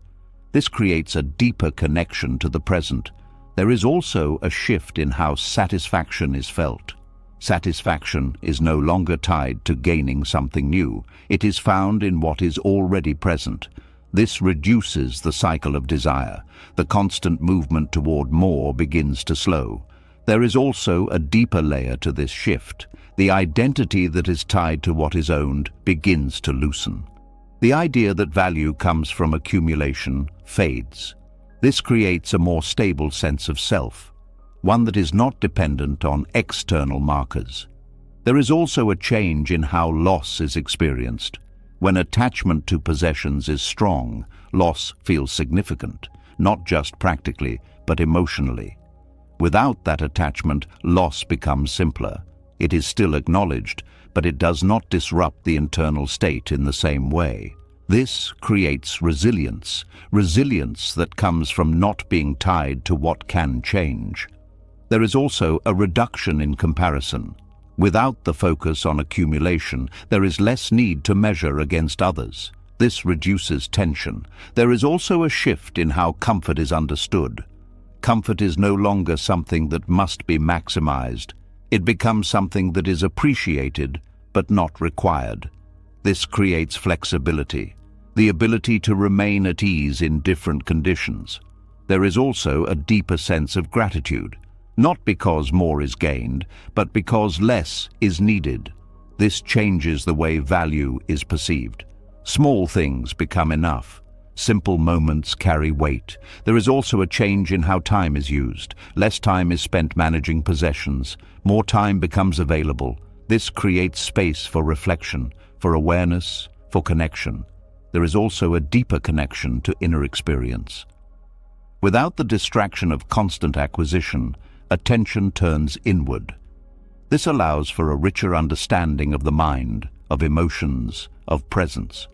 This creates a deeper connection to the present. There is also a shift in how satisfaction is felt. Satisfaction is no longer tied to gaining something new. It is found in what is already present. This reduces the cycle of desire. The constant movement toward more begins to slow. There is also a deeper layer to this shift. The identity that is tied to what is owned begins to loosen. The idea that value comes from accumulation fades. This creates a more stable sense of self, one that is not dependent on external markers. There is also a change in how loss is experienced. When attachment to possessions is strong, loss feels significant, not just practically, but emotionally. Without that attachment, loss becomes simpler. It is still acknowledged, but it does not disrupt the internal state in the same way. This creates resilience that comes from not being tied to what can change. There is also a reduction in comparison. Without the focus on accumulation, there is less need to measure against others. This reduces tension. There is also a shift in how comfort is understood. Comfort is no longer something that must be maximized. It becomes something that is appreciated, but not required. This creates flexibility, the ability to remain at ease in different conditions. There is also a deeper sense of gratitude, not because more is gained, but because less is needed. This changes the way value is perceived. Small things become enough. Simple moments carry weight. There is also a change in how time is used. Less time is spent managing possessions. More time becomes available. This creates space for reflection, for awareness, for connection. There is also a deeper connection to inner experience. Without the distraction of constant acquisition, attention turns inward. This allows for a richer understanding of the mind, of emotions, of presence.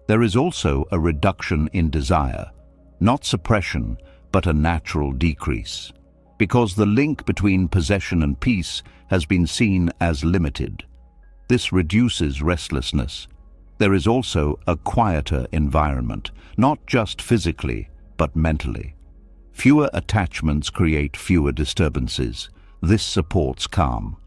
There is also a reduction in desire, not suppression, but a natural decrease, because the link between possession and peace has been seen as limited. This reduces restlessness. There is also a quieter environment, not just physically, but mentally. Fewer attachments create fewer disturbances. This supports calm.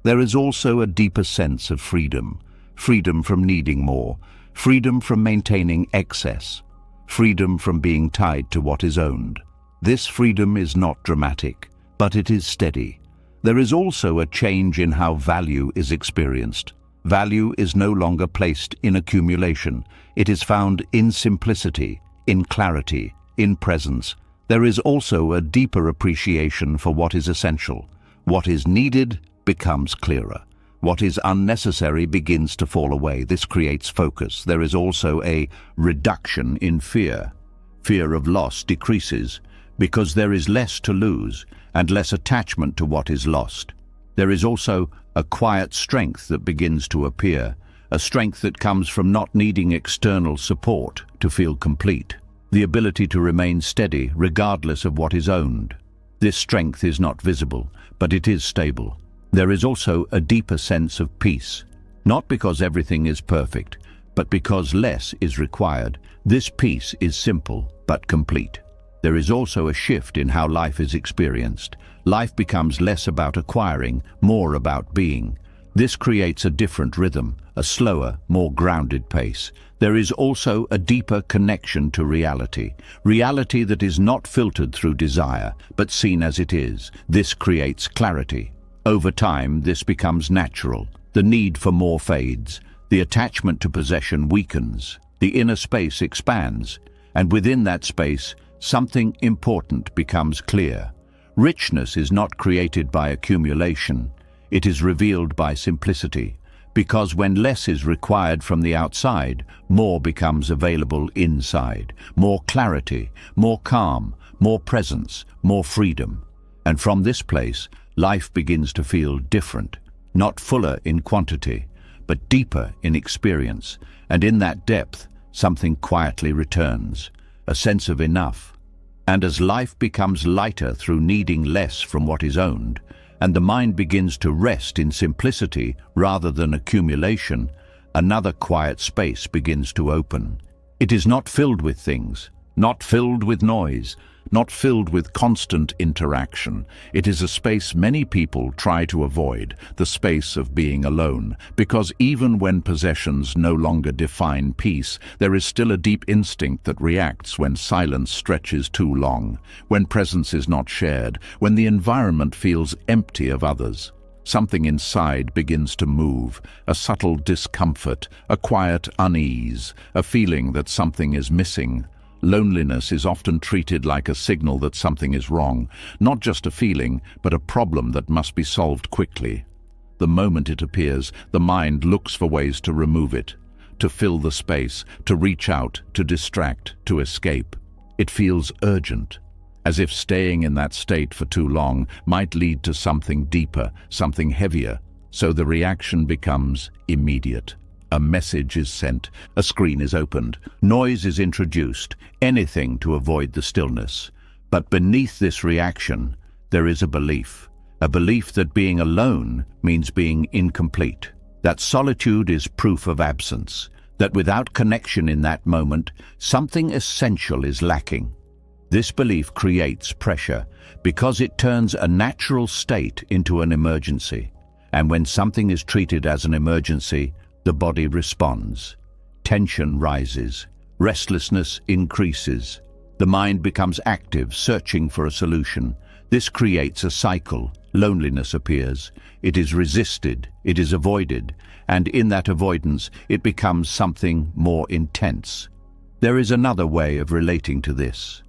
There is also a deeper sense of freedom. Freedom from needing more. Freedom from maintaining excess. Freedom from being tied to what is owned. This freedom is not dramatic, but it is steady. There is also a change in how value is experienced. Value is no longer placed in accumulation. It is found in simplicity, in clarity, in presence. There is also a deeper appreciation for what is essential. What is needed becomes clearer. What is unnecessary begins to fall away. This creates focus. There is also a reduction in fear. Fear of loss decreases because there is less to lose and less attachment to what is lost. There is also a quiet strength that begins to appear, a strength that comes from not needing external support to feel complete, the ability to remain steady regardless of what is owned. This strength is not visible, but it is stable. There is also a deeper sense of peace, not because everything is perfect, but because less is required. This peace is simple but complete. There is also a shift in how life is experienced. Life becomes less about acquiring, more about being. This creates a different rhythm, a slower, more grounded pace. There is also a deeper connection to reality that is not filtered through desire, but seen as it is. This creates clarity. Over time, this becomes natural. The need for more fades. The attachment to possession weakens. The inner space expands. And within that space, something important becomes clear. Richness is not created by accumulation. It is revealed by simplicity. Because when less is required from the outside, more becomes available inside. More clarity, more calm, more presence, more freedom. And from this place, life begins to feel different, not fuller in quantity, but deeper in experience. And in that depth, something quietly returns, a sense of enough. And as life becomes lighter through needing less from what is owned, and the mind begins to rest in simplicity rather than accumulation, another quiet space begins to open. It is not filled with things, not filled with noise, not filled with constant interaction. It is a space many people try to avoid, the space of being alone, because even when possessions no longer define peace, there is still a deep instinct that reacts when silence stretches too long, when presence is not shared, when the environment feels empty of others. Something inside begins to move, a subtle discomfort, a quiet unease, a feeling that something is missing. Loneliness is often treated like a signal that something is wrong, not just a feeling, but a problem that must be solved quickly. The moment it appears, the mind looks for ways to remove it, to fill the space, to reach out, to distract, to escape. It feels urgent, as if staying in that state for too long might lead to something deeper, something heavier, so the reaction becomes immediate. A message is sent, a screen is opened, noise is introduced, anything to avoid the stillness. But beneath this reaction, there is a belief that being alone means being incomplete, that solitude is proof of absence, that without connection in that moment, something essential is lacking. This belief creates pressure because it turns a natural state into an emergency. And when something is treated as an emergency, the body responds. Tension rises. Restlessness increases. The mind becomes active, searching for a solution. This creates a cycle. Loneliness appears. It is resisted. It is avoided. And in that avoidance, it becomes something more intense. There is another way of relating to this.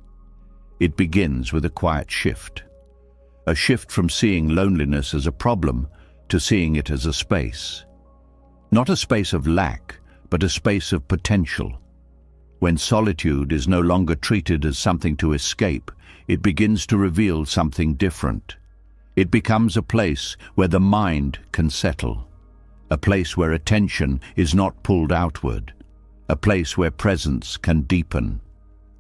It begins with a quiet shift. A shift from seeing loneliness as a problem to seeing it as a space. Not a space of lack, but a space of potential. When solitude is no longer treated as something to escape, it begins to reveal something different. It becomes a place where the mind can settle, a place where attention is not pulled outward, a place where presence can deepen.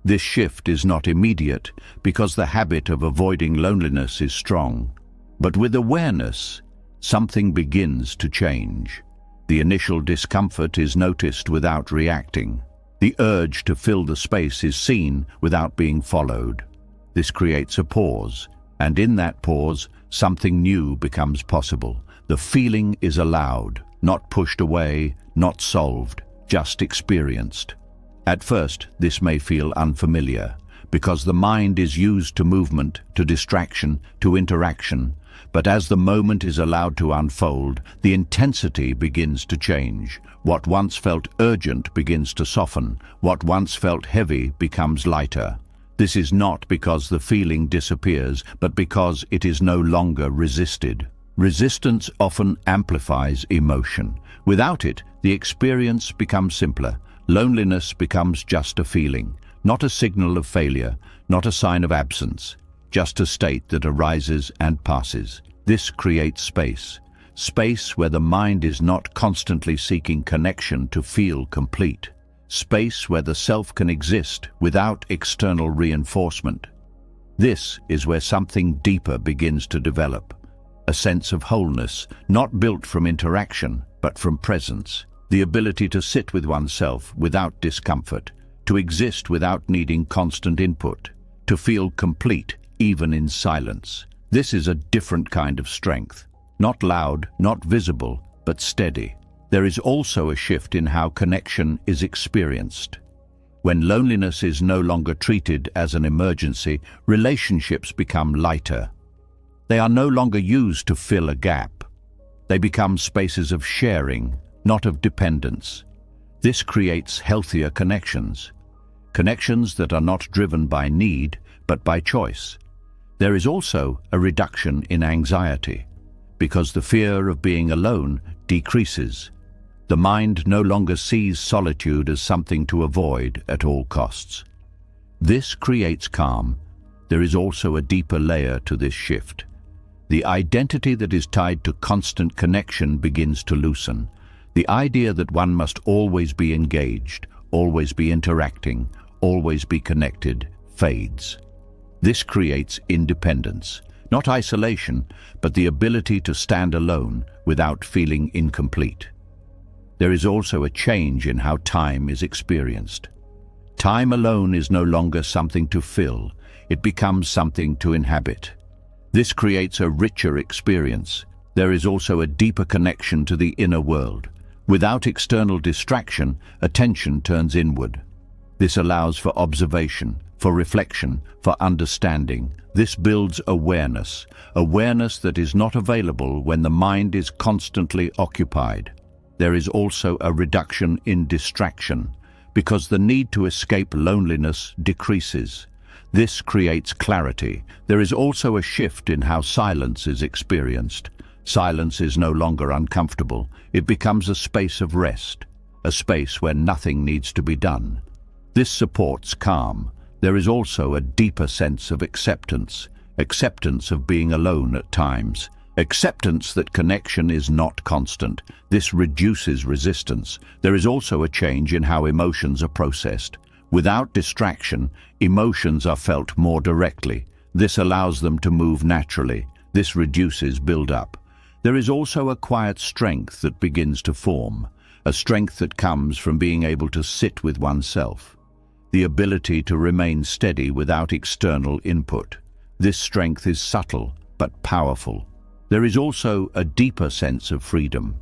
This shift is not immediate because the habit of avoiding loneliness is strong. But with awareness, something begins to change. The initial discomfort is noticed without reacting. The urge to fill the space is seen without being followed. This creates a pause, and in that pause, something new becomes possible. The feeling is allowed, not pushed away, not solved, just experienced. At first, this may feel unfamiliar, because the mind is used to movement, to distraction, to interaction. But as the moment is allowed to unfold, the intensity begins to change. What once felt urgent begins to soften. What once felt heavy becomes lighter. This is not because the feeling disappears, but because it is no longer resisted. Resistance often amplifies emotion. Without it, the experience becomes simpler. Loneliness becomes just a feeling, not a signal of failure, not a sign of absence, just a state that arises and passes. This creates space. Space where the mind is not constantly seeking connection to feel complete. Space where the self can exist without external reinforcement. This is where something deeper begins to develop. A sense of wholeness, not built from interaction, but from presence. The ability to sit with oneself without discomfort, to exist without needing constant input, to feel complete even in silence. This is a different kind of strength. Not loud, not visible, but steady. There is also a shift in how connection is experienced. When loneliness is no longer treated as an emergency, relationships become lighter. They are no longer used to fill a gap. They become spaces of sharing, not of dependence. This creates healthier connections. Connections that are not driven by need, but by choice. There is also a reduction in anxiety, because the fear of being alone decreases. The mind no longer sees solitude as something to avoid at all costs. This creates calm. There is also a deeper layer to this shift. The identity that is tied to constant connection begins to loosen. The idea that one must always be engaged, always be interacting, always be connected, fades. This creates independence, not isolation, but the ability to stand alone without feeling incomplete. There is also a change in how time is experienced. Time alone is no longer something to fill, it becomes something to inhabit. This creates a richer experience. There is also a deeper connection to the inner world. Without external distraction, attention turns inward. This allows for observation, for reflection, for understanding. This builds awareness, awareness that is not available when the mind is constantly occupied. There is also a reduction in distraction, because the need to escape loneliness decreases. This creates clarity. There is also a shift in how silence is experienced. Silence is no longer uncomfortable. It becomes a space of rest, a space where nothing needs to be done. This supports calm. There is also a deeper sense of acceptance, acceptance of being alone at times, acceptance that connection is not constant. This reduces resistance. There is also a change in how emotions are processed. Without distraction, emotions are felt more directly. This allows them to move naturally. This reduces build-up. There is also a quiet strength that begins to form, a strength that comes from being able to sit with oneself, the ability to remain steady without external input. This strength is subtle but powerful. There is also a deeper sense of freedom.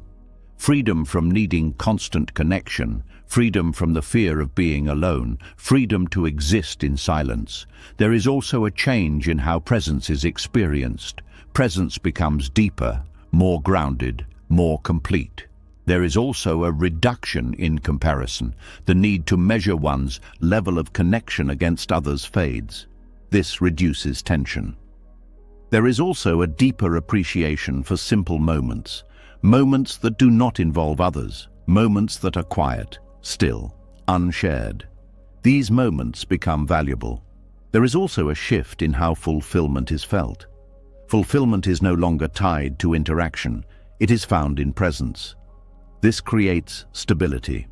Freedom from needing constant connection, freedom from the fear of being alone, freedom to exist in silence. There is also a change in how presence is experienced. Presence becomes deeper, more grounded, more complete. There is also a reduction in comparison. The need to measure one's level of connection against others fades. This reduces tension. There is also a deeper appreciation for simple moments, moments that do not involve others, moments that are quiet, still, unshared. These moments become valuable. There is also a shift in how fulfillment is felt. Fulfillment is no longer tied to interaction. It is found in presence. This creates stability.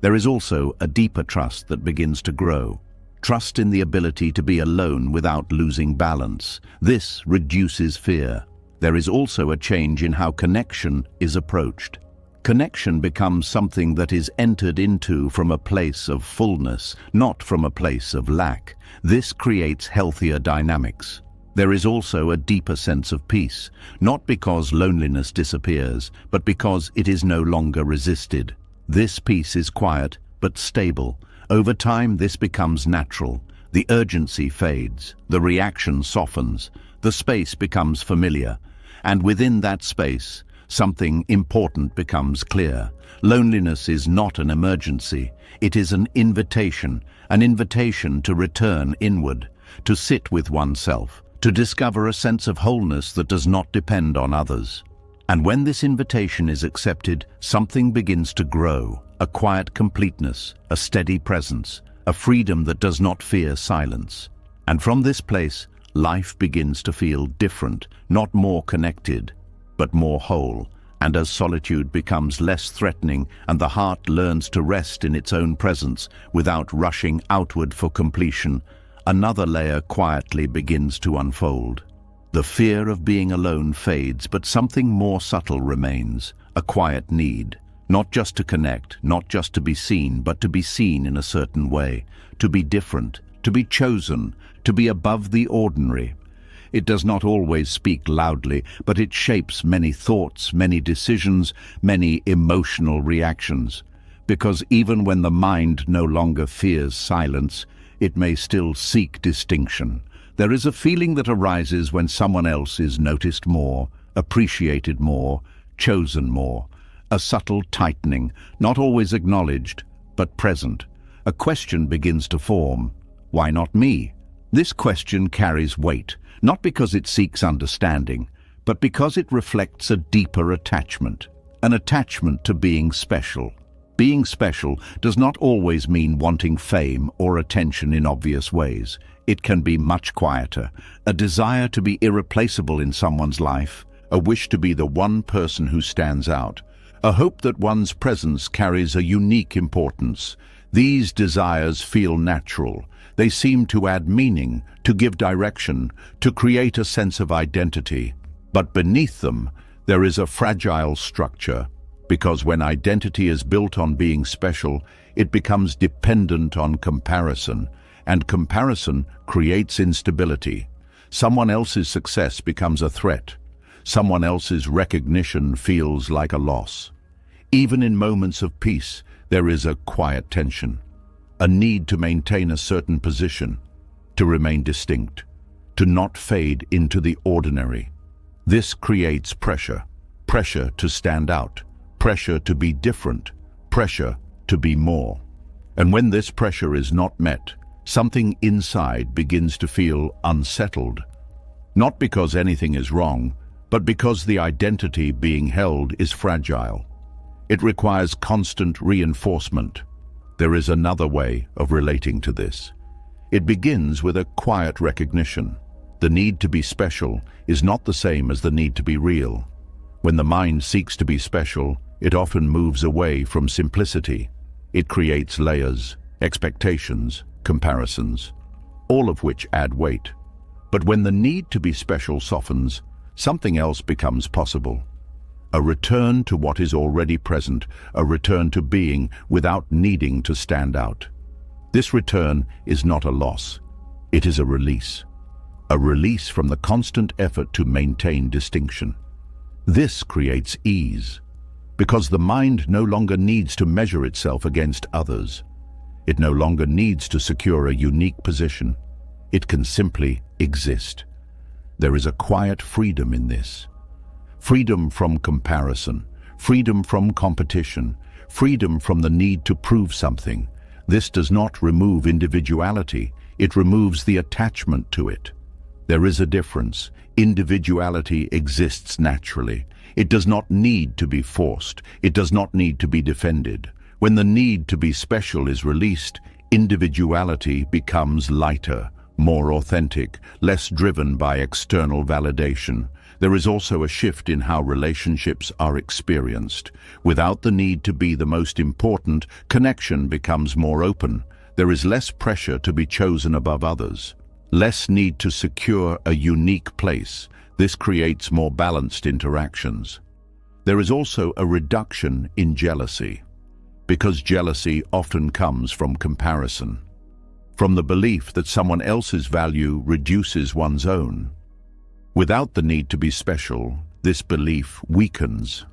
There is also a deeper trust that begins to grow. Trust in the ability to be alone without losing balance. This reduces fear. There is also a change in how connection is approached. Connection becomes something that is entered into from a place of fullness, not from a place of lack. This creates healthier dynamics. There is also a deeper sense of peace, not because loneliness disappears, but because it is no longer resisted. This peace is quiet but stable. Over time, this becomes natural. The urgency fades, the reaction softens, the space becomes familiar, and within that space, something important becomes clear. Loneliness is not an emergency. It is an invitation, an invitation to return inward, to sit with oneself, to discover a sense of wholeness that does not depend on others. And when this invitation is accepted, something begins to grow, a quiet completeness, a steady presence, a freedom that does not fear silence. And from this place, life begins to feel different, not more connected, but more whole. And as solitude becomes less threatening and the heart learns to rest in its own presence without rushing outward for completion, another layer quietly begins to unfold. The fear of being alone fades, but something more subtle remains, a quiet need, not just to connect, not just to be seen, but to be seen in a certain way, to be different, to be chosen, to be above the ordinary. It does not always speak loudly, but it shapes many thoughts, many decisions, many emotional reactions. Because even when the mind no longer fears silence, it may still seek distinction. There is a feeling that arises when someone else is noticed more, appreciated more, chosen more. A subtle tightening, not always acknowledged, but present. A question begins to form. Why not me? This question carries weight, not because it seeks understanding, but because it reflects a deeper attachment, an attachment to being special. Being special does not always mean wanting fame or attention in obvious ways. It can be much quieter, a desire to be irreplaceable in someone's life, a wish to be the one person who stands out, a hope that one's presence carries a unique importance. These desires feel natural. They seem to add meaning, to give direction, to create a sense of identity. But beneath them, there is a fragile structure, because when identity is built on being special, it becomes dependent on comparison, and comparison creates instability. Someone else's success becomes a threat. Someone else's recognition feels like a loss. Even in moments of peace, there is a quiet tension, a need to maintain a certain position, to remain distinct, to not fade into the ordinary. This creates pressure, pressure to stand out, pressure to be different, pressure to be more. And when this pressure is not met, something inside begins to feel unsettled. Not because anything is wrong, but because the identity being held is fragile. It requires constant reinforcement. There is another way of relating to this. It begins with a quiet recognition. The need to be special is not the same as the need to be real. When the mind seeks to be special, it often moves away from simplicity. It creates layers, expectations, comparisons, all of which add weight. But when the need to be special softens, something else becomes possible. A return to what is already present, a return to being without needing to stand out. This return is not a loss, it is a release from the constant effort to maintain distinction. This creates ease, because the mind no longer needs to measure itself against others. It no longer needs to secure a unique position. It can simply exist. There is a quiet freedom in this. Freedom from comparison, freedom from competition, freedom from the need to prove something. This does not remove individuality, it removes the attachment to it. There is a difference. Individuality exists naturally. It does not need to be forced. It does not need to be defended. When the need to be special is released, individuality becomes lighter, more authentic, less driven by external validation. There is also a shift in how relationships are experienced. Without the need to be the most important, connection becomes more open. There is less pressure to be chosen above others, less need to secure a unique place. This creates more balanced interactions. There is also a reduction in jealousy, because jealousy often comes from comparison, from the belief that someone else's value reduces one's own. Without the need to be special, this belief weakens.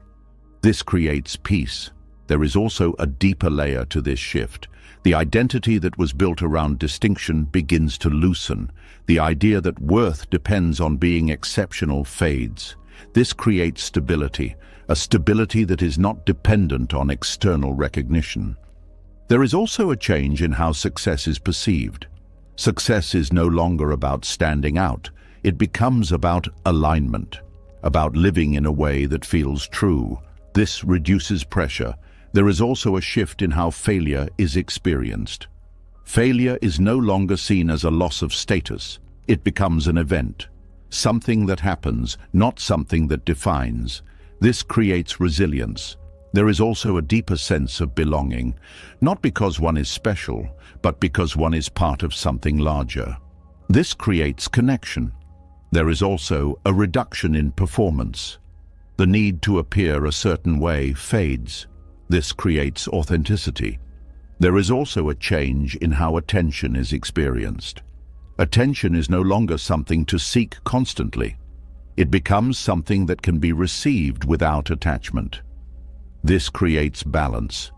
This creates peace. There is also a deeper layer to this shift. The identity that was built around distinction begins to loosen. The idea that worth depends on being exceptional fades. This creates stability, a stability that is not dependent on external recognition. There is also a change in how success is perceived. Success is no longer about standing out. It becomes about alignment, about living in a way that feels true. This reduces pressure. There is also a shift in how failure is experienced. Failure is no longer seen as a loss of status. It becomes an event, something that happens, not something that defines. This creates resilience. There is also a deeper sense of belonging, not because one is special, but because one is part of something larger. This creates connection. There is also a reduction in performance. The need to appear a certain way fades. This creates authenticity. There is also a change in how attention is experienced. Attention is no longer something to seek constantly. It becomes something that can be received without attachment. This creates balance.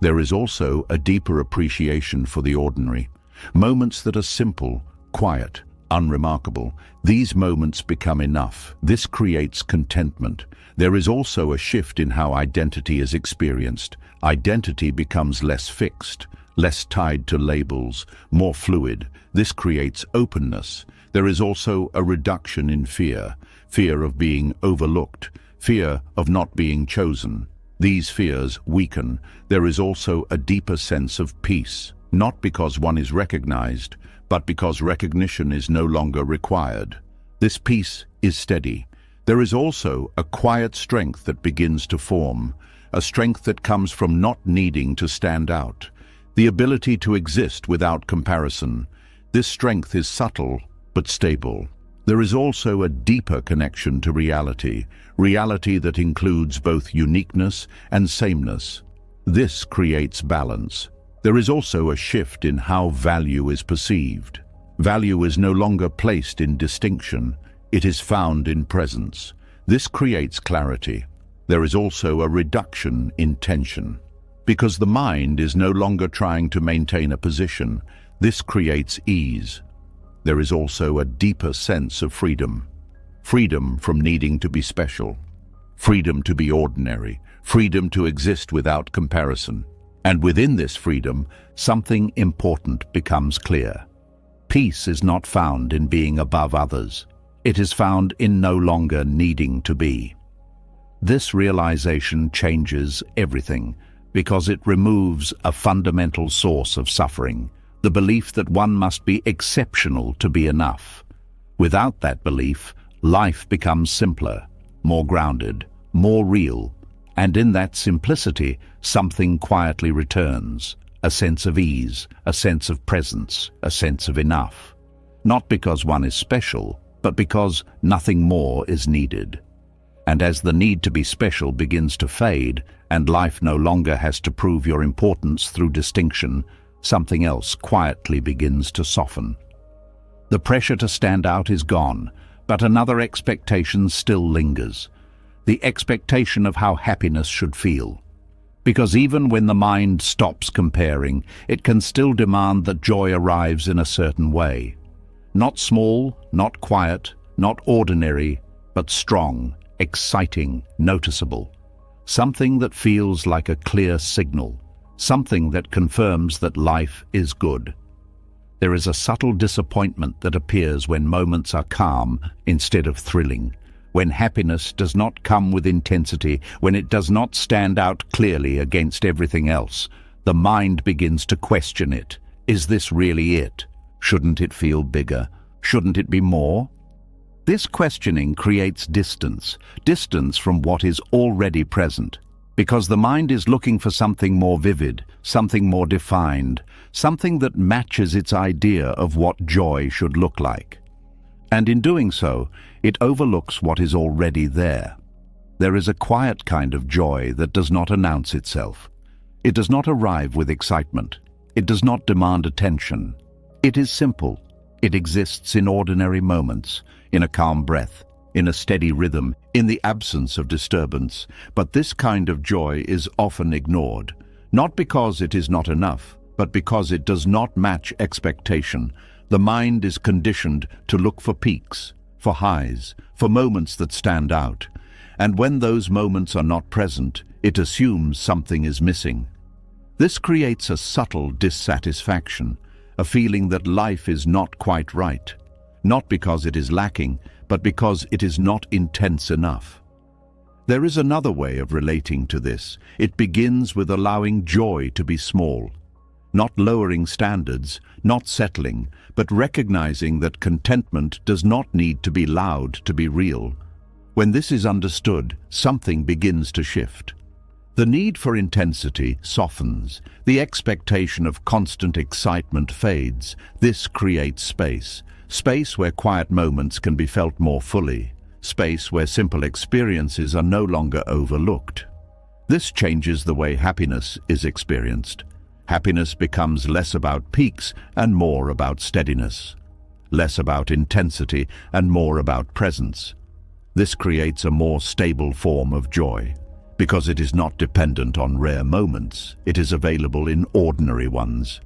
There is also a deeper appreciation for the ordinary. Moments that are simple, quiet, unremarkable. These moments become enough. This creates contentment. There is also a shift in how identity is experienced. Identity becomes less fixed, less tied to labels, more fluid. This creates openness. There is also a reduction in fear. Fear of being overlooked, fear of not being chosen. These fears weaken. There is also a deeper sense of peace, not because one is recognized, but because recognition is no longer required. This peace is steady. There is also a quiet strength that begins to form, a strength that comes from not needing to stand out, the ability to exist without comparison. This strength is subtle but stable. There is also a deeper connection to reality, reality that includes both uniqueness and sameness. This creates balance. There is also a shift in how value is perceived. Value is no longer placed in distinction. It is found in presence. This creates clarity. There is also a reduction in tension. Because the mind is no longer trying to maintain a position, this creates ease. There is also a deeper sense of freedom. Freedom from needing to be special. Freedom to be ordinary. Freedom to exist without comparison. And within this freedom, something important becomes clear. Peace is not found in being above others. It is found in no longer needing to be. This realization changes everything because it removes a fundamental source of suffering, the belief that one must be exceptional to be enough. Without that belief, life becomes simpler, more grounded, more real, and in that simplicity, something quietly returns, a sense of ease, a sense of presence, a sense of enough. Not because one is special, but because nothing more is needed. And as the need to be special begins to fade, and life no longer has to prove your importance through distinction, something else quietly begins to soften. The pressure to stand out is gone, but another expectation still lingers. The expectation of how happiness should feel. Because even when the mind stops comparing, it can still demand that joy arrives in a certain way. Not small, not quiet, not ordinary, but strong, exciting, noticeable. Something that feels like a clear signal. Something that confirms that life is good. There is a subtle disappointment that appears when moments are calm instead of thrilling, when happiness does not come with intensity, when it does not stand out clearly against everything else. The mind begins to question it. Is this really it? Shouldn't it feel bigger? Shouldn't it be more? This questioning creates distance from what is already present. Because the mind is looking for something more vivid, something more defined, something that matches its idea of what joy should look like. And in doing so, it overlooks what is already there. There is a quiet kind of joy that does not announce itself. It does not arrive with excitement. It does not demand attention. It is simple. It exists in ordinary moments, in a calm breath, in a steady rhythm, in the absence of disturbance. But this kind of joy is often ignored, not because it is not enough, but because it does not match expectation. The mind is conditioned to look for peaks, for highs, for moments that stand out. And when those moments are not present, it assumes something is missing. This creates a subtle dissatisfaction, a feeling that life is not quite right, not because it is lacking, but because it is not intense enough. There is another way of relating to this. It begins with allowing joy to be small, not lowering standards, not settling, but recognizing that contentment does not need to be loud to be real. When this is understood, something begins to shift. The need for intensity softens. The expectation of constant excitement fades. This creates space. Space where quiet moments can be felt more fully. Space where simple experiences are no longer overlooked. This changes the way happiness is experienced. Happiness becomes less about peaks and more about steadiness. Less about intensity and more about presence. This creates a more stable form of joy. Because it is not dependent on rare moments, it is available in ordinary ones.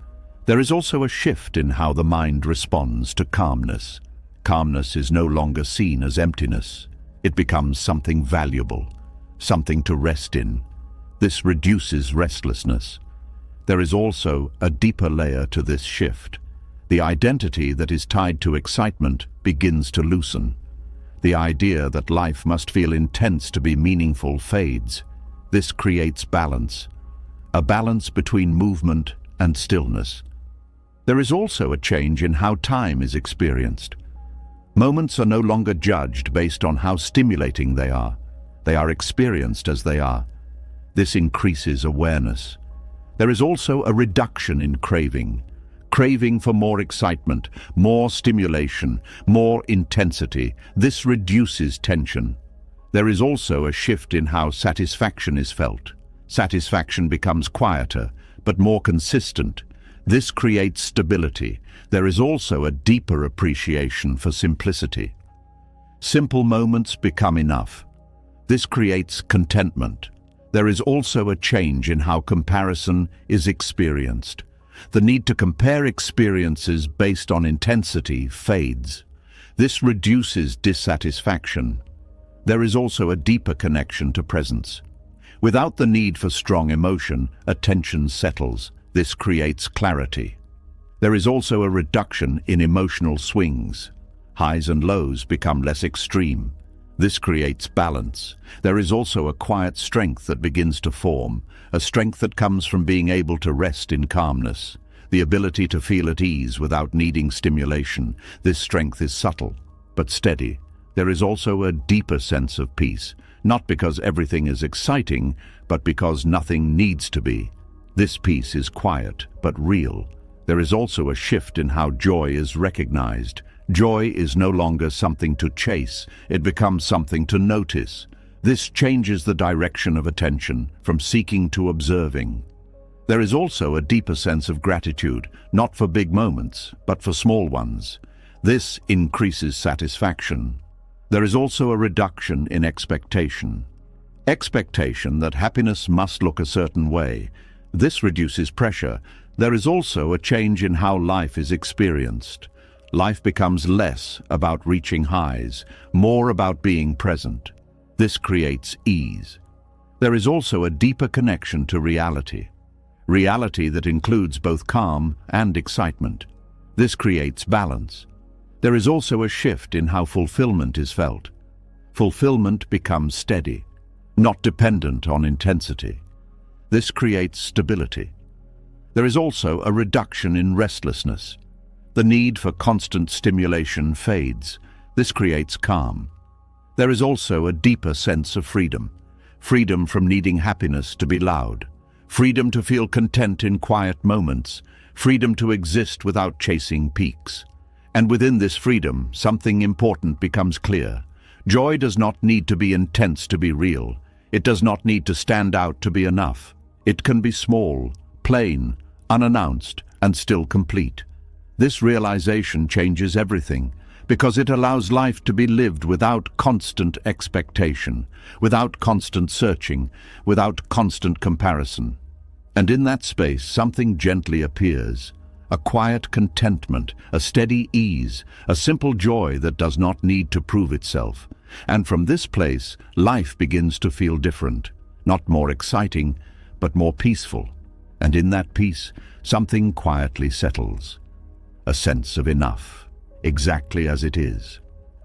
There is also a shift in how the mind responds to calmness. Calmness is no longer seen as emptiness. It becomes something valuable, something to rest in. This reduces restlessness. There is also a deeper layer to this shift. The identity that is tied to excitement begins to loosen. The idea that life must feel intense to be meaningful fades. This creates balance, a balance between movement and stillness. There is also a change in how time is experienced. Moments are no longer judged based on how stimulating they are. They are experienced as they are. This increases awareness. There is also a reduction in craving. Craving for more excitement, more stimulation, more intensity. This reduces tension. There is also a shift in how satisfaction is felt. Satisfaction becomes quieter, but more consistent. This creates stability. There is also a deeper appreciation for simplicity. Simple moments become enough. This creates contentment. There is also a change in how comparison is experienced. The need to compare experiences based on intensity fades. This reduces dissatisfaction. There is also a deeper connection to presence. Without the need for strong emotion, attention settles. This creates clarity. There is also a reduction in emotional swings. Highs and lows become less extreme. This creates balance. There is also a quiet strength that begins to form, a strength that comes from being able to rest in calmness, the ability to feel at ease without needing stimulation. This strength is subtle, but steady. There is also a deeper sense of peace, not because everything is exciting, but because nothing needs to be. This peace is quiet, but real. There is also a shift in how joy is recognized. Joy is no longer something to chase, it becomes something to notice. This changes the direction of attention, from seeking to observing. There is also a deeper sense of gratitude, not for big moments, but for small ones. This increases satisfaction. There is also a reduction in expectation. Expectation that happiness must look a certain way. This reduces pressure. There is also a change in how life is experienced. Life becomes less about reaching highs, more about being present. This creates ease. There is also a deeper connection to reality. Reality that includes both calm and excitement. This creates balance. There is also a shift in how fulfillment is felt. Fulfillment becomes steady, not dependent on intensity. This creates stability. There is also a reduction in restlessness. The need for constant stimulation fades. This creates calm. There is also a deeper sense of freedom. Freedom from needing happiness to be loud. Freedom to feel content in quiet moments. Freedom to exist without chasing peaks. And within this freedom, something important becomes clear. Joy does not need to be intense to be real. It does not need to stand out to be enough. It can be small, plain, unannounced, and still complete. This realization changes everything, because it allows life to be lived without constant expectation, without constant searching, without constant comparison. And in that space, something gently appears. A quiet contentment, a steady ease, a simple joy that does not need to prove itself. And from this place, life begins to feel different, not more exciting, but more peaceful. And in that peace, something quietly settles. A sense of enough, exactly as it is.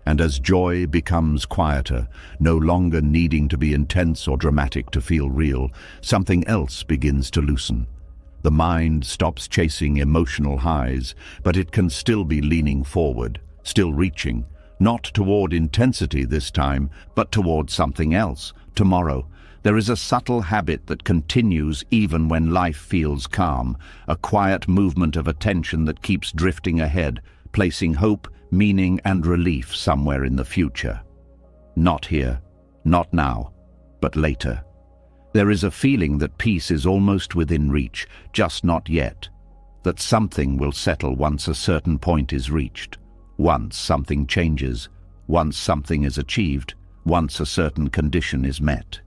And as joy becomes quieter, no longer needing to be intense or dramatic to feel real, something else begins to loosen. The mind stops chasing emotional highs, but it can still be leaning forward, still reaching, not toward intensity this time, but toward something else, tomorrow. There is a subtle habit that continues even when life feels calm, a quiet movement of attention that keeps drifting ahead, placing hope, meaning and relief somewhere in the future. Not here, not now, but later. There is a feeling that peace is almost within reach, just not yet. That something will settle once a certain point is reached. Once something changes, once something is achieved, once a certain condition is met.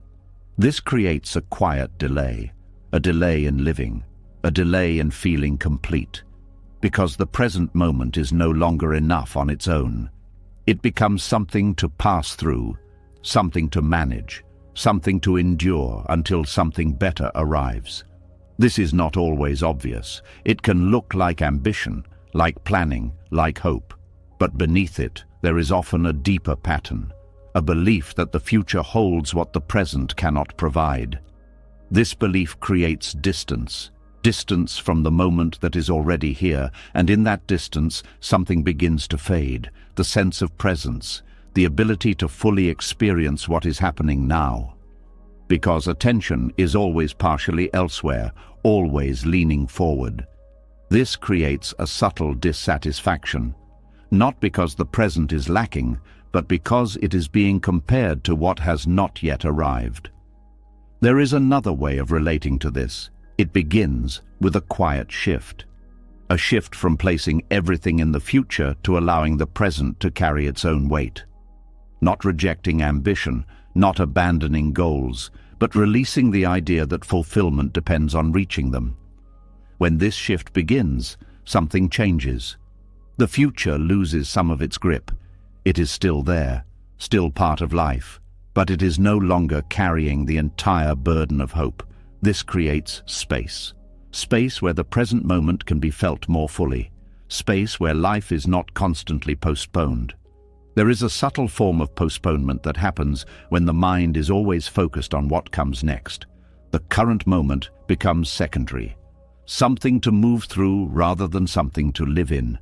This creates a quiet delay, a delay in living, a delay in feeling complete. Because the present moment is no longer enough on its own. It becomes something to pass through, something to manage, something to endure until something better arrives. This is not always obvious. It can look like ambition, like planning, like hope. But beneath it, there is often a deeper pattern, a belief that the future holds what the present cannot provide. This belief creates distance from the moment that is already here, and in that distance, something begins to fade, the sense of presence, the ability to fully experience what is happening now. Because attention is always partially elsewhere, always leaning forward. This creates a subtle dissatisfaction, not because the present is lacking, but because it is being compared to what has not yet arrived. There is another way of relating to this. It begins with a quiet shift. A shift from placing everything in the future to allowing the present to carry its own weight. Not rejecting ambition, not abandoning goals, but releasing the idea that fulfillment depends on reaching them. When this shift begins, something changes. The future loses some of its grip. It is still there, still part of life, but it is no longer carrying the entire burden of hope. This creates space. Space where the present moment can be felt more fully. Space where life is not constantly postponed. There is a subtle form of postponement that happens when the mind is always focused on what comes next. The current moment becomes secondary, something to move through rather than something to live in.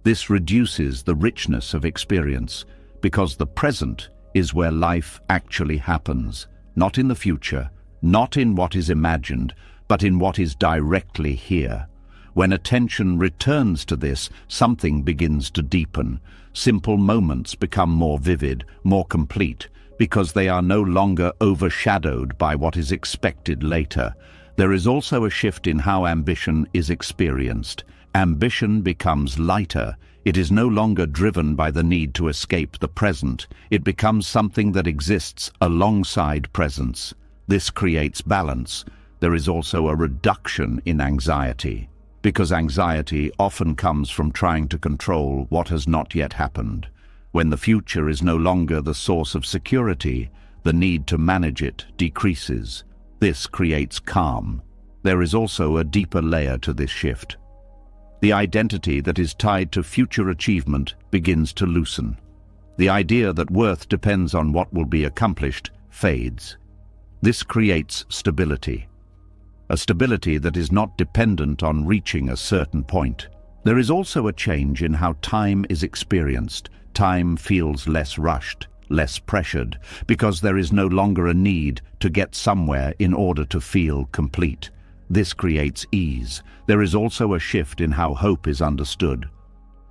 This reduces the richness of experience, because the present is where life actually happens, not in the future, not in what is imagined, but in what is directly here. When attention returns to this, something begins to deepen. Simple moments become more vivid, more complete, because they are no longer overshadowed by what is expected later. There is also a shift in how ambition is experienced. Ambition becomes lighter. It is no longer driven by the need to escape the present. It becomes something that exists alongside presence. This creates balance. There is also a reduction in anxiety, because anxiety often comes from trying to control what has not yet happened. When the future is no longer the source of security, the need to manage it decreases. This creates calm. There is also a deeper layer to this shift. The identity that is tied to future achievement begins to loosen. The idea that worth depends on what will be accomplished fades. This creates stability. A stability that is not dependent on reaching a certain point. There is also a change in how time is experienced. Time feels less rushed, less pressured, because there is no longer a need to get somewhere in order to feel complete. This creates ease. There is also a shift in how hope is understood.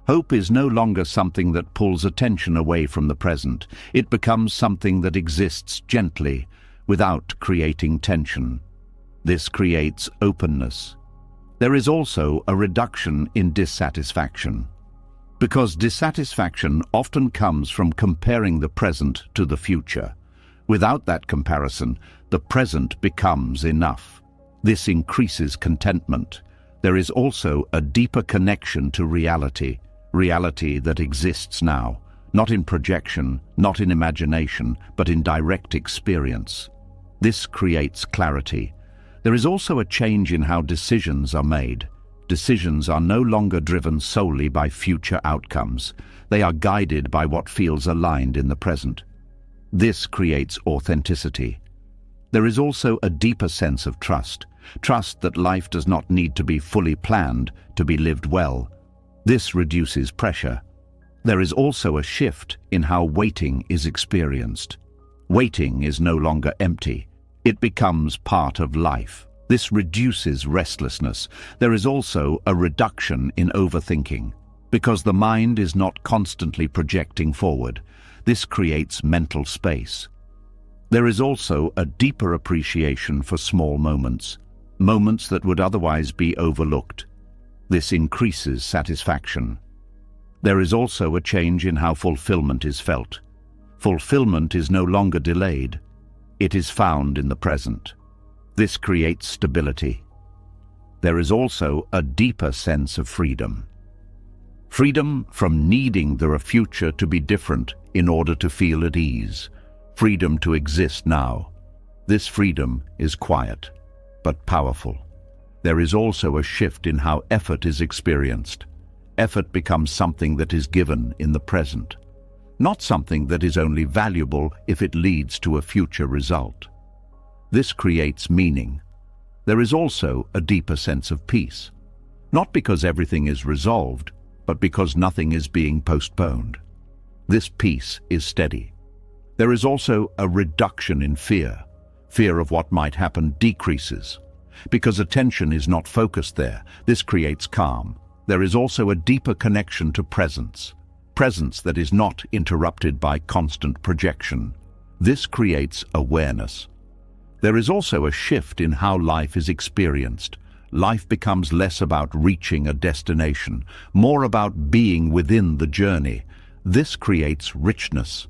Hope is no longer something that pulls attention away from the present. It becomes something that exists gently, without creating tension. This creates openness. There is also a reduction in dissatisfaction, because dissatisfaction often comes from comparing the present to the future. Without that comparison, the present becomes enough. This increases contentment. There is also a deeper connection to reality that exists now, not in projection, not in imagination, but in direct experience. This creates clarity. There is also a change in how decisions are made. Decisions are no longer driven solely by future outcomes. They are guided by what feels aligned in the present. This creates authenticity. There is also a deeper sense of trust. Trust that life does not need to be fully planned to be lived well. This reduces pressure. There is also a shift in how waiting is experienced. Waiting is no longer empty. It becomes part of life. This reduces restlessness. There is also a reduction in overthinking. Because the mind is not constantly projecting forward, this creates mental space. There is also a deeper appreciation for small moments, moments that would otherwise be overlooked. This increases satisfaction. There is also a change in how fulfillment is felt. Fulfillment is no longer delayed. It is found in the present. This creates stability. There is also a deeper sense of freedom. Freedom from needing the future to be different in order to feel at ease. Freedom to exist now. This freedom is quiet, but powerful. There is also a shift in how effort is experienced. Effort becomes something that is given in the present, not something that is only valuable if it leads to a future result. This creates meaning. There is also a deeper sense of peace, not because everything is resolved, but because nothing is being postponed. This peace is steady. There is also a reduction in fear. Fear of what might happen decreases. Because attention is not focused there, this creates calm. There is also a deeper connection to presence. Presence that is not interrupted by constant projection. This creates awareness. There is also a shift in how life is experienced. Life becomes less about reaching a destination, more about being within the journey. This creates richness.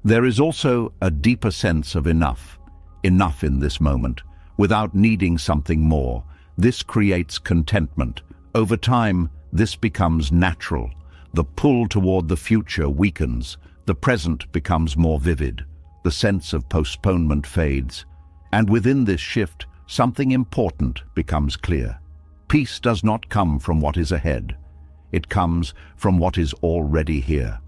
There is also a deeper sense of enough in this moment, without needing something more. This creates contentment. Over time, this becomes natural. The pull toward the future weakens. The present becomes more vivid. The sense of postponement fades. And within this shift, something important becomes clear. Peace does not come from what is ahead. It comes from what is already here.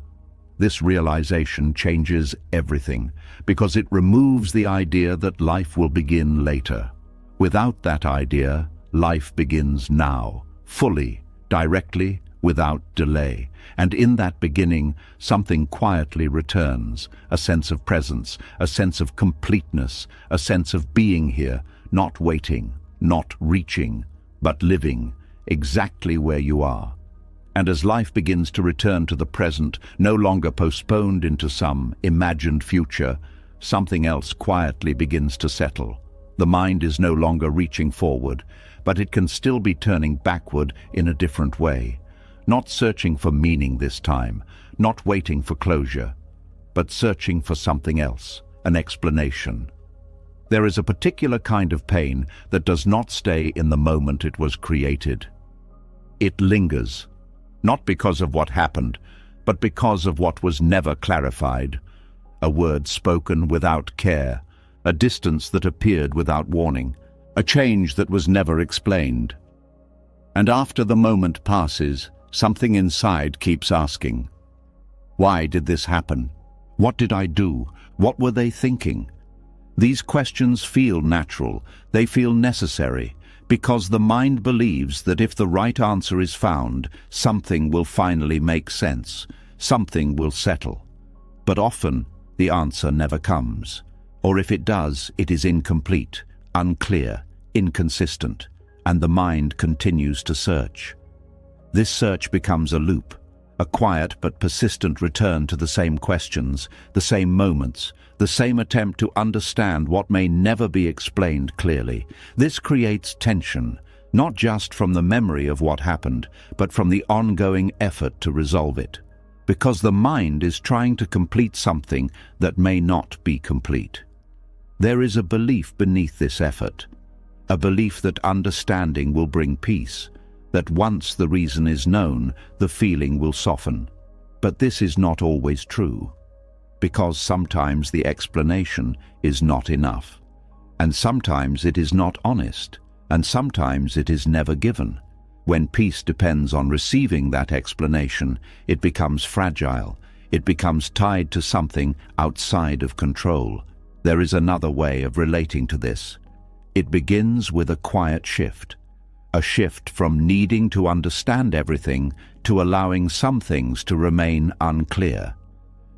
This realization changes everything because it removes the idea that life will begin later. Without that idea, life begins now, fully, directly, without delay. And in that beginning, something quietly returns, a sense of presence, a sense of completeness, a sense of being here, not waiting, not reaching, but living exactly where you are. And as life begins to return to the present, no longer postponed into some imagined future, something else quietly begins to settle. The mind is no longer reaching forward, but it can still be turning backward in a different way. Not searching for meaning this time, not waiting for closure, but searching for something else, an explanation. There is a particular kind of pain that does not stay in the moment it was created. It lingers, not because of what happened, but because of what was never clarified. A word spoken without care, a distance that appeared without warning, a change that was never explained. And after the moment passes, something inside keeps asking, why did this happen? What did I do? What were they thinking? These questions feel natural, they feel necessary, because the mind believes that if the right answer is found, something will finally make sense, something will settle. But often, the answer never comes. Or if it does, it is incomplete, unclear, inconsistent, and the mind continues to search. This search becomes a loop, a quiet but persistent return to the same questions, the same moments, the same attempt to understand what may never be explained clearly. This creates tension, not just from the memory of what happened, but from the ongoing effort to resolve it. Because the mind is trying to complete something that may not be complete. There is a belief beneath this effort, a belief that understanding will bring peace, that once the reason is known, the feeling will soften. But this is not always true, because sometimes the explanation is not enough. And sometimes it is not honest, and sometimes it is never given. When peace depends on receiving that explanation, it becomes fragile. It becomes tied to something outside of control. There is another way of relating to this. It begins with a quiet shift. A shift from needing to understand everything to allowing some things to remain unclear.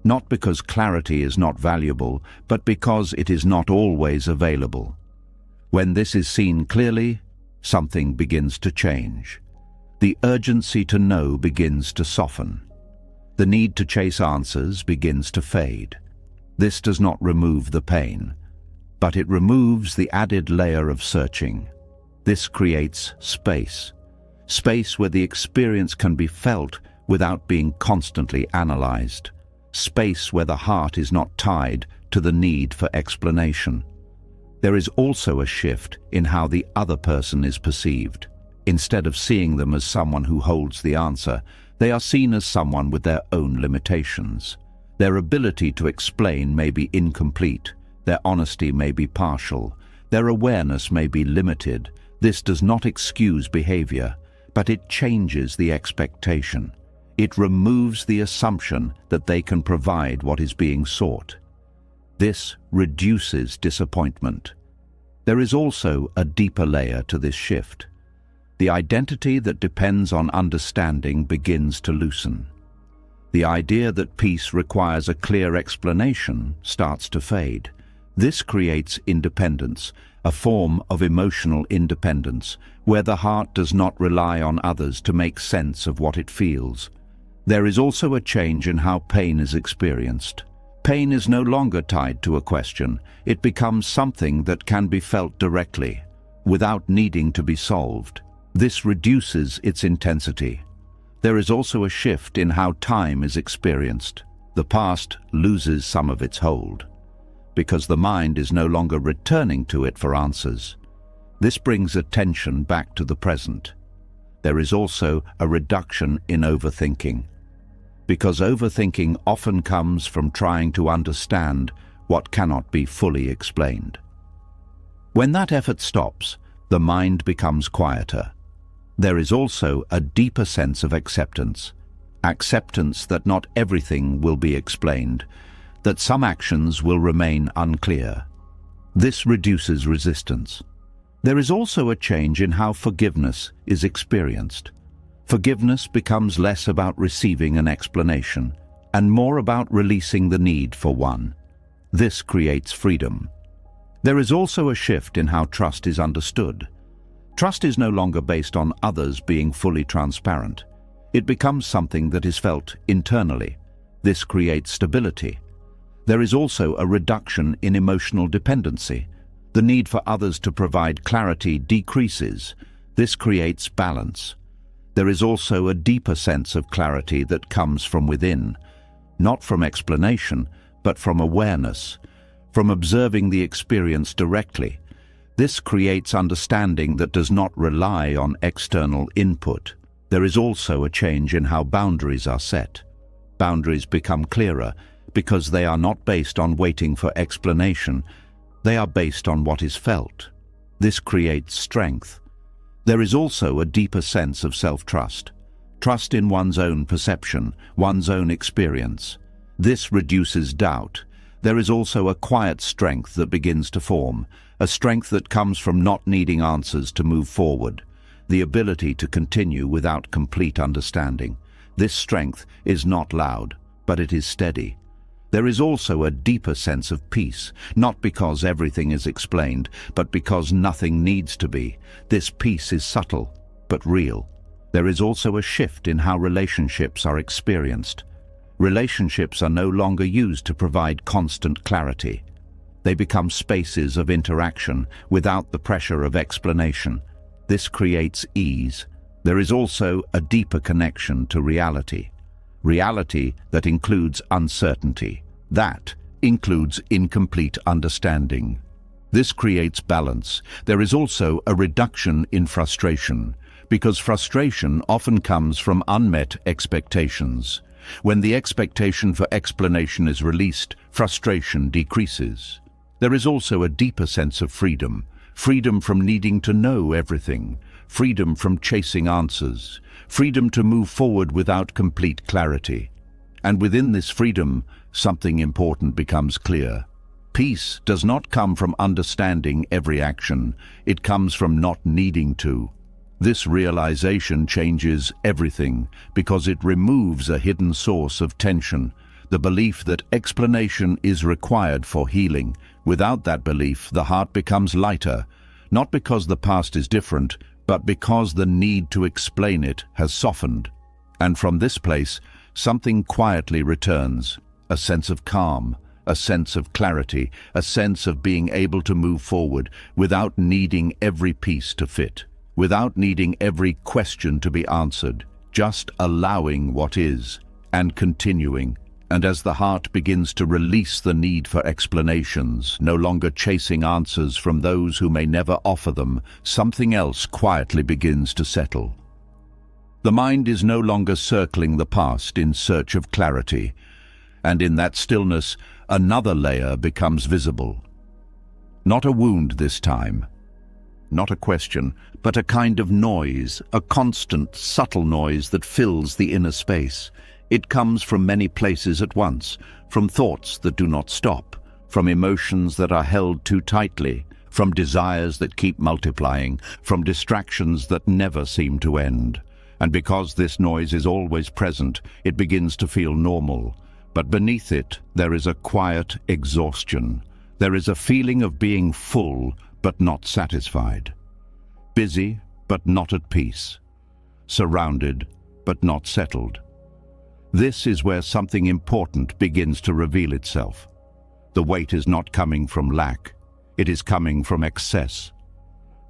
Not because clarity is not valuable, but because it is not always available. When this is seen clearly, something begins to change. The urgency to know begins to soften. The need to chase answers begins to fade. This does not remove the pain, but it removes the added layer of searching. This creates space. Space where the experience can be felt without being constantly analyzed. Space where the heart is not tied to the need for explanation. There is also a shift in how the other person is perceived. Instead of seeing them as someone who holds the answer, they are seen as someone with their own limitations. Their ability to explain may be incomplete. Their honesty may be partial. Their awareness may be limited. This does not excuse behavior, but it changes the expectation. It removes the assumption that they can provide what is being sought. This reduces disappointment. There is also a deeper layer to this shift. The identity that depends on understanding begins to loosen. The idea that peace requires a clear explanation starts to fade. This creates independence, a form of emotional independence, where the heart does not rely on others to make sense of what it feels. There is also a change in how pain is experienced. Pain is no longer tied to a question. It becomes something that can be felt directly, without needing to be solved. This reduces its intensity. There is also a shift in how time is experienced. The past loses some of its hold, because the mind is no longer returning to it for answers. This brings attention back to the present. There is also a reduction in overthinking, because overthinking often comes from trying to understand what cannot be fully explained. When that effort stops, the mind becomes quieter. There is also a deeper sense of acceptance. Acceptance that not everything will be explained, that some actions will remain unclear. This reduces resistance. There is also a change in how forgiveness is experienced. Forgiveness becomes less about receiving an explanation and more about releasing the need for one. This creates freedom. There is also a shift in how trust is understood. Trust is no longer based on others being fully transparent. It becomes something that is felt internally. This creates stability. There is also a reduction in emotional dependency. The need for others to provide clarity decreases. This creates balance. There is also a deeper sense of clarity that comes from within, not from explanation, but from awareness, from observing the experience directly. This creates understanding that does not rely on external input. There is also a change in how boundaries are set. Boundaries become clearer because they are not based on waiting for explanation. They are based on what is felt. This creates strength. There is also a deeper sense of self-trust. Trust in one's own perception, one's own experience. This reduces doubt. There is also a quiet strength that begins to form, a strength that comes from not needing answers to move forward, the ability to continue without complete understanding. This strength is not loud, but it is steady. There is also a deeper sense of peace, not because everything is explained, but because nothing needs to be. This peace is subtle, but real. There is also a shift in how relationships are experienced. Relationships are no longer used to provide constant clarity. They become spaces of interaction without the pressure of explanation. This creates ease. There is also a deeper connection to reality. Reality that includes uncertainty. That includes incomplete understanding. This creates balance. There is also a reduction in frustration, because frustration often comes from unmet expectations. When the expectation for explanation is released, frustration decreases. There is also a deeper sense of freedom. Freedom from needing to know everything. Freedom from chasing answers. Freedom to move forward without complete clarity. And within this freedom, something important becomes clear. Peace does not come from understanding every action. It comes from not needing to. This realization changes everything because it removes a hidden source of tension, the belief that explanation is required for healing. Without that belief, the heart becomes lighter, not because the past is different, but because the need to explain it has softened. And from this place, something quietly returns, a sense of calm, a sense of clarity, a sense of being able to move forward without needing every piece to fit, without needing every question to be answered, just allowing what is and continuing. And as the heart begins to release the need for explanations, no longer chasing answers from those who may never offer them, something else quietly begins to settle. The mind is no longer circling the past in search of clarity, and in that stillness, another layer becomes visible. Not a wound this time, not a question, but a kind of noise, a constant, subtle noise that fills the inner space. It comes from many places at once, from thoughts that do not stop, from emotions that are held too tightly, from desires that keep multiplying, from distractions that never seem to end. And because this noise is always present, it begins to feel normal. But beneath it, there is a quiet exhaustion. There is a feeling of being full, but not satisfied. Busy, but not at peace. Surrounded, but not settled. This is where something important begins to reveal itself. The weight is not coming from lack. It is coming from excess.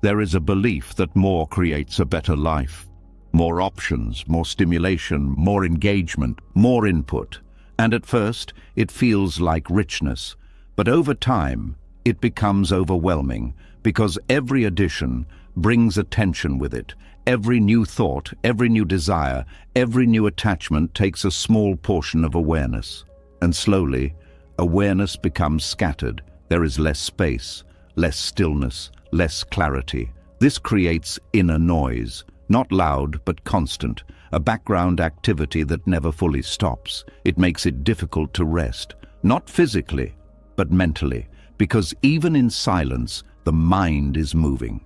There is a belief that more creates a better life. More options, more stimulation, more engagement, more input. And at first, it feels like richness. But over time, it becomes overwhelming because every addition brings attention with it. Every new thought, every new desire, every new attachment takes a small portion of awareness. And slowly, awareness becomes scattered. There is less space, less stillness, less clarity. This creates inner noise, not loud but constant, a background activity that never fully stops. It makes it difficult to rest, not physically, but mentally, because even in silence, the mind is moving.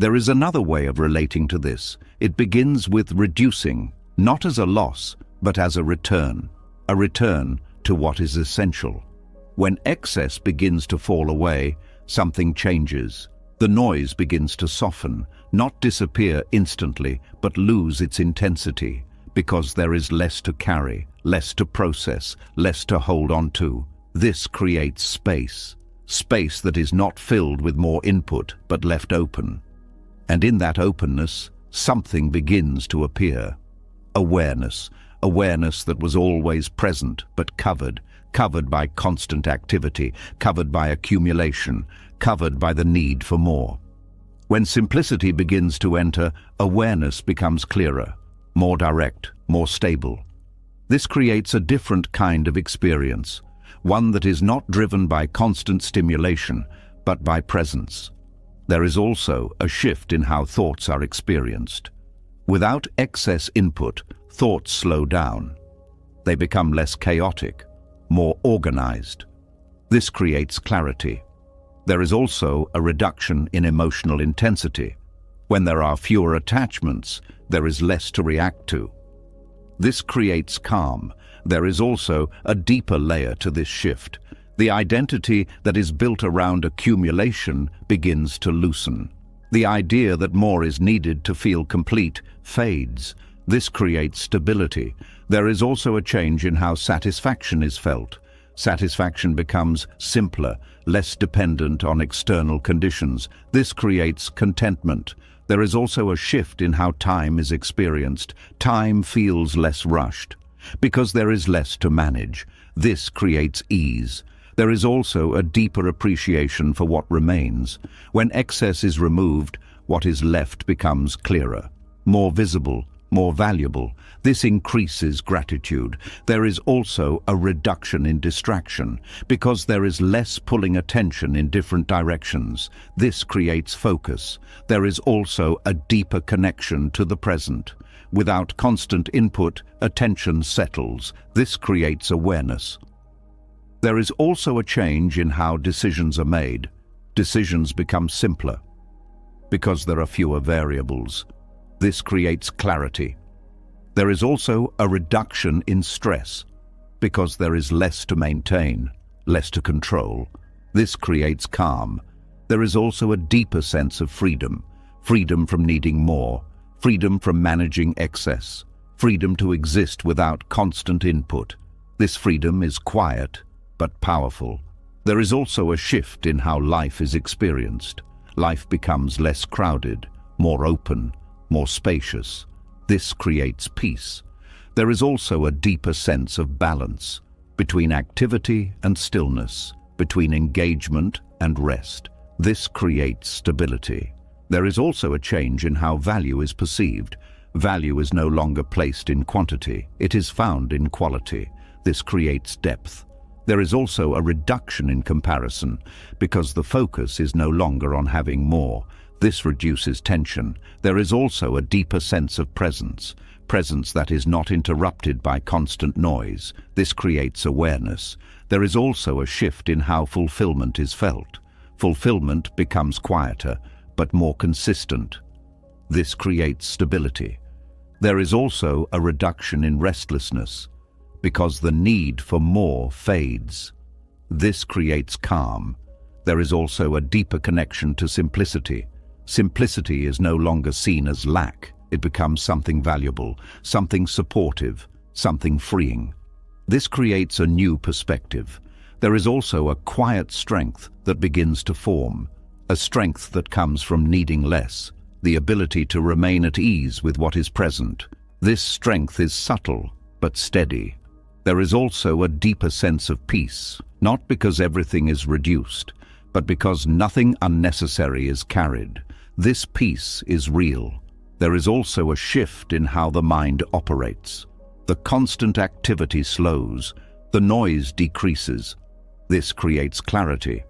There is another way of relating to this. It begins with reducing, not as a loss, but as a return to what is essential. When excess begins to fall away, something changes. The noise begins to soften, not disappear instantly, but lose its intensity, because there is less to carry, less to process, less to hold on to. This creates space that is not filled with more input, but left open. And in that openness, something begins to appear. Awareness that was always present, but covered by constant activity, covered by accumulation, covered by the need for more. When simplicity begins to enter, awareness becomes clearer, more direct, more stable. This creates a different kind of experience, one that is not driven by constant stimulation, but by presence. There is also a shift in how thoughts are experienced. Without excess input, thoughts slow down. They become less chaotic, more organized. This creates clarity. There is also a reduction in emotional intensity. When there are fewer attachments, there is less to react to. This creates calm. There is also a deeper layer to this shift. The identity that is built around accumulation begins to loosen. The idea that more is needed to feel complete fades. This creates stability. There is also a change in how satisfaction is felt. Satisfaction becomes simpler, less dependent on external conditions. This creates contentment. There is also a shift in how time is experienced. Time feels less rushed, because there is less to manage. This creates ease. There is also a deeper appreciation for what remains. When excess is removed, what is left becomes clearer, more visible, more valuable. This increases gratitude. There is also a reduction in distraction, because there is less pulling attention in different directions. This creates focus. There is also a deeper connection to the present. Without constant input, attention settles. This creates awareness. There is also a change in how decisions are made. Decisions become simpler, because there are fewer variables. This creates clarity. There is also a reduction in stress, because there is less to maintain, less to control. This creates calm. There is also a deeper sense of freedom. Freedom from needing more. Freedom from managing excess. Freedom to exist without constant input. This freedom is quiet, but powerful. There is also a shift in how life is experienced. Life becomes less crowded, more open, more spacious. This creates peace. There is also a deeper sense of balance between activity and stillness, between engagement and rest. This creates stability. There is also a change in how value is perceived. Value is no longer placed in quantity. It is found in quality. This creates depth. There is also a reduction in comparison, because the focus is no longer on having more. This reduces tension. There is also a deeper sense of presence that is not interrupted by constant noise. This creates awareness. There is also a shift in how fulfillment is felt. Fulfillment becomes quieter, but more consistent. This creates stability. There is also a reduction in restlessness, because the need for more fades. This creates calm. There is also a deeper connection to simplicity. Simplicity is no longer seen as lack. It becomes something valuable, something supportive, something freeing. This creates a new perspective. There is also a quiet strength that begins to form, a strength that comes from needing less, the ability to remain at ease with what is present. This strength is subtle, but steady. There is also a deeper sense of peace, not because everything is reduced, but because nothing unnecessary is carried. This peace is real. There is also a shift in how the mind operates. The constant activity slows, the noise decreases. This creates clarity.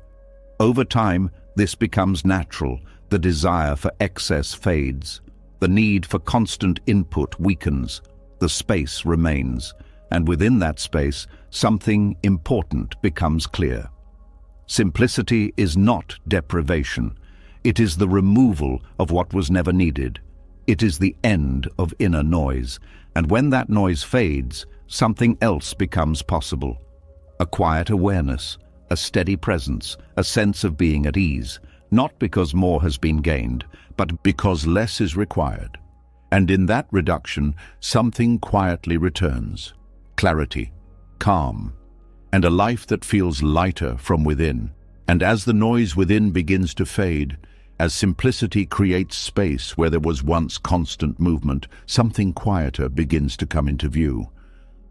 Over time, this becomes natural. The desire for excess fades. The need for constant input weakens. The space remains. And within that space, something important becomes clear. Simplicity is not deprivation. It is the removal of what was never needed. It is the end of inner noise. And when that noise fades, something else becomes possible. A quiet awareness, a steady presence, a sense of being at ease, not because more has been gained, but because less is required. And in that reduction, something quietly returns. Clarity, calm, and a life that feels lighter from within. And as the noise within begins to fade, as simplicity creates space where there was once constant movement, something quieter begins to come into view.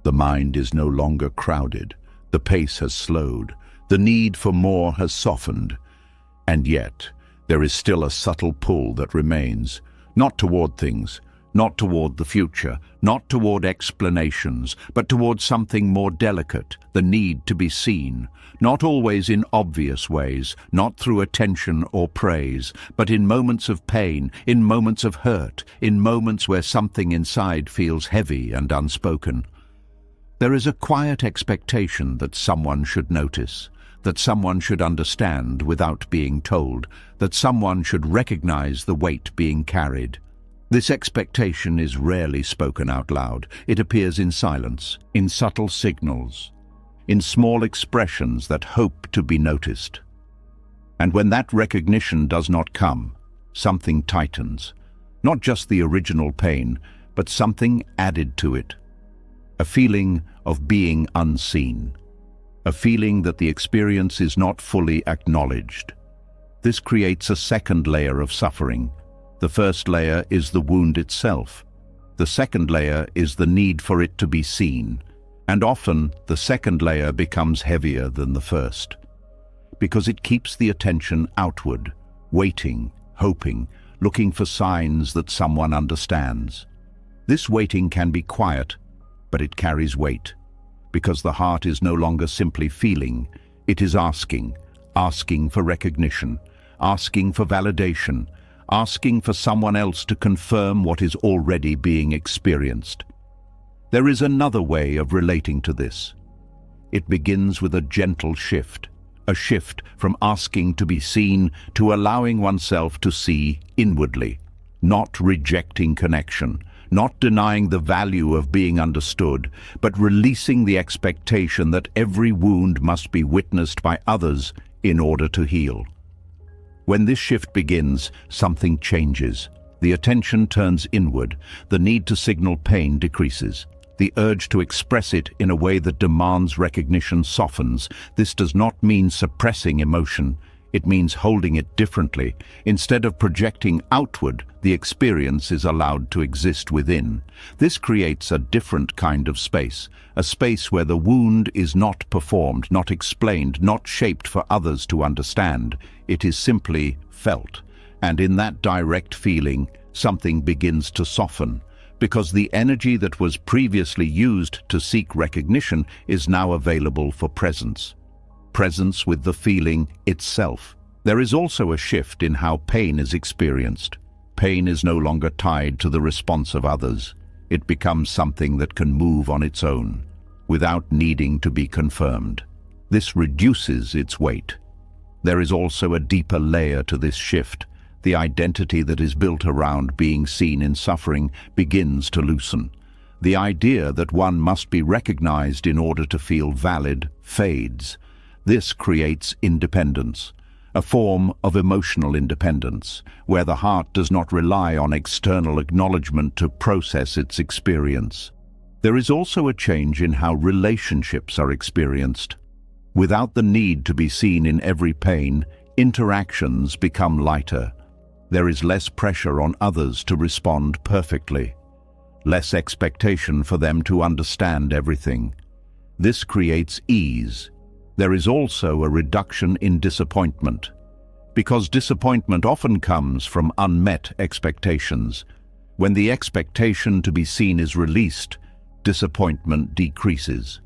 The mind is no longer crowded. The pace has slowed. The need for more has softened. And yet, there is still a subtle pull that remains, not toward things, not toward the future, not toward explanations, but toward something more delicate, the need to be seen, not always in obvious ways, not through attention or praise, but in moments of pain, in moments of hurt, in moments where something inside feels heavy and unspoken. There is a quiet expectation that someone should notice, that someone should understand without being told, that someone should recognize the weight being carried. This expectation is rarely spoken out loud. It appears in silence, in subtle signals, in small expressions that hope to be noticed. And when that recognition does not come, something tightens. Not just the original pain, but something added to it. A feeling of being unseen. A feeling that the experience is not fully acknowledged. This creates a second layer of suffering. The first layer is the wound itself. The second layer is the need for it to be seen. And often, the second layer becomes heavier than the first, because it keeps the attention outward, waiting, hoping, looking for signs that someone understands. This waiting can be quiet, but it carries weight, because the heart is no longer simply feeling, it is asking for recognition, asking for validation, asking for someone else to confirm what is already being experienced. There is another way of relating to this. It begins with a gentle shift, a shift from asking to be seen to allowing oneself to see inwardly, not rejecting connection, not denying the value of being understood, but releasing the expectation that every wound must be witnessed by others in order to heal. When this shift begins, something changes. The attention turns inward, the need to signal pain decreases. The urge to express it in a way that demands recognition softens. This does not mean suppressing emotion. It means holding it differently. Instead of projecting outward, the experience is allowed to exist within. This creates a different kind of space, a space where the wound is not performed, not explained, not shaped for others to understand. It is simply felt. And in that direct feeling, something begins to soften, because the energy that was previously used to seek recognition is now available for presence. Presence with the feeling itself. There is also a shift in how pain is experienced. Pain is no longer tied to the response of others. It becomes something that can move on its own, without needing to be confirmed. This reduces its weight. There is also a deeper layer to this shift. The identity that is built around being seen in suffering begins to loosen. The idea that one must be recognized in order to feel valid fades. This creates independence, a form of emotional independence, where the heart does not rely on external acknowledgement to process its experience. There is also a change in how relationships are experienced. Without the need to be seen in every pain, interactions become lighter. There is less pressure on others to respond perfectly, less expectation for them to understand everything. This creates ease. There is also a reduction in disappointment, because disappointment often comes from unmet expectations. When the expectation to be seen is released, disappointment decreases.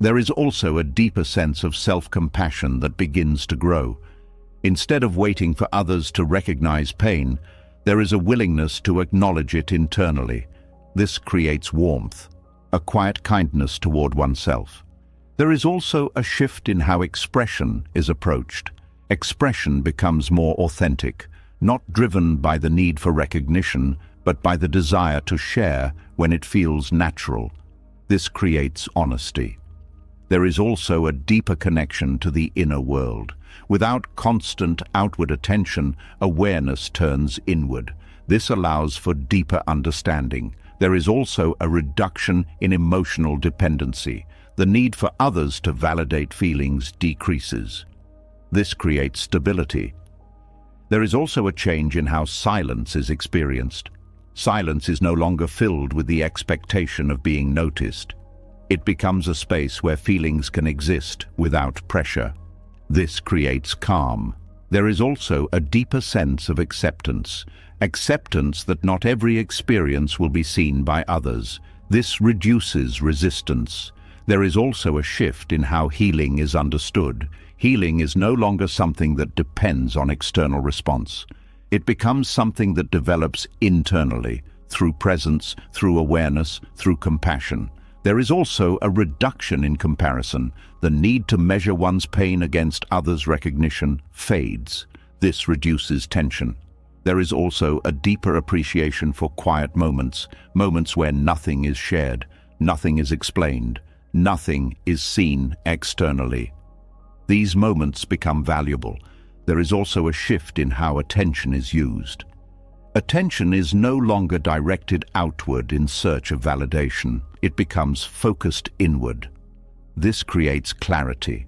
There is also a deeper sense of self-compassion that begins to grow. Instead of waiting for others to recognize pain, there is a willingness to acknowledge it internally. This creates warmth, a quiet kindness toward oneself. There is also a shift in how expression is approached. Expression becomes more authentic, not driven by the need for recognition, but by the desire to share when it feels natural. This creates honesty. There is also a deeper connection to the inner world. Without constant outward attention, awareness turns inward. This allows for deeper understanding. There is also a reduction in emotional dependency. The need for others to validate feelings decreases. This creates stability. There is also a change in how silence is experienced. Silence is no longer filled with the expectation of being noticed. It becomes a space where feelings can exist without pressure. This creates calm. There is also a deeper sense of acceptance. Acceptance that not every experience will be seen by others. This reduces resistance. There is also a shift in how healing is understood. Healing is no longer something that depends on external response. It becomes something that develops internally, through presence, through awareness, through compassion. There is also a reduction in comparison. The need to measure one's pain against others' recognition fades. This reduces tension. There is also a deeper appreciation for quiet moments, moments where nothing is shared, nothing is explained, nothing is seen externally. These moments become valuable. There is also a shift in how attention is used. Attention is no longer directed outward in search of validation. It becomes focused inward. This creates clarity.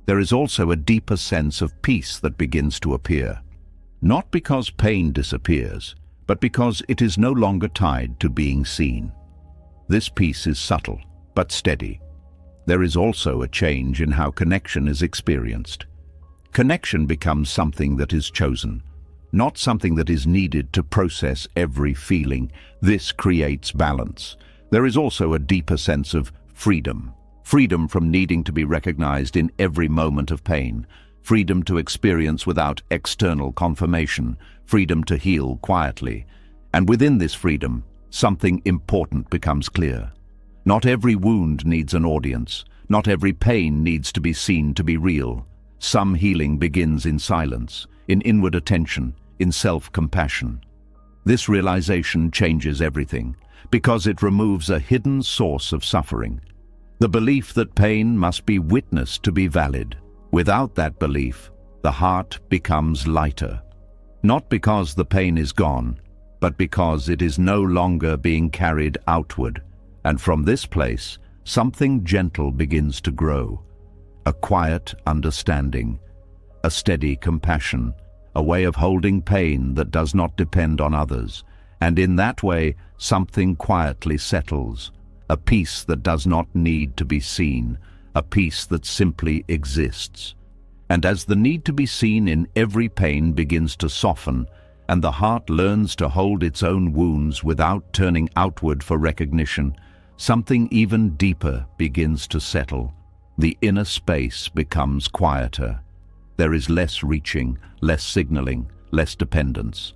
There is also a deeper sense of peace that begins to appear. Not because pain disappears, but because it is no longer tied to being seen. This peace is subtle, but steady. There is also a change in how connection is experienced. Connection becomes something that is chosen, not something that is needed to process every feeling. This creates balance. There is also a deeper sense of freedom. Freedom from needing to be recognized in every moment of pain. Freedom to experience without external confirmation. Freedom to heal quietly. And within this freedom, something important becomes clear. Not every wound needs an audience. Not every pain needs to be seen to be real. Some healing begins in silence, in inward attention, in self-compassion. This realization changes everything, because it removes a hidden source of suffering. The belief that pain must be witnessed to be valid. Without that belief, the heart becomes lighter. Not because the pain is gone, but because it is no longer being carried outward. And from this place, something gentle begins to grow. A quiet understanding, a steady compassion, a way of holding pain that does not depend on others. And in that way, something quietly settles. A peace that does not need to be seen, a peace that simply exists. And as the need to be seen in every pain begins to soften, and the heart learns to hold its own wounds without turning outward for recognition, something even deeper begins to settle. The inner space becomes quieter. There is less reaching, less signaling, less dependence.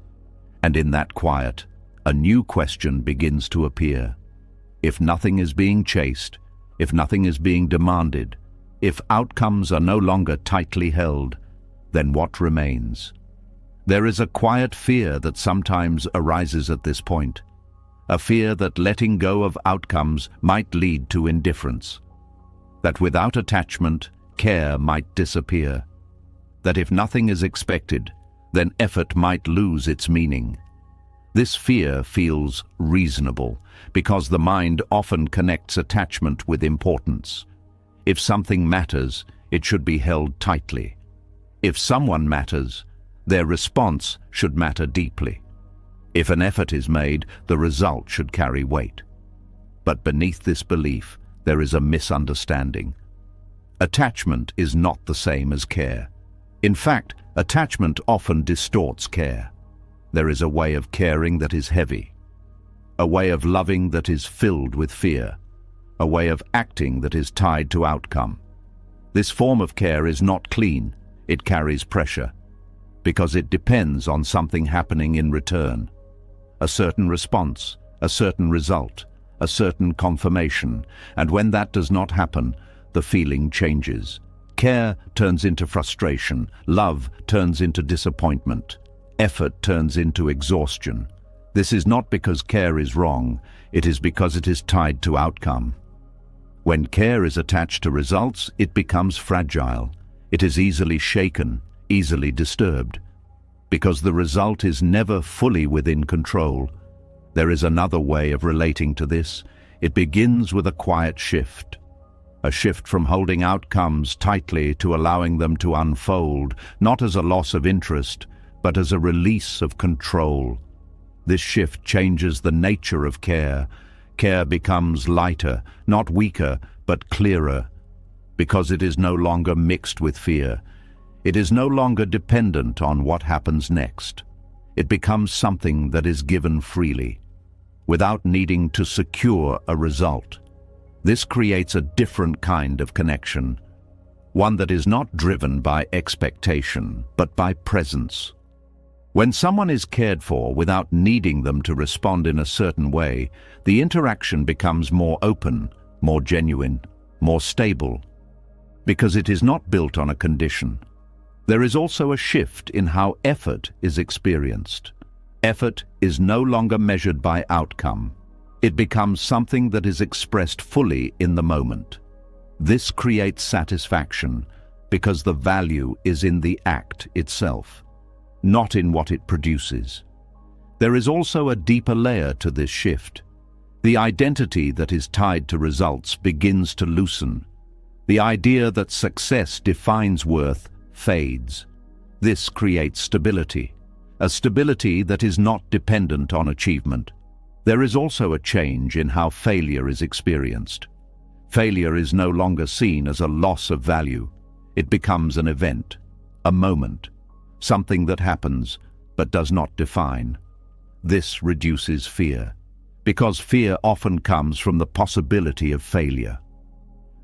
And in that quiet, a new question begins to appear. If nothing is being chased, if nothing is being demanded, if outcomes are no longer tightly held, then what remains? There is a quiet fear that sometimes arises at this point. A fear that letting go of outcomes might lead to indifference. That without attachment, care might disappear. That if nothing is expected, then effort might lose its meaning. This fear feels reasonable because the mind often connects attachment with importance. If something matters, it should be held tightly. If someone matters, their response should matter deeply. If an effort is made, the result should carry weight. But beneath this belief, there is a misunderstanding. Attachment is not the same as care. In fact, attachment often distorts care. There is a way of caring that is heavy, a way of loving that is filled with fear, a way of acting that is tied to outcome. This form of care is not clean, it carries pressure, because it depends on something happening in return. A certain response, a certain result, a certain confirmation, and when that does not happen, the feeling changes. Care turns into frustration, love turns into disappointment, effort turns into exhaustion. This is not because care is wrong, it is because it is tied to outcome. When care is attached to results, it becomes fragile. It is easily shaken, easily disturbed. Because the result is never fully within control. There is another way of relating to this. It begins with a quiet shift. A shift from holding outcomes tightly to allowing them to unfold, not as a loss of interest, but as a release of control. This shift changes the nature of care. Care becomes lighter, not weaker, but clearer, because it is no longer mixed with fear. It is no longer dependent on what happens next. It becomes something that is given freely, without needing to secure a result. This creates a different kind of connection, one that is not driven by expectation, but by presence. When someone is cared for without needing them to respond in a certain way, the interaction becomes more open, more genuine, more stable, because it is not built on a condition. There is also a shift in how effort is experienced. Effort is no longer measured by outcome. It becomes something that is expressed fully in the moment. This creates satisfaction because the value is in the act itself, not in what it produces. There is also a deeper layer to this shift. The identity that is tied to results begins to loosen. The idea that success defines worth fades. This creates stability, a stability that is not dependent on achievement. There is also a change in how failure is experienced. Failure is no longer seen as a loss of value. It becomes an event, a moment, something that happens, but does not define. This reduces fear, because fear often comes from the possibility of failure.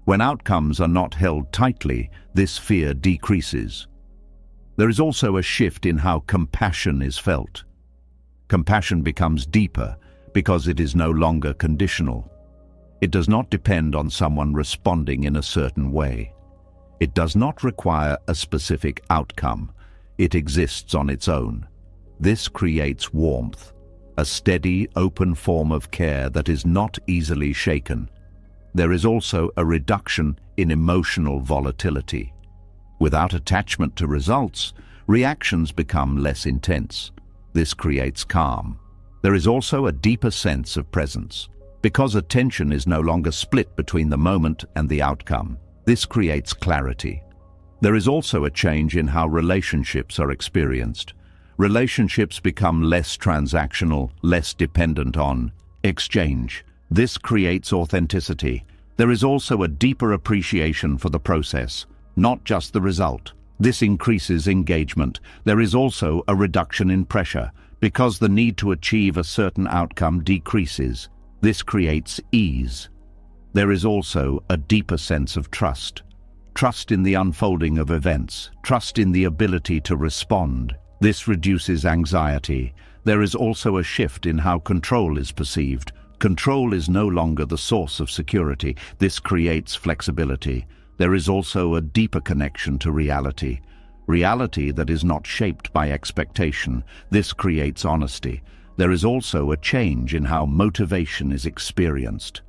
When outcomes are not held tightly, this fear decreases. There is also a shift in how compassion is felt. Compassion becomes deeper because it is no longer conditional. It does not depend on someone responding in a certain way. It does not require a specific outcome. It exists on its own. This creates warmth, a steady, open form of care that is not easily shaken. There is also a reduction in emotional volatility. Without attachment to results, reactions become less intense. This creates calm. There is also a deeper sense of presence. Because attention is no longer split between the moment and the outcome, this creates clarity. There is also a change in how relationships are experienced. Relationships become less transactional, less dependent on exchange. This creates authenticity. There is also a deeper appreciation for the process, not just the result. This increases engagement. There is also a reduction in pressure, because the need to achieve a certain outcome decreases. This creates ease. There is also a deeper sense of trust. Trust in the unfolding of events, trust in the ability to respond. This reduces anxiety. There is also a shift in how control is perceived. Control is no longer the source of security. This creates flexibility. There is also a deeper connection to reality. Reality that is not shaped by expectation. This creates honesty. There is also a change in how motivation is experienced.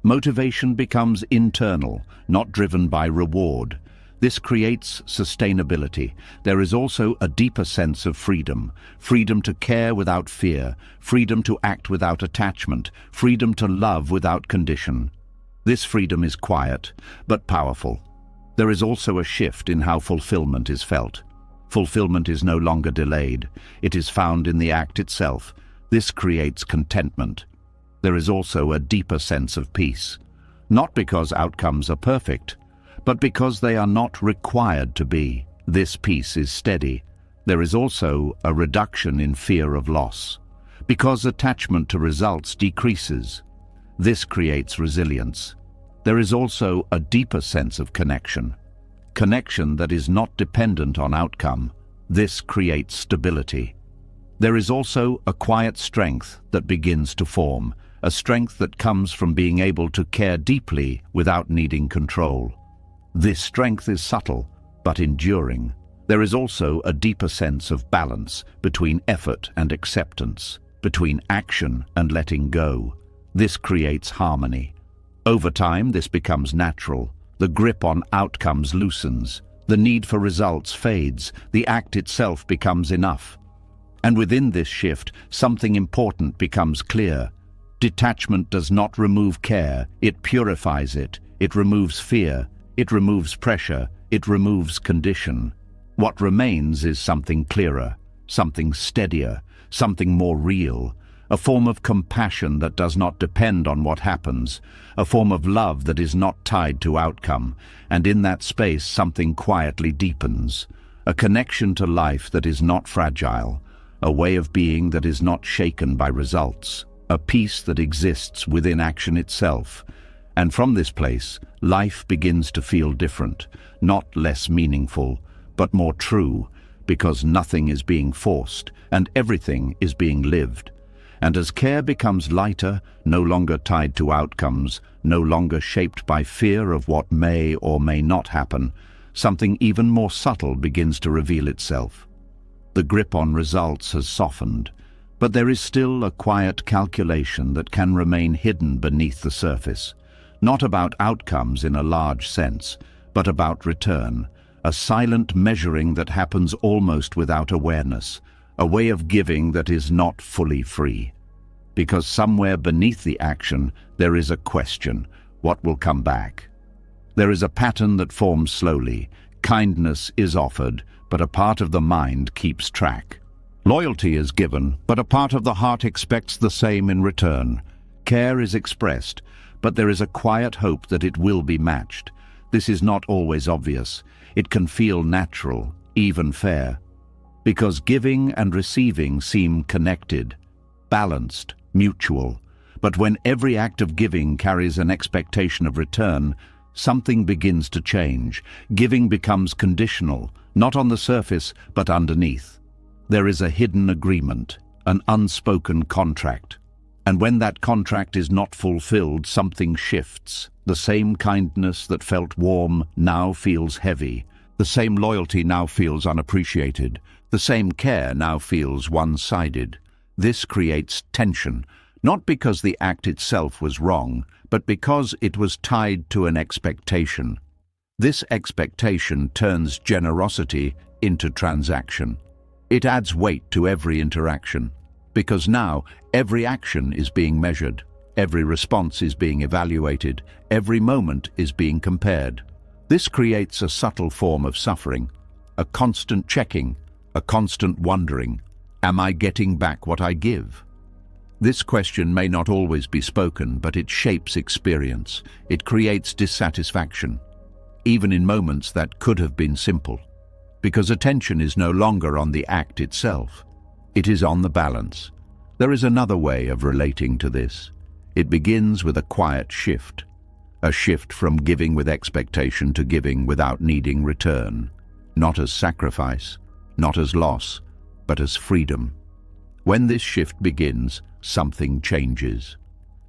Motivation becomes internal, not driven by reward. This creates sustainability. There is also a deeper sense of freedom. Freedom to care without fear. Freedom to act without attachment. Freedom to love without condition. This freedom is quiet, but powerful. There is also a shift in how fulfillment is felt. Fulfillment is no longer delayed. It is found in the act itself. This creates contentment. There is also a deeper sense of peace. Not because outcomes are perfect, but because they are not required to be. This peace is steady. There is also a reduction in fear of loss, because attachment to results decreases. This creates resilience. There is also a deeper sense of connection. Connection that is not dependent on outcome. This creates stability. There is also a quiet strength that begins to form, a strength that comes from being able to care deeply without needing control. This strength is subtle, but enduring. There is also a deeper sense of balance between effort and acceptance, between action and letting go. This creates harmony. Over time, this becomes natural. The grip on outcomes loosens. The need for results fades. The act itself becomes enough. And within this shift, something important becomes clear. Detachment does not remove care, it purifies it. It removes fear, it removes pressure, it removes condition. What remains is something clearer, something steadier, something more real. A form of compassion that does not depend on what happens, a form of love that is not tied to outcome, and in that space something quietly deepens. A connection to life that is not fragile, a way of being that is not shaken by results, a peace that exists within action itself. And from this place, life begins to feel different, not less meaningful, but more true, because nothing is being forced and everything is being lived. And as care becomes lighter, no longer tied to outcomes, no longer shaped by fear of what may or may not happen, something even more subtle begins to reveal itself. The grip on results has softened, but there is still a quiet calculation that can remain hidden beneath the surface. Not about outcomes in a large sense, but about return, a silent measuring that happens almost without awareness, a way of giving that is not fully free. Because somewhere beneath the action, there is a question: what will come back? There is a pattern that forms slowly. Kindness is offered, but a part of the mind keeps track. Loyalty is given, but a part of the heart expects the same in return. Care is expressed, but there is a quiet hope that it will be matched. This is not always obvious. It can feel natural, even fair. because giving and receiving seem connected, balanced, mutual. But when every act of giving carries an expectation of return, something begins to change. Giving becomes conditional, not on the surface, but underneath. There is a hidden agreement, an unspoken contract. And when that contract is not fulfilled, something shifts. The same kindness that felt warm now feels heavy. The same loyalty now feels unappreciated. The same care now feels one-sided. This creates tension, not because the act itself was wrong, but because it was tied to an expectation. This expectation turns generosity into transaction. It adds weight to every interaction, because now every action is being measured, every response is being evaluated, every moment is being compared. This creates a subtle form of suffering, a constant checking, a constant wondering, am I getting back what I give? This question may not always be spoken, but it shapes experience. It creates dissatisfaction, even in moments that could have been simple, because attention is no longer on the act itself. It is on the balance. There is another way of relating to this. It begins with a quiet shift, a shift from giving with expectation to giving without needing return, not as sacrifice, not as loss, but as freedom. When this shift begins, something changes.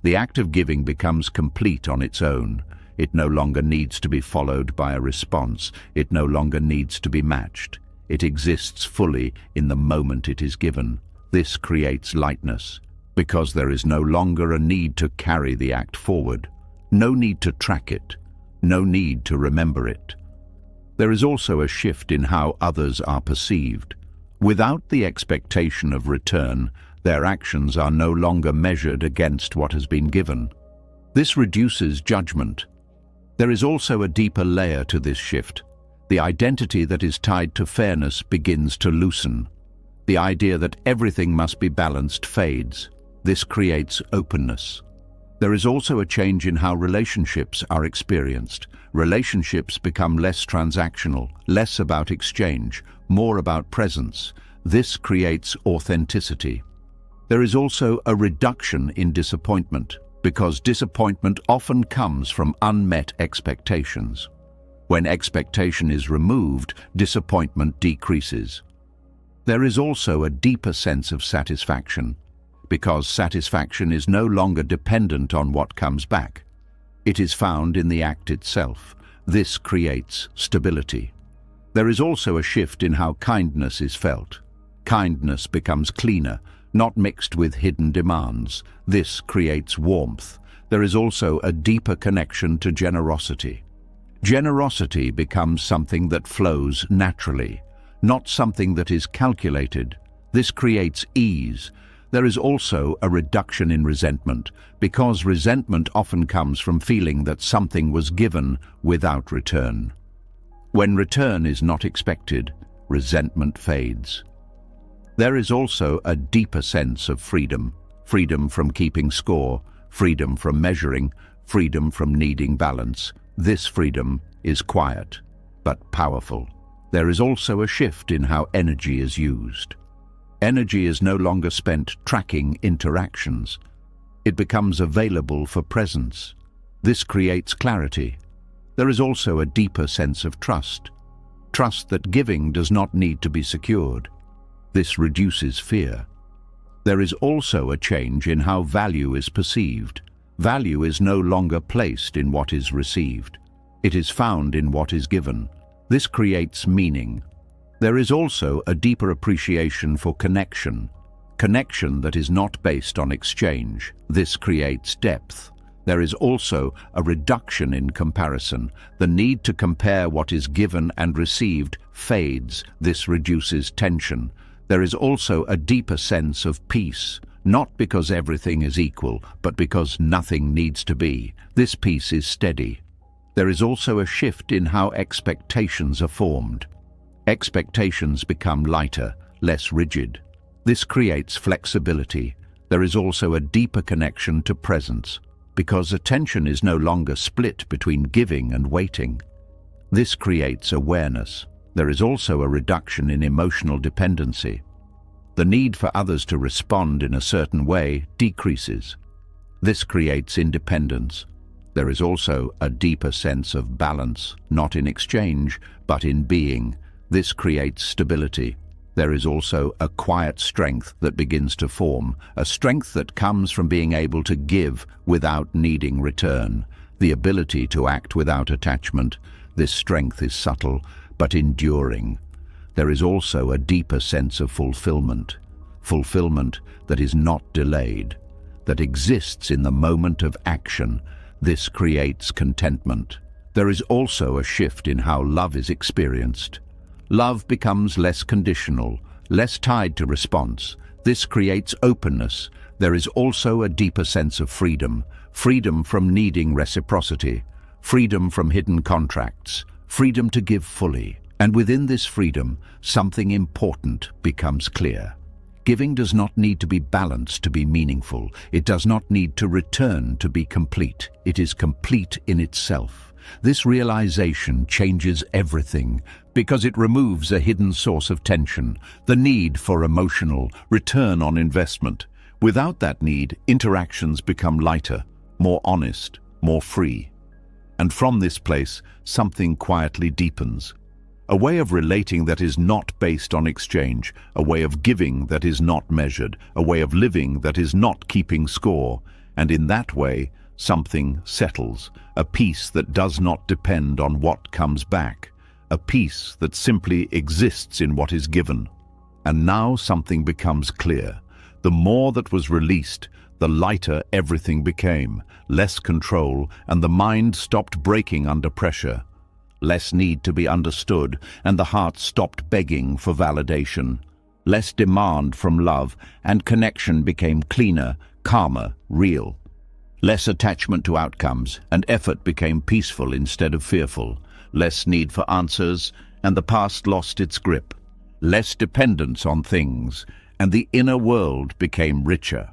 The act of giving becomes complete on its own. It no longer needs to be followed by a response. It no longer needs to be matched. It exists fully in the moment it is given. This creates lightness, because there is no longer a need to carry the act forward, no need to track it, no need to remember it. There is also a shift in how others are perceived. Without the expectation of return, their actions are no longer measured against what has been given. This reduces judgment. There is also a deeper layer to this shift. The identity that is tied to fairness begins to loosen. The idea that everything must be balanced fades. This creates openness. There is also a change in how relationships are experienced. Relationships become less transactional, less about exchange, more about presence. This creates authenticity. There is also a reduction in disappointment, because disappointment often comes from unmet expectations. When expectation is removed, disappointment decreases. There is also a deeper sense of satisfaction, because satisfaction is no longer dependent on what comes back. It is found in the act itself. This creates stability. There is also a shift in how kindness is felt. Kindness becomes cleaner, not mixed with hidden demands. This creates warmth. There is also a deeper connection to generosity. Generosity becomes something that flows naturally, not something that is calculated. This creates ease. There is also a reduction in resentment, because resentment often comes from feeling that something was given without return. When return is not expected, resentment fades. There is also a deeper sense of freedom. Freedom from keeping score, freedom from measuring, freedom from needing balance. This freedom is quiet, but powerful. There is also a shift in how energy is used. Energy is no longer spent tracking interactions. It becomes available for presence. This creates clarity. There is also a deeper sense of trust. Trust that giving does not need to be secured. This reduces fear. There is also a change in how value is perceived. Value is no longer placed in what is received. It is found in what is given. This creates meaning. There is also a deeper appreciation for connection that is not based on exchange. This creates depth. There is also a reduction in comparison. The need to compare what is given and received fades. This reduces tension. There is also a deeper sense of peace, not because everything is equal, but because nothing needs to be. This peace is steady. There is also a shift in how expectations are formed. Expectations become lighter, less rigid. This creates flexibility. There is also a deeper connection to presence, because attention is no longer split between giving and waiting. This creates awareness. There is also a reduction in emotional dependency. The need for others to respond in a certain way decreases. This creates independence. There is also a deeper sense of balance, not in exchange, but in being. This creates stability. There is also a quiet strength that begins to form, a strength that comes from being able to give without needing return, the ability to act without attachment. This strength is subtle, but enduring. There is also a deeper sense of fulfillment that is not delayed, that exists in the moment of action. This creates contentment. There is also a shift in how love is experienced. Love becomes less conditional, less tied to response. This creates openness. There is also a deeper sense of freedom from needing reciprocity, freedom from hidden contracts, freedom to give fully. And within this freedom, something important becomes clear. Giving does not need to be balanced to be meaningful. It does not need to return to be complete. It is complete in itself. This realization changes everything because it removes a hidden source of tension, the need for emotional return on investment. Without that need, interactions become lighter, more honest, more free. And from this place, something quietly deepens. A way of relating that is not based on exchange, a way of giving that is not measured, a way of living that is not keeping score. And in that way, something settles, a peace that does not depend on what comes back, a peace that simply exists in what is given. And now something becomes clear. The more that was released, the lighter everything became, less control, and the mind stopped breaking under pressure. Less need to be understood, and the heart stopped begging for validation. Less demand from love, and connection became cleaner, calmer, real. Less attachment to outcomes, and effort became peaceful instead of fearful. Less need for answers, and the past lost its grip. Less dependence on things, and the inner world became richer.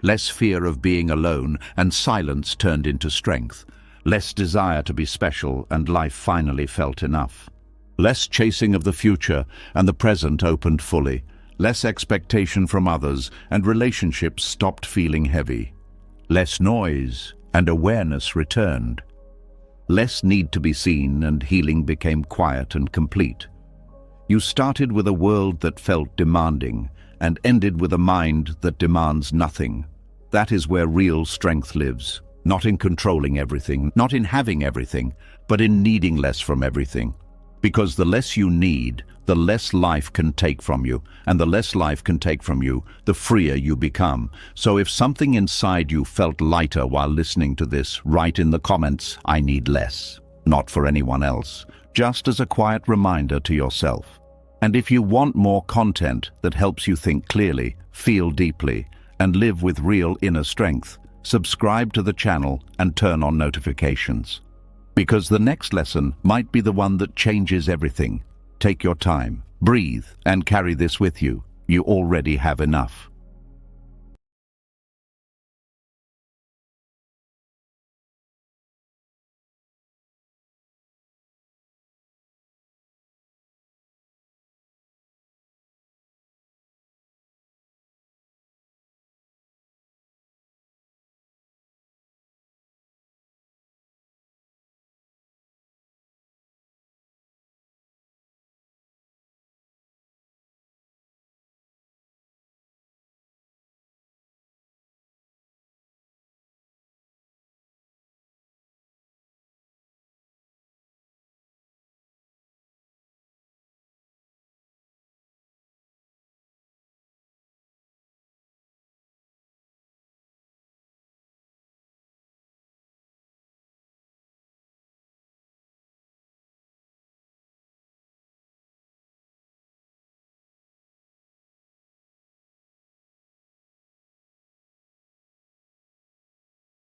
Less fear of being alone, and silence turned into strength. Less desire to be special, and life finally felt enough. Less chasing of the future, and the present opened fully. Less expectation from others, and relationships stopped feeling heavy. Less noise, and awareness returned. Less need to be seen, and healing became quiet and complete. You started with a world that felt demanding, and ended with a mind that demands nothing. That is where real strength lives. Not in controlling everything, not in having everything, but in needing less from everything. Because the less you need, the less life can take from you, and the less life can take from you, the freer you become. So if something inside you felt lighter while listening to this, write in the comments, "I need less." Not for anyone else, just as a quiet reminder to yourself. And if you want more content that helps you think clearly, feel deeply, and live with real inner strength, subscribe to the channel and turn on notifications. Because the next lesson might be the one that changes everything. Take your time, breathe, and carry this with you. You already have enough.